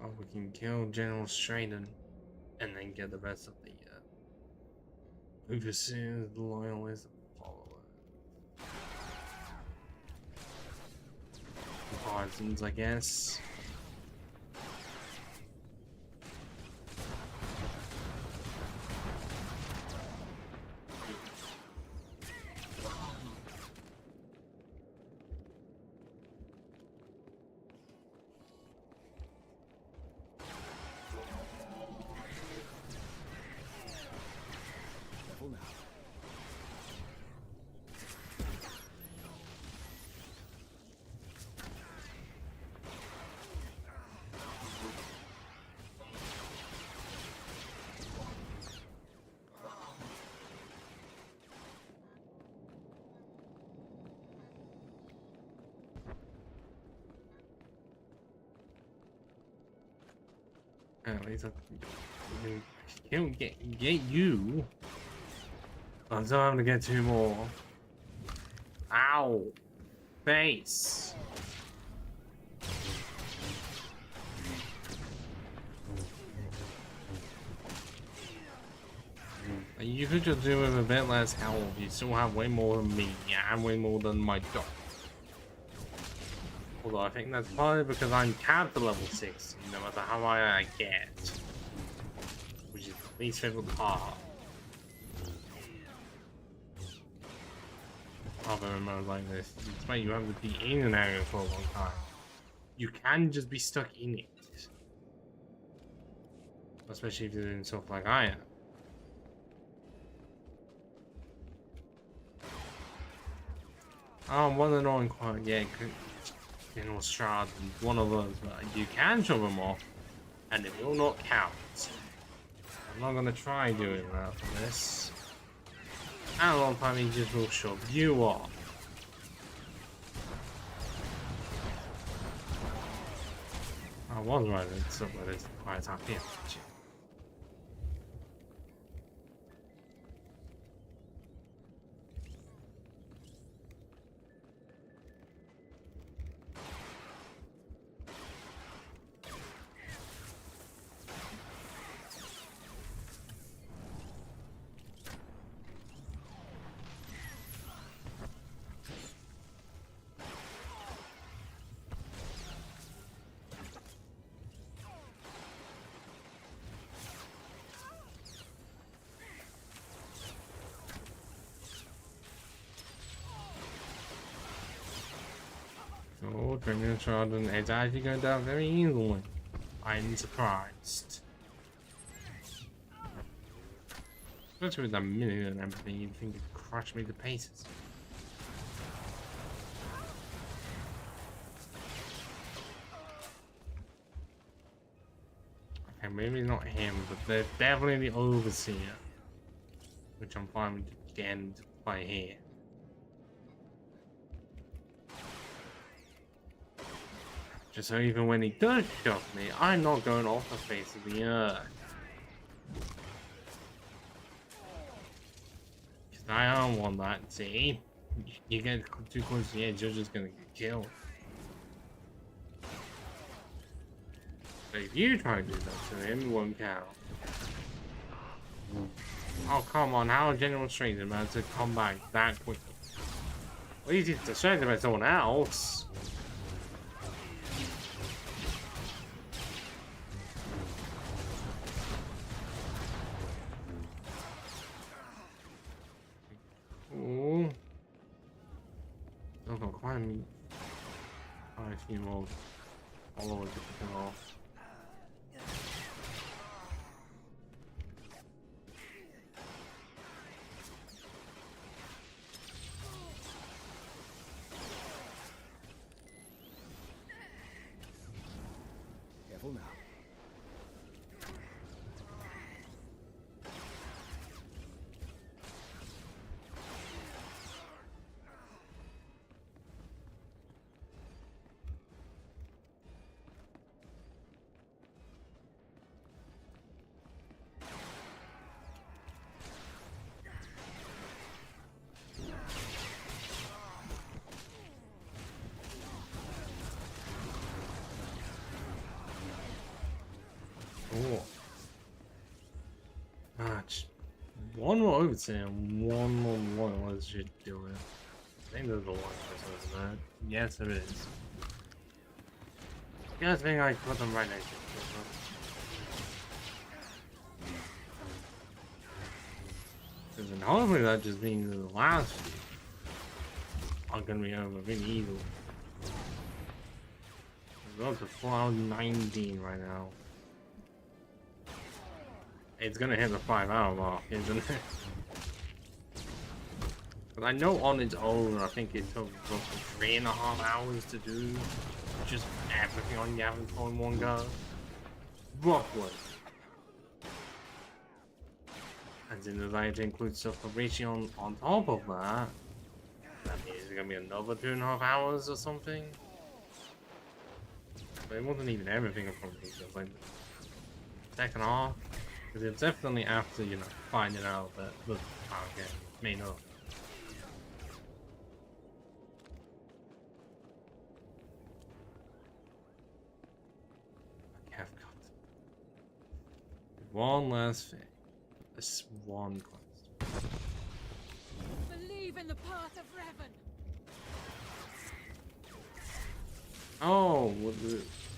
A: Oh, we can kill General Straden and then get the rest of the overseers, the loyalists, and followers. Partisans, I guess. At least I can't get you. I'm still having to get 2 more. Ow! Face! You could just do with a bit less health. You still have way more than me, and way more than my dog. Although I think that's probably because I'm capped at level 6, no matter how high I get. Which is the least favorite part. Other MMOs like this. It's why you have to be in an area for a long time. You can just be stuck in it. Especially if you're doing stuff like I am. Oh, one annoying quite, yeah, General Strahd, one of those, but you can shove them off, and it will not count. I'm not gonna try doing that for this. And a lot of time he just will shove you off. I was right, it's up with this quite up here. Oh, General Strahd, it's actually going down very easily. I'm surprised. Especially with that minute and everything, you'd think it'd crush me to pieces. Okay, And maybe not him, but they're definitely the overseer. Which I'm fine with getting to play here. Just so even when he does shove me, I'm not going off the face of the earth. Because I don't want that, see? You get too close to the edge, you're just gonna get killed. But if you try to do that to him, it won't count. Oh, come on, how General Strange about to come back that quickly? Well, he's distracted by someone else. Ooh. I've got quite a few more followers to kill off.
K: Careful now.
A: Cool. Just one more overseer and one more loyal as you do it. I think there's a loyal versus that. Yes, there is. You guys think I put them right next to each other? Because then hopefully that just means the last few are gonna be over really easily. We're up to 419 right now. It's gonna hit the 5-hour mark, isn't it? But I know on its own, I think it took roughly 3.5 hours to do just everything on Yavin in one go. Roughly. And then I had to include stuff for Richie on top of that. That means it's gonna be another 2.5 hours or something. But it wasn't even everything from me, just like the second half. Because it's definitely after, you know, finding out that the power game may not. I have got one last thing. This one quest.
J: Believe in the path of Revan.
A: Oh,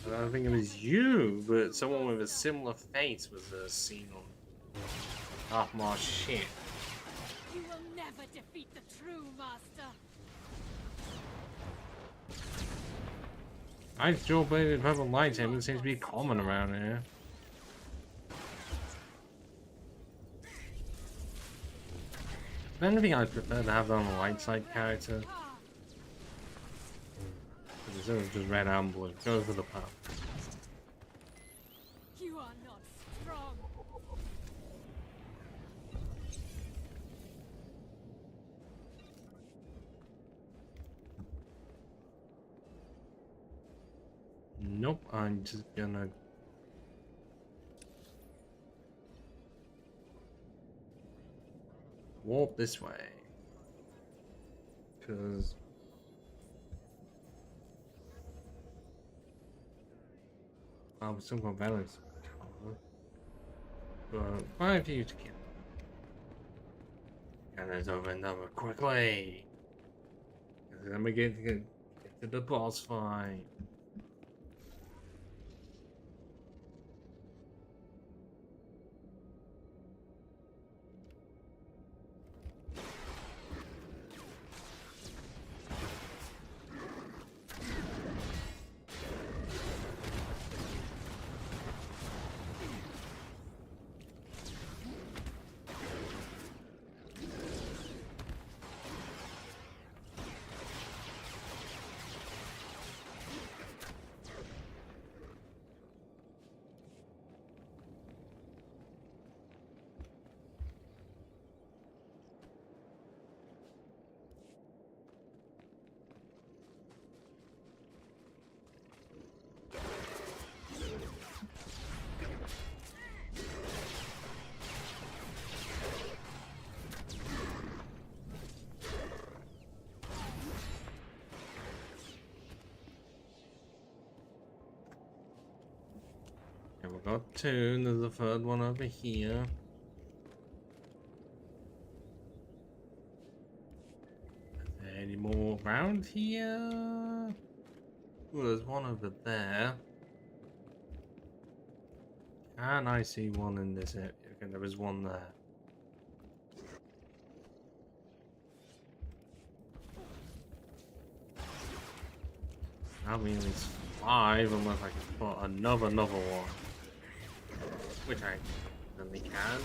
A: I don't think it was you, but someone with a similar face was seen on Darth shit.
J: You will never defeat the true master.
A: Nice dual-bladed purple lightsaber seems to be common around here. If anything, I'd prefer to have that on a light side character. Instead of just red and blue, go for the purple.
J: You are not strong.
A: Nope, I'm just gonna warp this way. Cause we still got balance. But quite a few to kill. And there's over another quickly. Then we get to the boss fight. I've got two. There's a third one over here. Is there any more around here? Oh, there's one over there. And I see one in this area. Okay, there was one there. That means it's 5 unless I can put another one. Which I definitely can.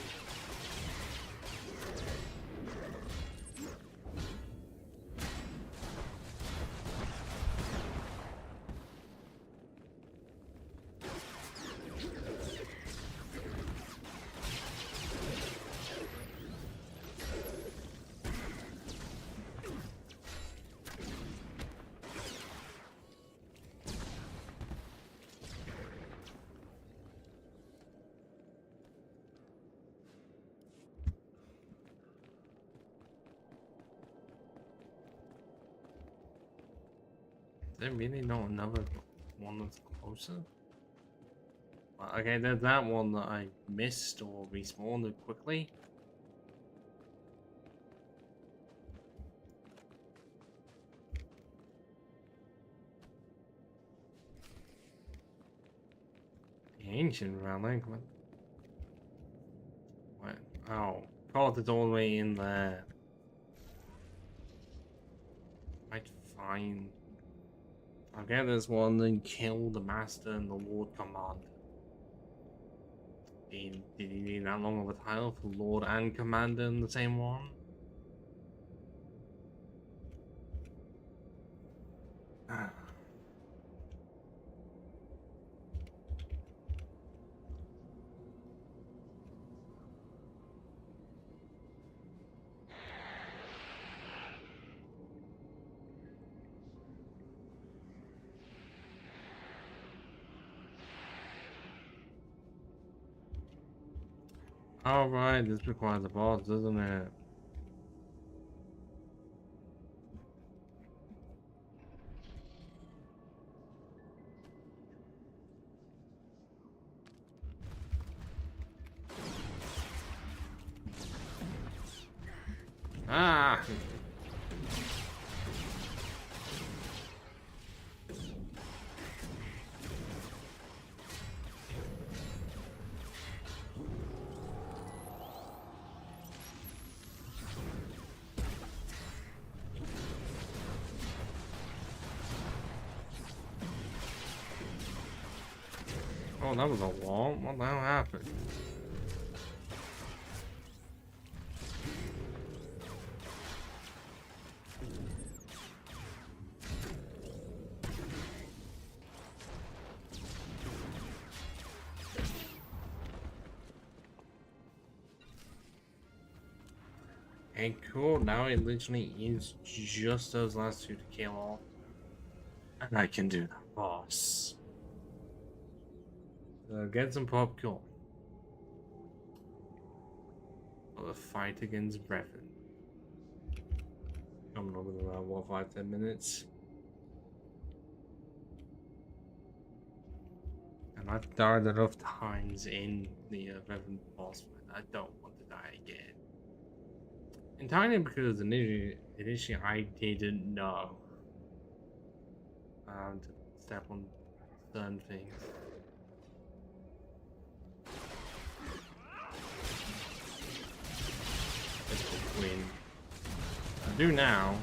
A: Is there really not another one that's closer? Well, okay, there's that one that I missed or respawned quickly. The ancient relic? What? Oh, thought it's all the way in there. Might find. I'll get this one, then kill the Master and the Lord Commander. Did he need that long of a title for Lord and Commander in the same one? Alright, this requires a boss, doesn't it? Ah! Oh, that was a lot. What the hell happened? Hey, cool. Now it literally is just those last two to kill off. And I can do the boss. Get some popcorn. For the fight against Revan. Coming over in about, what, 5-10 minutes? And I've died enough times in the Revan boss fight. I don't want to die again. Entirely because initially I didn't know to step on certain things. Win. I do now.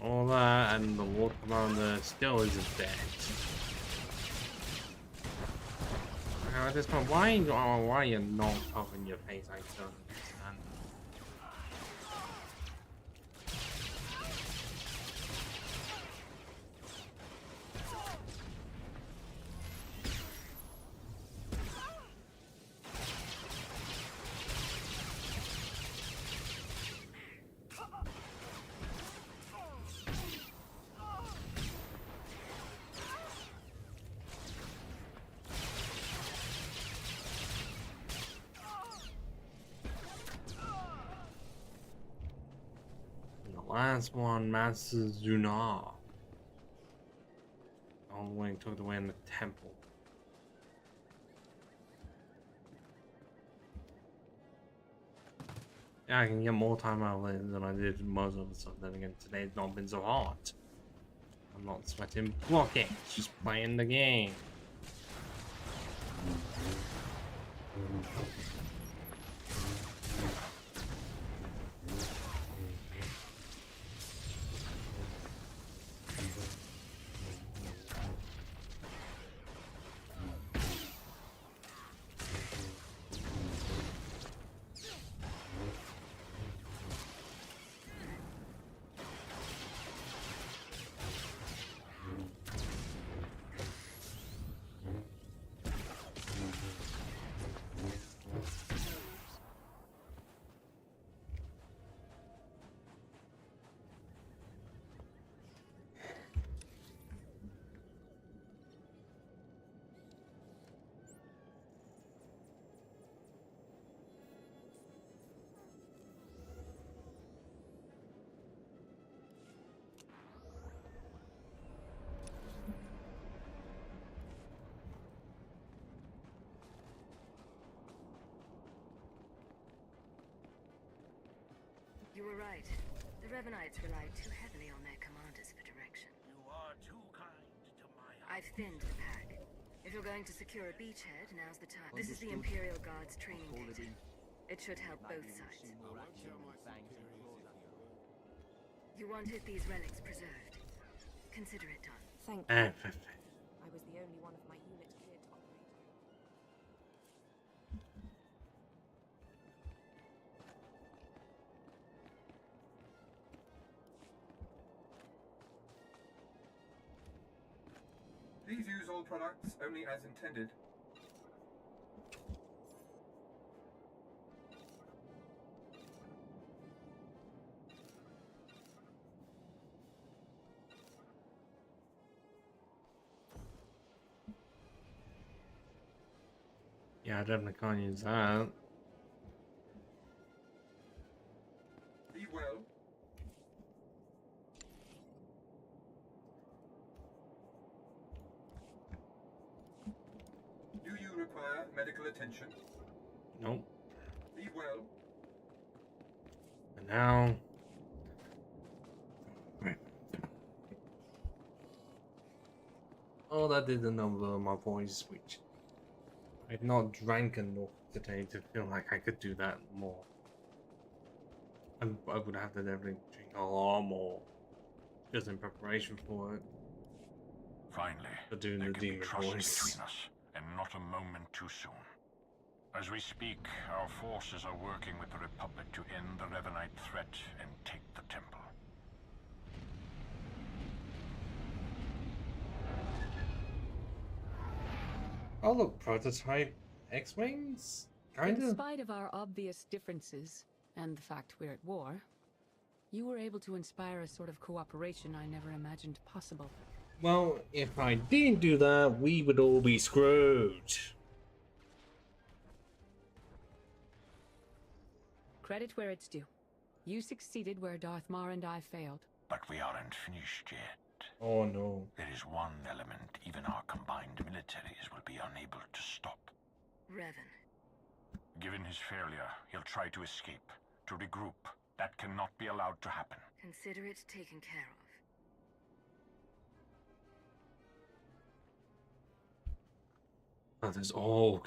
A: All that, and the Lord Commander still isn't dead. At this point, why are you not covering your face? I don't understand. last one, Master Zunar. All the way tucked away in the temple. Yeah, I can get more time out of it than I did most of the stuff. Then again, today's not been so hard. I'm not sweating blocking, just playing the game.
C: You were right. The Revanites relied too heavily on their commanders for direction.
P: You are too kind to my...
C: I've thinned the pack. If you're going to secure a beachhead, now's the time. This is the Imperial Guard's training data. It should help both sides. You wanted these relics preserved. Consider it done.
D: Thank you. I was the only one of my unit cleared to operate.
F: Please use all products only as intended.
A: Yeah, I definitely can't use that.
F: Be well. Do you require medical attention?
A: Nope.
F: Be well.
A: And now... Oh, that did a number on my voice, which I've not drank enough today to feel like I could do that more. I would have to definitely drink a lot more, just in preparation for it.
L: Finally,
A: For doing
L: there
A: the
L: can be
A: demon
L: trust
A: voice.
L: between us, and not a moment too soon. As we speak, our forces are working with the Republic to end the Revanite threat and take the temple.
A: Oh look, prototype X-Wings?
J: In
A: Kinda?
J: spite of our obvious differences, and the fact we're at war, you were able to inspire a sort of cooperation I never imagined possible.
A: Well, if I didn't do that, we would all be screwed.
J: Credit where it's due. You succeeded where Darth Mar and I failed.
L: But we aren't finished yet.
A: Oh no.
L: There is one element even our combined militaries will be unable to stop.
C: Revan.
L: Given his failure, he'll try to escape, to regroup. That cannot be allowed to happen.
C: Consider it taken care of.
A: That is all.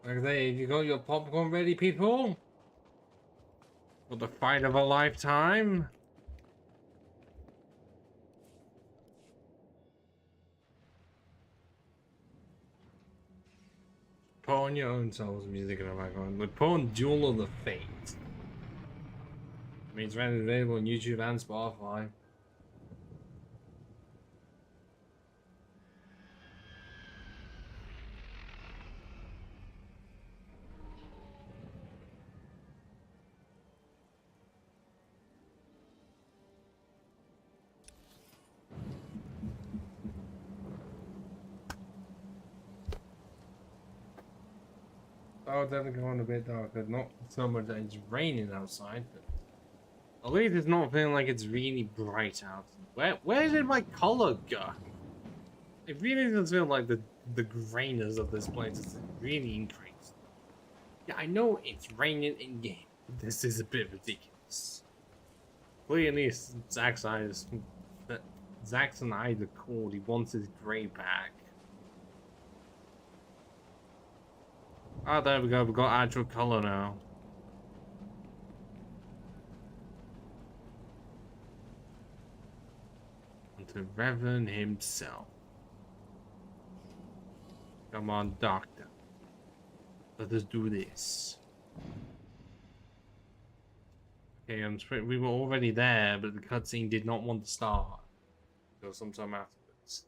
A: Okay, you got your popcorn ready, people? For the fight of a lifetime? Put on your own selves music in the background. But put on Duel of the Fate. I mean, it's readily available on YouTube and Spotify. Oh, definitely going a bit darker. Not so much that it's raining outside, but at least it's not feeling like it's really bright out. Where did my color go? It really does feel like the grayness of this place is really increased. Yeah, I know it's raining in game, but this is a bit ridiculous. Clearly, Zack's and I called. He wants his gray back. Oh, there we go. We got actual color now. And to Revan himself. Come on, Doctor. Let us do this. Okay, we were already there, but the cutscene did not want to start. Go sometime afterwards.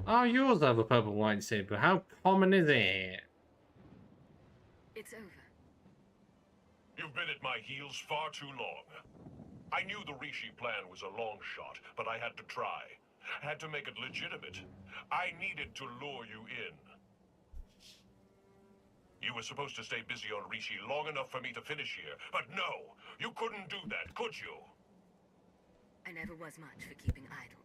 A: Oh, yours have a purple lightsaber. How common is it?
C: It's over.
I: You've been at my heels far too long. I knew the Rishi plan was a long shot, but I had to try. I had to make it legitimate. I needed to lure you in. You were supposed to stay busy on Rishi long enough for me to finish here, but no, you couldn't do that, could you?
C: I never was much for keeping idle.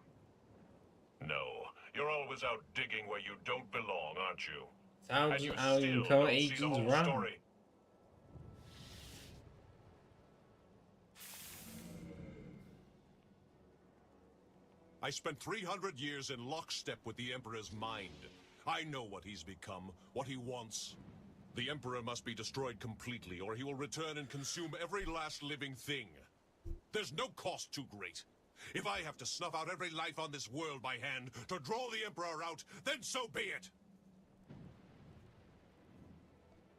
I: No, you're always out digging where you don't belong, aren't you?
A: Sounds
I: and you
A: how
I: still
A: you tell
I: don't see the
A: agents
I: whole
A: run.
I: story.
H: I spent 300 years in lockstep with the Emperor's mind. I know what he's become, what he wants. The Emperor must be destroyed completely, or he will return and consume every last living thing. There's no cost too great. If I have to snuff out every life on this world by hand to draw the Emperor out, then so be it!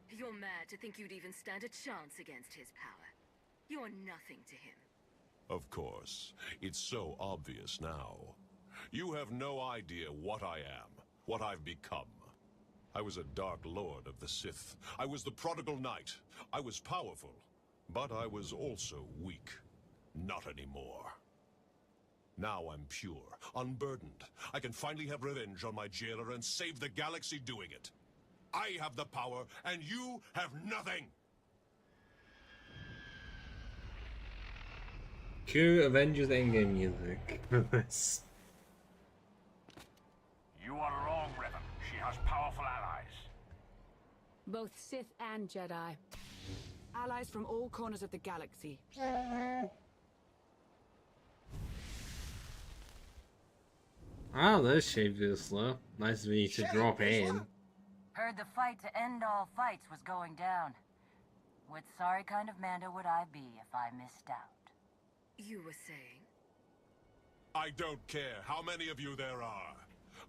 C: You're mad to think you'd even stand a chance against his power. You're nothing to him.
H: Of course. It's so obvious now. You have no idea what I am, what I've become. I was a Dark Lord of the Sith. I was the prodigal knight. I was powerful, but I was also weak. Not anymore. Now I'm pure, unburdened. I can finally have revenge on my jailer and save the galaxy doing it. I have the power, and you have nothing!
A: Cue Avengers Endgame music for this.
L: You are wrong, Revan. She has powerful allies.
J: Both Sith and Jedi.
G: Allies from all corners of the galaxy.
A: Oh, this shape is slow. Nice of you to drop in.
N: Heard the fight to end all fights was going down. What sorry kind of Mando would I be if I missed out?
C: You were saying?
H: I don't care how many of you there are.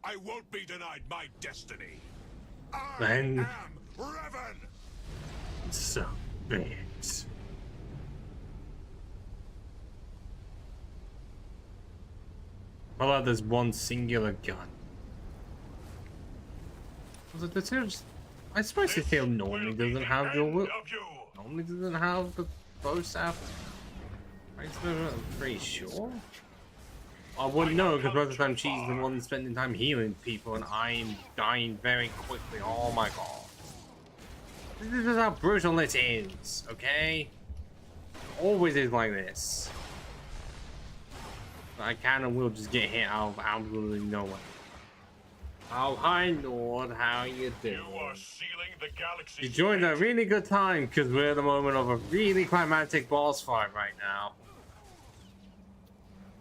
H: I won't be denied my destiny. I am Revan!
A: So big. How about this one singular gun? Was it the Tails? I suppose the tail normally doesn't have the normally doesn't have the bow staff. I'm pretty sure. I wouldn't know because most of the time she's the one spending time healing people and I'm dying very quickly. Oh my god. This is how brutal it is, okay? Always is like this. I can and will just get hit out of absolutely nowhere. Oh, hi Lord, how you doing?
I: You are sealing the galaxy.
A: You joined at a really good time because we're at the moment of a really climatic boss fight right now.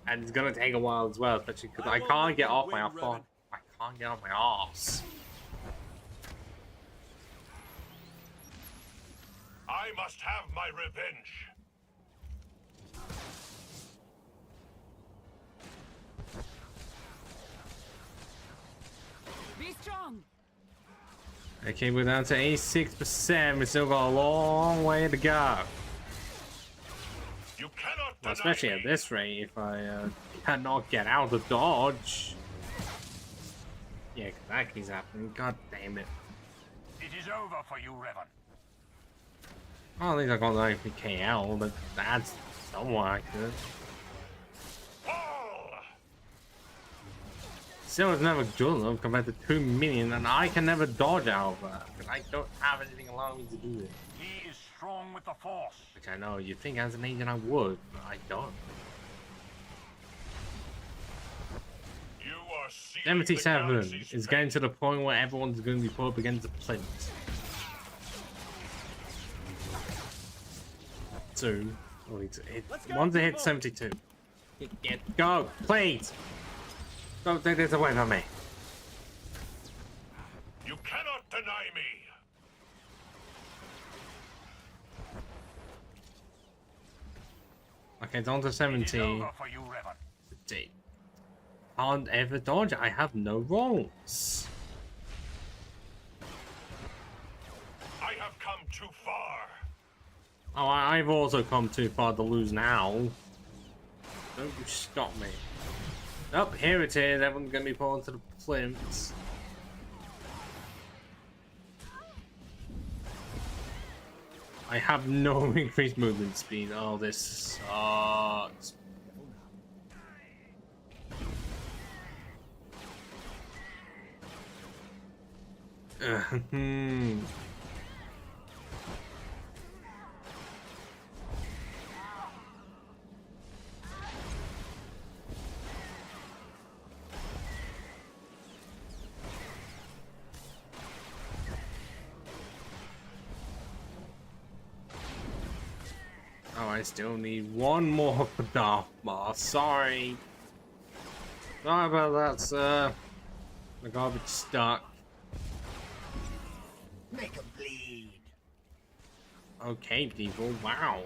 A: And it's gonna take a while as well, especially because I can't get off my phone. I can't get off my ass.
I: I must have my revenge.
J: Be strong.
A: Okay, we're down to 86%. We still got a long way to go.
I: You cannot
A: Well, especially at this rate, if I cannot get out of dodge. Yeah, because that keeps happening. God damn it.
L: It is over for you, Revan.
A: Well, at least I got the KL, but that's somewhat good. Still is never good enough compared to 2 million, and I can never dodge out of that, because I don't have anything allowing me to do it.
L: He is strong with the Force.
A: Which I know, you'd think as an agent I would, but I don't.
I: You are sealing
A: 77 is getting to the point where everyone's going to be put up against the plinth. Soon. Once it hits 72. Go, please! Don't take this away from me.
I: You cannot deny me.
A: Okay, it's on to 70.
L: Over for you, Revan.
A: Can't ever dodge. I have no rolls.
I: I have come too far.
A: Oh, I've also come too far to lose now. Don't you stop me. Oh, here it is. Everyone's gonna be pulling to the plinths. I have no increased movement speed. Oh, this sucks. Oh, I still need one more for Darth Maul. Sorry. Sorry about that, sir. The garbage stuck.
R: Make him bleed.
A: Okay, people. Wow.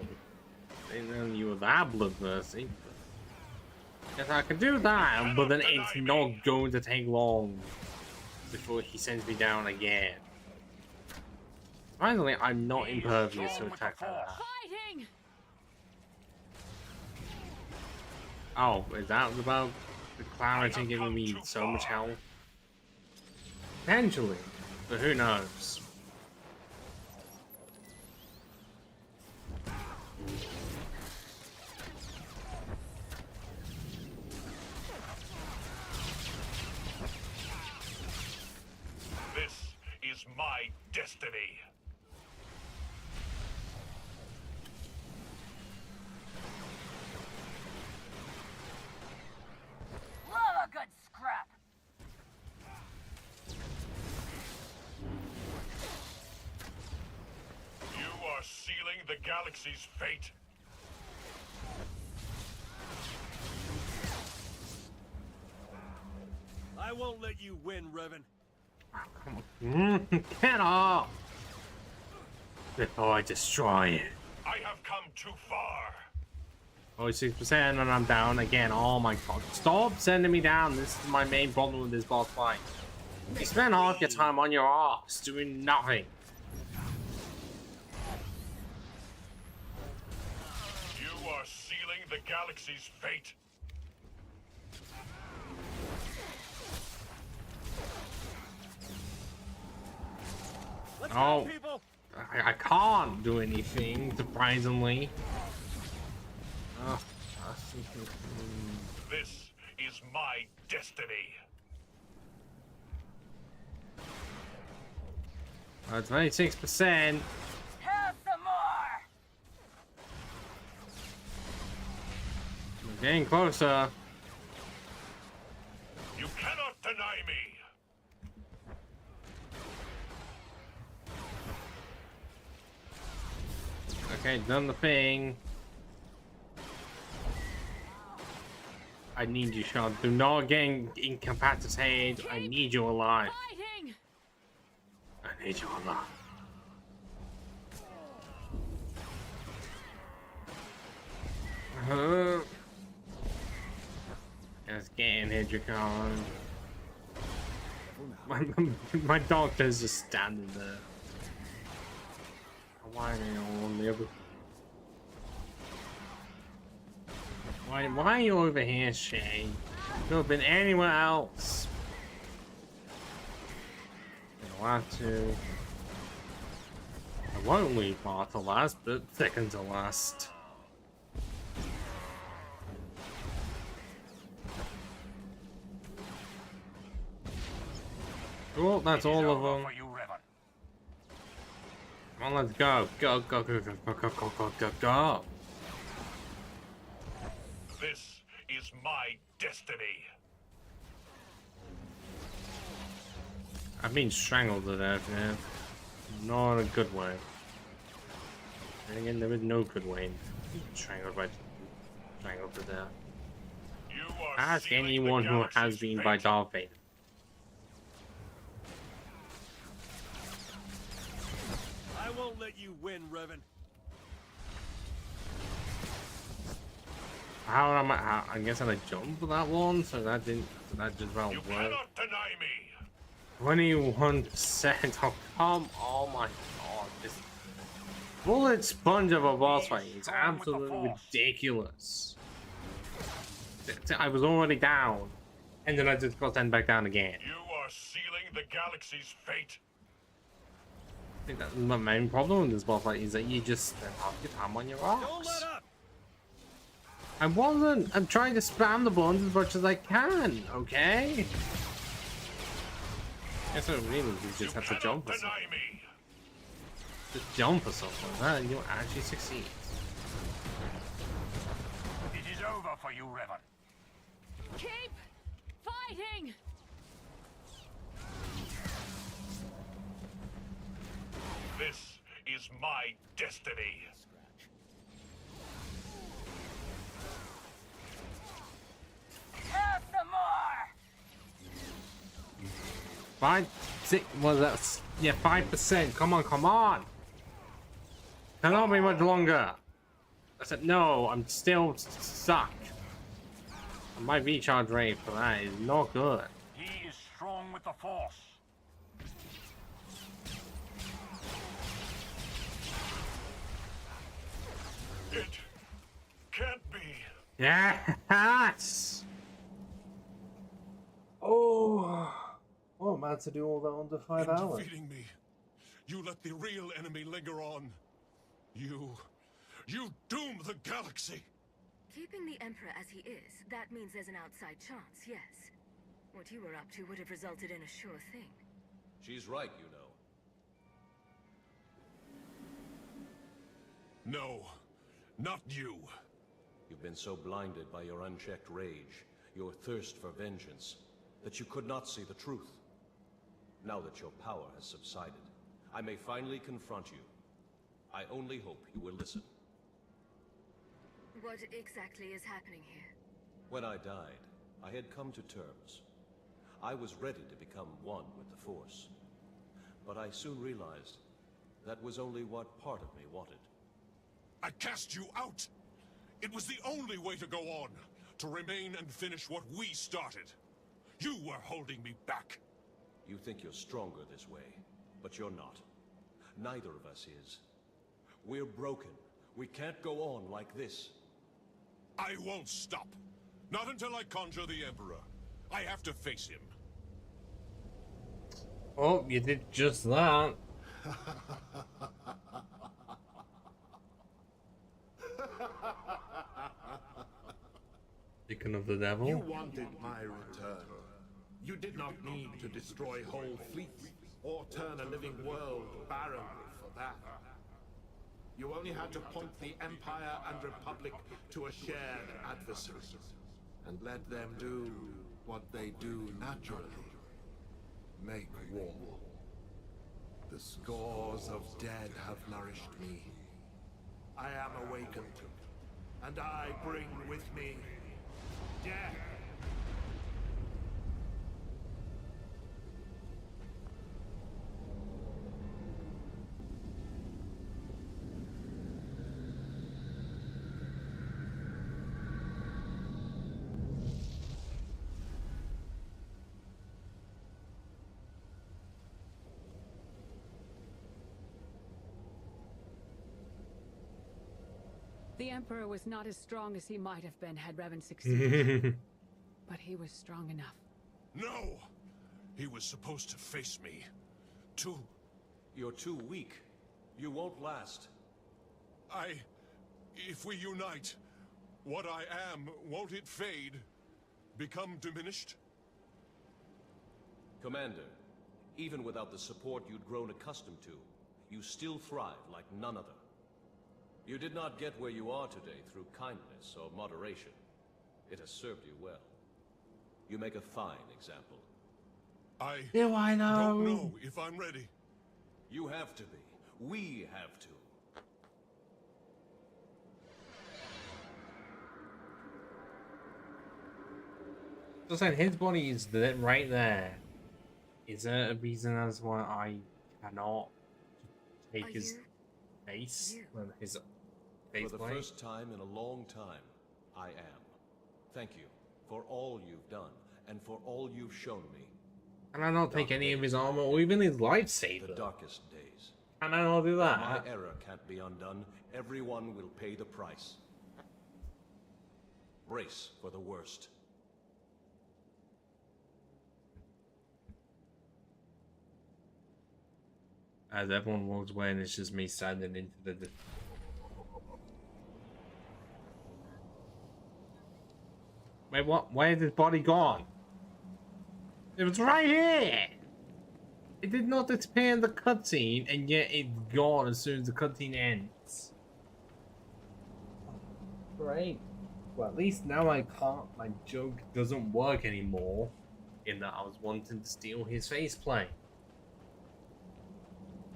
A: Didn't know you were that bloodthirsty. Yes, I can do that, but then it's not going to take long before he sends me down again. Finally, I'm not impervious to attack like that.
J: Fighting!
A: Oh, is that about the clarity giving me so much health? Potentially, but who knows?
I: This is my destiny.
O: Love a good scrap.
I: You are sealing the galaxy's fate.
H: I won't let you win, Revan.
A: Get off! Before I destroy you.
I: I have come too far.
A: 46% and I'm down again. Oh my god. Stop sending me down. This is my main problem with this boss fight. You spend half your time on your ass doing nothing.
I: You are sealing the galaxy's fate.
H: Let's
A: Oh,
H: go, people.
A: I can't do anything, surprisingly. Oh,
I: This is my destiny.
A: 26%.
O: Have some more.
A: We're getting closer.
I: You cannot deny me.
A: Okay, done the thing. I need you, Sean. Do not get incapacitated. I need you alive.
J: Fighting!
A: I need you alive. Let's get in here, Dracon. My doctor's just standing there. Why are they all on the other? Why are you over here, Shay? Could have been anywhere else. I want to. I won't leave far to last, but second to last. Oh, that's all of them.
L: For you, Revan.
A: Come on, let's go. Go, go, go, go, go, go, go, go, go, go.
I: This is my destiny.
A: I've been strangled to death, man. Not a good way. And again, there is no good way. Strangled to death. Ask anyone who has been by Darth Vader.
H: I won't let you win, Revan.
A: How am I guess I had to jump for that one, so that didn't. So that just about work.
I: Cannot deny me.
A: 21%. Oh, come! Oh my god! This bullet sponge of a boss fight is absolutely ridiculous. I was already down, and then I just got sent back down again.
I: You are sealing the galaxy's fate.
A: I think that's my main problem with this boss fight is that you just spend half your time on your rocks.
H: Don't let up.
A: I wasn't. I'm trying to spam the buttons as much as I can. Okay. Guess what really you just have to jump or something. Just jump or something. That you'll actually succeed.
L: It is over for you, Revan.
J: Keep fighting!
I: This is my destiny.
O: Have some more!
A: 5, 6, well that's, yeah, 5%, come on, come on! Cannot be much longer! I said, no, I'm still stuck. My recharge rate for that is not good.
L: He is strong with the Force.
I: It can't be.
A: Yes! Oh, I'm about to do all that under 5 hours.
I: Defeating me, you let the real enemy linger on. You doom the galaxy.
C: Keeping the Emperor as he is, that means there's an outside chance, yes. What you were up to would have resulted in a sure thing.
S: She's right, you know.
I: No, not you.
S: You've been so blinded by your unchecked rage, your thirst for vengeance, that you could not see the truth. Now that your power has subsided, I may finally confront you. I only hope you will listen.
C: What exactly is happening here?
S: When I died, I had come to terms. I was ready to become one with the Force. But I soon realized that was only what part of me wanted.
I: I cast you out. It was the only way to go on, to remain and finish what we started. You were holding me back.
S: You think you're stronger this way, but you're not. Neither of us is. We're broken. We can't go on like this.
I: I won't stop. Not until I conjure the Emperor. I have to face him.
A: Oh, you did just that. Speaking of the devil.
P: You wanted my return. You did not need to destroy whole fleets or turn a living world barren for that. You only had to point the Empire and Republic to a shared adversary and let them do what they do naturally. Make war. The scores of dead have nourished me. I am awakened, and I bring with me death.
J: The Emperor was not as strong as he might have been had Revan succeeded. But he was strong enough.
I: No! He was supposed to face me.
S: You're too weak. You won't last.
I: If we unite, what I am, won't it fade? Become diminished?
S: Commander,
H: Even without the support you'd grown accustomed to, you still thrive like none other. You did not get where you are today through kindness or moderation. It has served you well. You make a fine example.
A: Do I know?
I: Don't know if I'm ready.
H: You have to be. We have to.
A: Just like his body is right there. Is there a reason as why I cannot take his face? Well, his face
H: For the
A: plate?
H: first time in a long time, I am. Thank you for all you've done and for all you've shown me.
A: Can I not take any of his armor or even his lightsaber?
H: The darkest days.
A: Can I not do
H: If
A: that?
H: my error can't be undone, everyone will pay the price. Brace for the worst.
A: As everyone walks away and it's just me standing into the... Wait, what? Where is his body gone? It was right here! It did not disappear in the cutscene, and yet it's gone as soon as the cutscene ends. Great. Well, at least now I can't... My joke doesn't work anymore, in that I was wanting to steal his faceplate.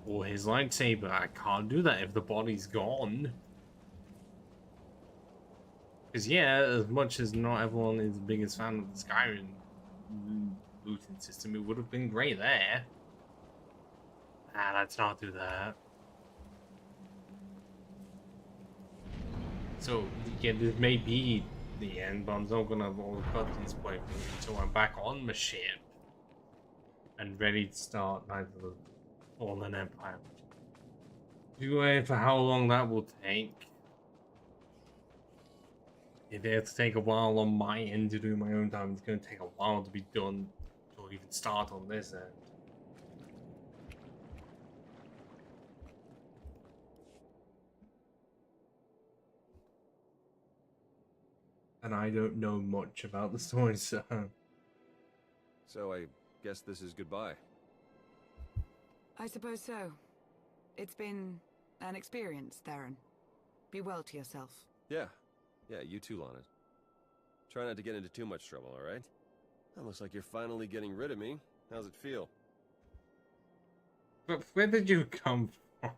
A: Or his lightsaber. I can't do that if the body's gone. Because yeah, as much as not everyone is the biggest fan of the Skyrim looting system, it would have been great there. Ah, let's not do that. So, yeah, this may be the end, but I'm not gonna have all the cutscenes play for me until I'm back on my ship. And ready to start Knights of the Fallen Empire. Do wait for how long that will take. If it has to take a while on my end to do my own time, it's going to take a while to be done to even start on this end. And I don't know much about the story, so...
H: So I guess this is goodbye.
G: I suppose so. It's been an experience, Theron. Be well to yourself.
H: Yeah. Yeah, you too, Lana. Try not to get into too much trouble, alright? That looks like you're finally getting rid of me. How's it feel?
A: But where did you come from?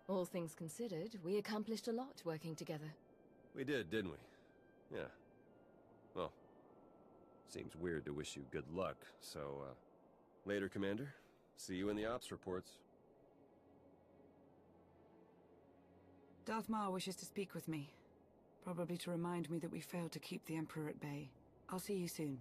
C: All things considered, we accomplished a lot working together.
H: We did, didn't we? Yeah. Well, seems weird to wish you good luck, so, later, Commander. See you in the ops reports.
G: Darth Maul wishes to speak with me. Probably to remind me that we failed to keep the Emperor at bay. I'll see you soon.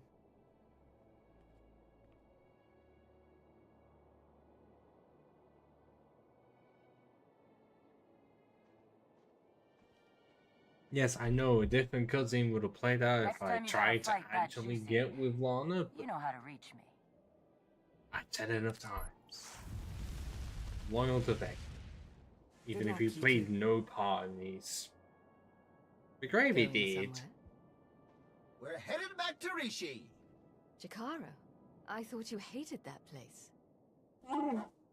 A: Yes, I know, a different cutscene would have played out
O: Next
A: if I
O: time you
A: tried to
O: gotta fight back,
A: actually
O: Tuesday.
A: get with Lana, but
O: You know how to reach me.
A: I said it enough times. Loyal to Beck. Even
G: Good
A: if
G: luck,
A: he
G: you
A: played
G: two.
A: no part in these. The gravy
C: Going
A: did.
C: somewhere?
R: We're headed back to Rishi.
C: Jakara, I thought you hated that place.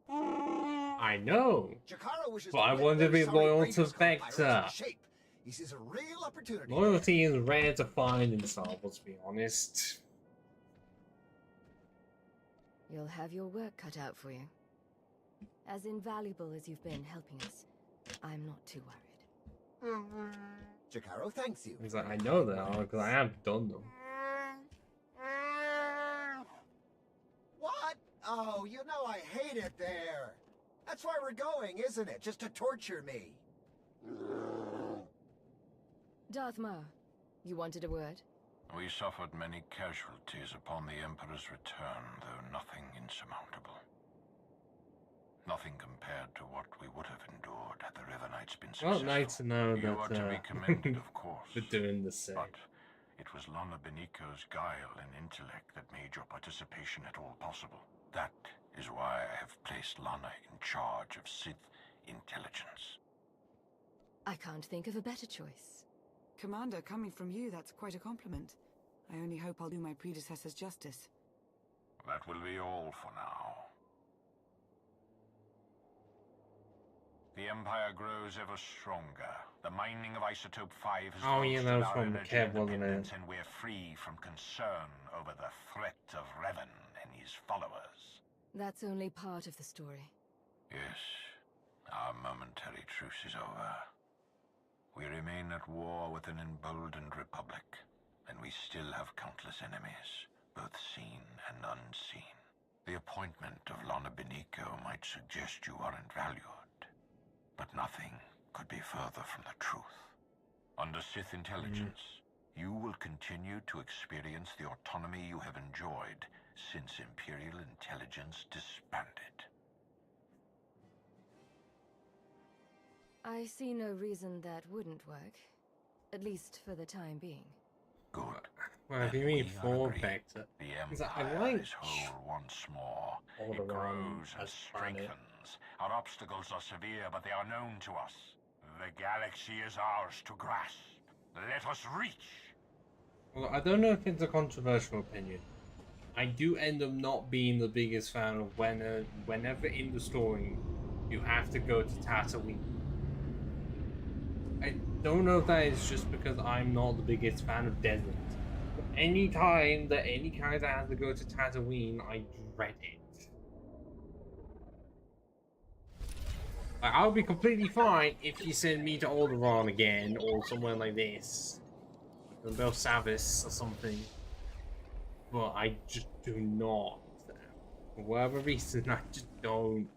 A: I know.
R: Jakaro wishes
A: But I
R: win
A: wanted to be
R: those sorry
A: loyal to
R: Rangers called pirates
A: Vector.
R: in shape. He sees a real opportunity.
A: Loyalty is rare to find in Star Wars, to be honest.
C: You'll have your work cut out for you. As invaluable as you've been helping us, I'm not too worried.
R: Jakaro thanks you.
A: He's like, I know they are, because I have done them.
R: What? Oh, you know I hate it there. That's why we're going, isn't it? Just to torture me.
C: Darth Maul, you wanted a word?
L: We suffered many casualties upon the Emperor's return, though nothing insurmountable. Nothing compared to what we would have endured had the Revanites been successful.
A: Well, nice to know
L: You are to be
A: that
L: commended, of course.
A: for doing the same.
L: But it was Lana Beniko's guile and intellect that made your participation at all possible. That is why I have placed Lana in charge of Sith intelligence.
C: I can't think of a better choice.
G: Commander, coming from you, that's quite a compliment. I only hope I'll do my predecessors justice.
L: That will be all for now. The Empire grows ever stronger. The mining of Isotope 5 has
A: Oh yeah, that
L: bolstered
A: was
L: our
A: from
L: energy
A: Kev, wasn't
L: independence,
A: it?
L: and we're free from concern over the threat of Revan and his followers.
C: That's only part of the story.
L: Yes, our momentary truce is over. We remain at war with an emboldened republic, and we still have countless enemies, both seen and unseen. The appointment of Lana Beniko might suggest you aren't valued, but nothing could be further from the truth. Under Sith intelligence, you will continue to experience the autonomy you have enjoyed since Imperial intelligence disbanded.
C: I see no reason that wouldn't work. At least for the time being.
L: Good.
A: Well, if you mean for Vector,
L: The
A: because I
L: Empire
A: like
L: is whole once more.
A: all
L: It
A: around
L: grows and
A: as planet.
L: strengthens. Our obstacles are severe, but they are known to us. The galaxy is ours to grasp. Let us reach.
A: Well, I don't know if it's a controversial opinion. I do end up not being the biggest fan of whenever in the story you have to go to Tatooine. I don't know if that is just because I'm not the biggest fan of desert. But any time that any character has to go to Tatooine, I dread it. Like, I'll be completely fine if you send me to Alderaan again, or somewhere like this. Bel Savis or something. But I just do not. For whatever reason, I just don't.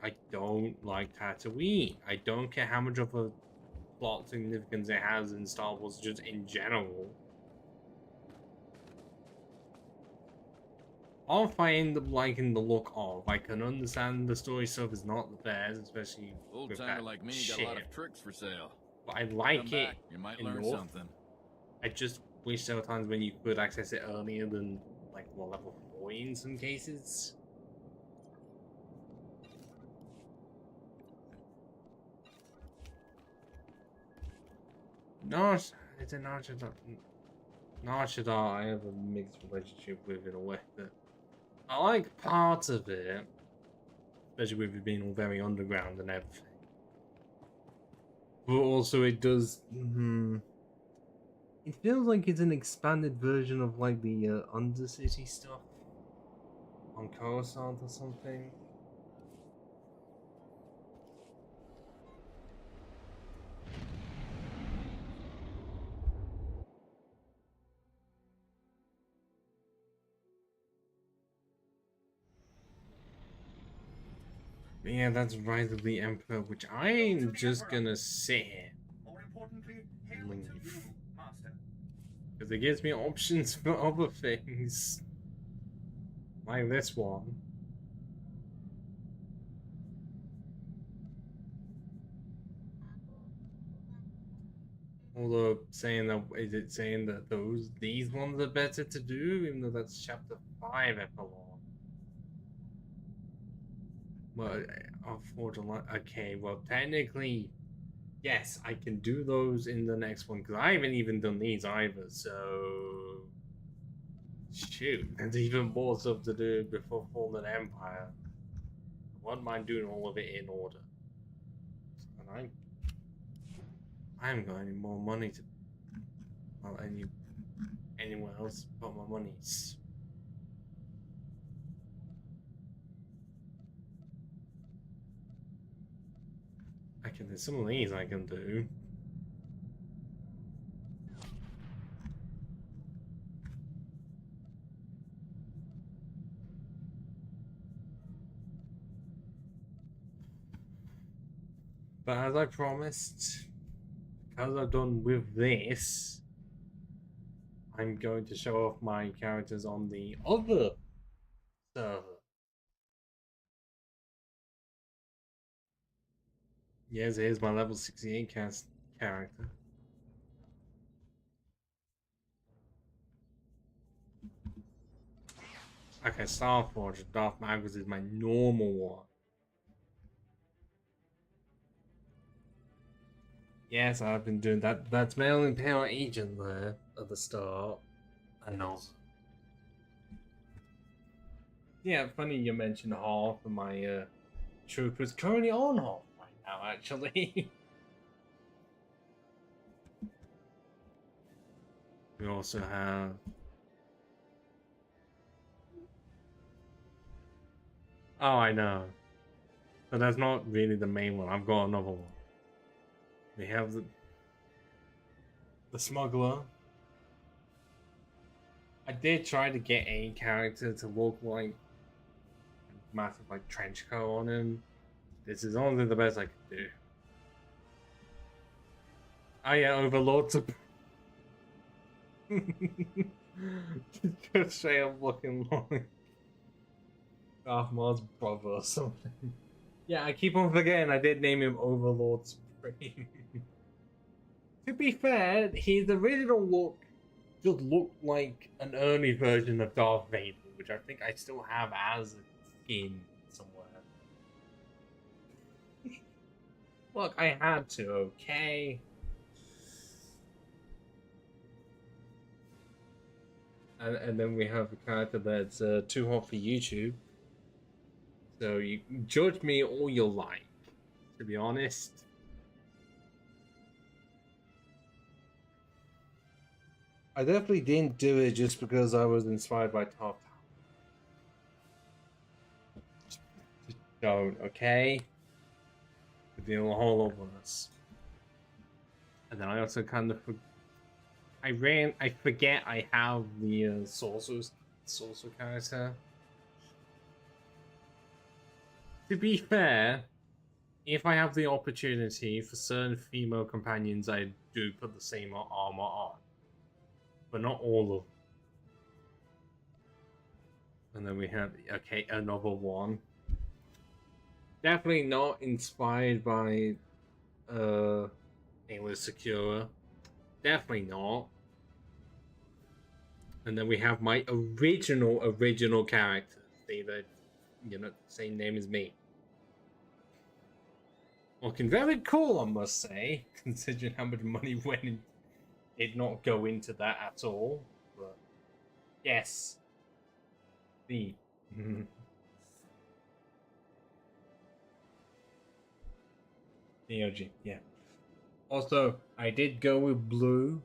A: I don't like Tatooine. I don't care how much of a plot significance it has in Star Wars, just in general. Or if I end up liking the look of, I can understand the story stuff is not the best, especially
E: Old
A: with
E: timer
A: that
E: like me
A: shit.
E: got a lot of tricks for sale.
A: But I like
E: Come
A: it
E: back, you might
A: enough.
E: learn something.
A: I just wish there were times when you could access it earlier than, like, well, level 40 in some cases. Not, it's a Narshadar I have a mixed relationship with in a way that I like parts of it, especially with it being all very underground and everything. But also it does, it feels like it's an expanded version of like the Undercity stuff on Coruscant or something. But yeah, that's Rise of the Emperor, which I'm just gonna sit here and leave. Because it gives me options for other things. Like this one. Although saying that, is it saying that these ones are better to do, even though that's chapter 5 epilogue? Well, unfortunately, okay, well technically, yes, I can do those in the next one, because I haven't even done these either, so shoot, there's even more stuff to do before Fallen Empire. I wouldn't mind doing all of it in order. And I haven't got any more money to, well, anywhere else but my monies. There's some of these I can do. But as I promised, because I've done with this, I'm going to show off my characters on the other server. Yes, here's my level 68 character. Okay, Starforge, Darth Magus is my normal one. Yes, I've been doing that. That's my only Imperial agent there at the start. I know. Yeah, funny you mentioned half of my Troopers currently on hold right now, actually. We also have oh, I know. But that's not really the main one. I've got another one. We have the smuggler. I did try to get a character to look like massive like trench coat on him. This is only the best I could do. Oh yeah, Overlord. Just straight up looking like Darth Maul's brother or something. Yeah, I keep on forgetting I did name him Overlord Supreme. To be fair, his original look just looked like an early version of Darth Vader, which I think I still have as a skin somewhere. Look, I had to, okay? And then we have a character that's too hot for YouTube. So you can judge me all you like, to be honest. I definitely didn't do it just because I was inspired by Top. Just don't, okay? It'd be a whole lot worse. And then I also kind of I forget I have the sorcerer character. To be fair, if I have the opportunity for certain female companions, I do put the same armor on. But not all of them. And then we have, okay, another one. Definitely not inspired by English Secura. Definitely not. And then we have my original character. See that, you know, same name as me. Looking very cool, I must say, considering how much money went in. Did not go into that at all. But yes. The the OG, yeah. Also, I did go with blue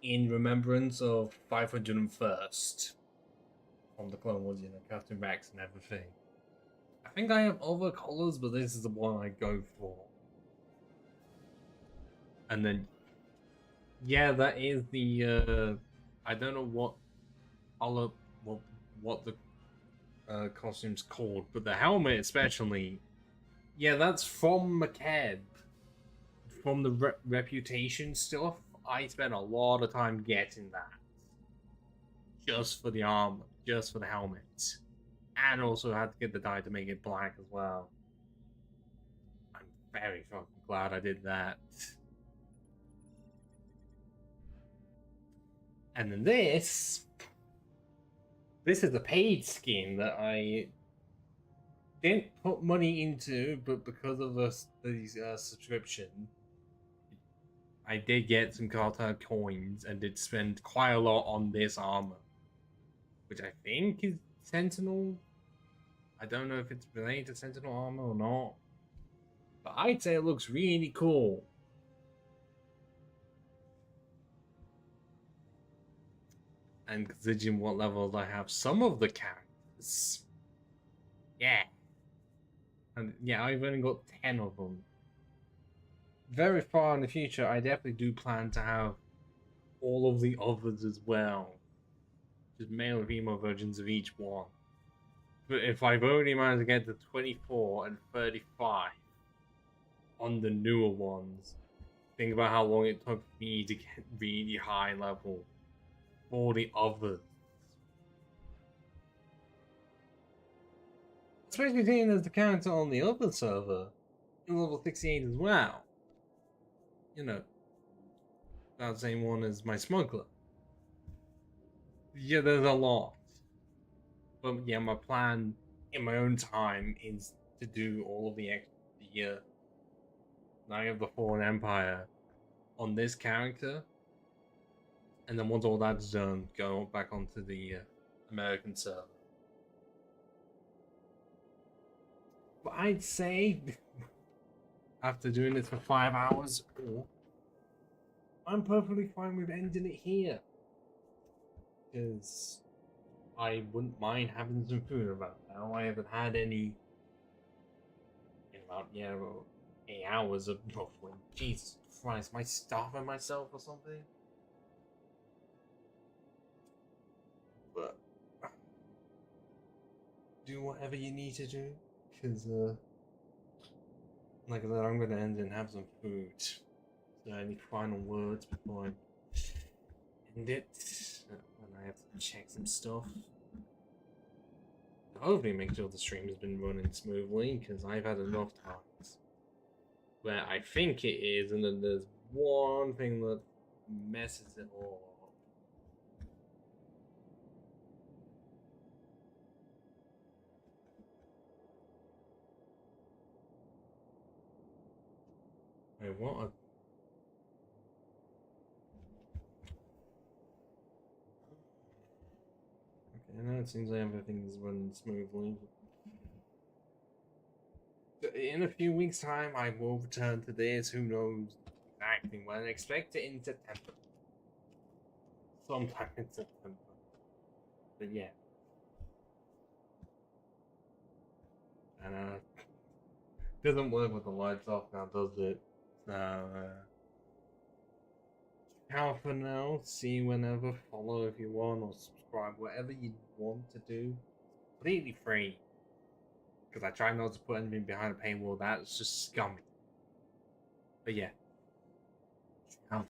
A: in remembrance of 501st from the Clone Wars, you know, Captain Rex and everything. I think I have other colors, but this is the one I go for. And then, yeah, that is the I don't know what color, what the costume's called, but the helmet especially. Yeah, that's from McKeb. From the reputation stuff, I spent a lot of time getting that. Just for the armor, just for the helmet. And also had to get the dye to make it black as well. I'm very fucking glad I did that. And then this is a paid skin that I didn't put money into, but because of the subscription, I did get some Carter coins and did spend quite a lot on this armor, which I think is Sentinel. I don't know if it's related to Sentinel armor or not, but I'd say it looks really cool. And considering what levels I have some of the characters, yeah. And yeah, I've only got 10 of them. Very far in the future, I definitely do plan to have all of the others as well. Just male and female versions of each one. But if I've only managed to get to 24 and 35 on the newer ones, think about how long it took me to get really high level for the others. Especially seeing as the character on the other server is level 68 as well. You know, that same one as my smuggler. Yeah, there's a lot. But yeah, my plan in my own time is to do all of the Night of the Fallen Empire on this character. And then once all that's done, go back onto the American server. But I'd say, after doing this for 5 hours, I'm perfectly fine with ending it here. Because I wouldn't mind having some food about now. I haven't had any in about, 8 hours of food. Jesus Christ, am I starving myself or something? But do whatever you need to do, because like I said, I'm gonna end and have some food. So any final words before I end it? And I have to check some stuff. Hopefully make sure the stream has been running smoothly, because I've had enough times where I think it is, and then there's one thing that messes it all up. Wait, what? Okay, now it seems like everything is running smoothly. In a few weeks' time, I will return to this. Who knows exactly when? Expect it in September. Sometime in September. But yeah. And doesn't work with the lights off now, does it? So, ciao for now. See you whenever. Follow if you want, or subscribe. Whatever you want to do. Completely free. Because I try not to put anything behind a paywall. That's just scummy. But yeah.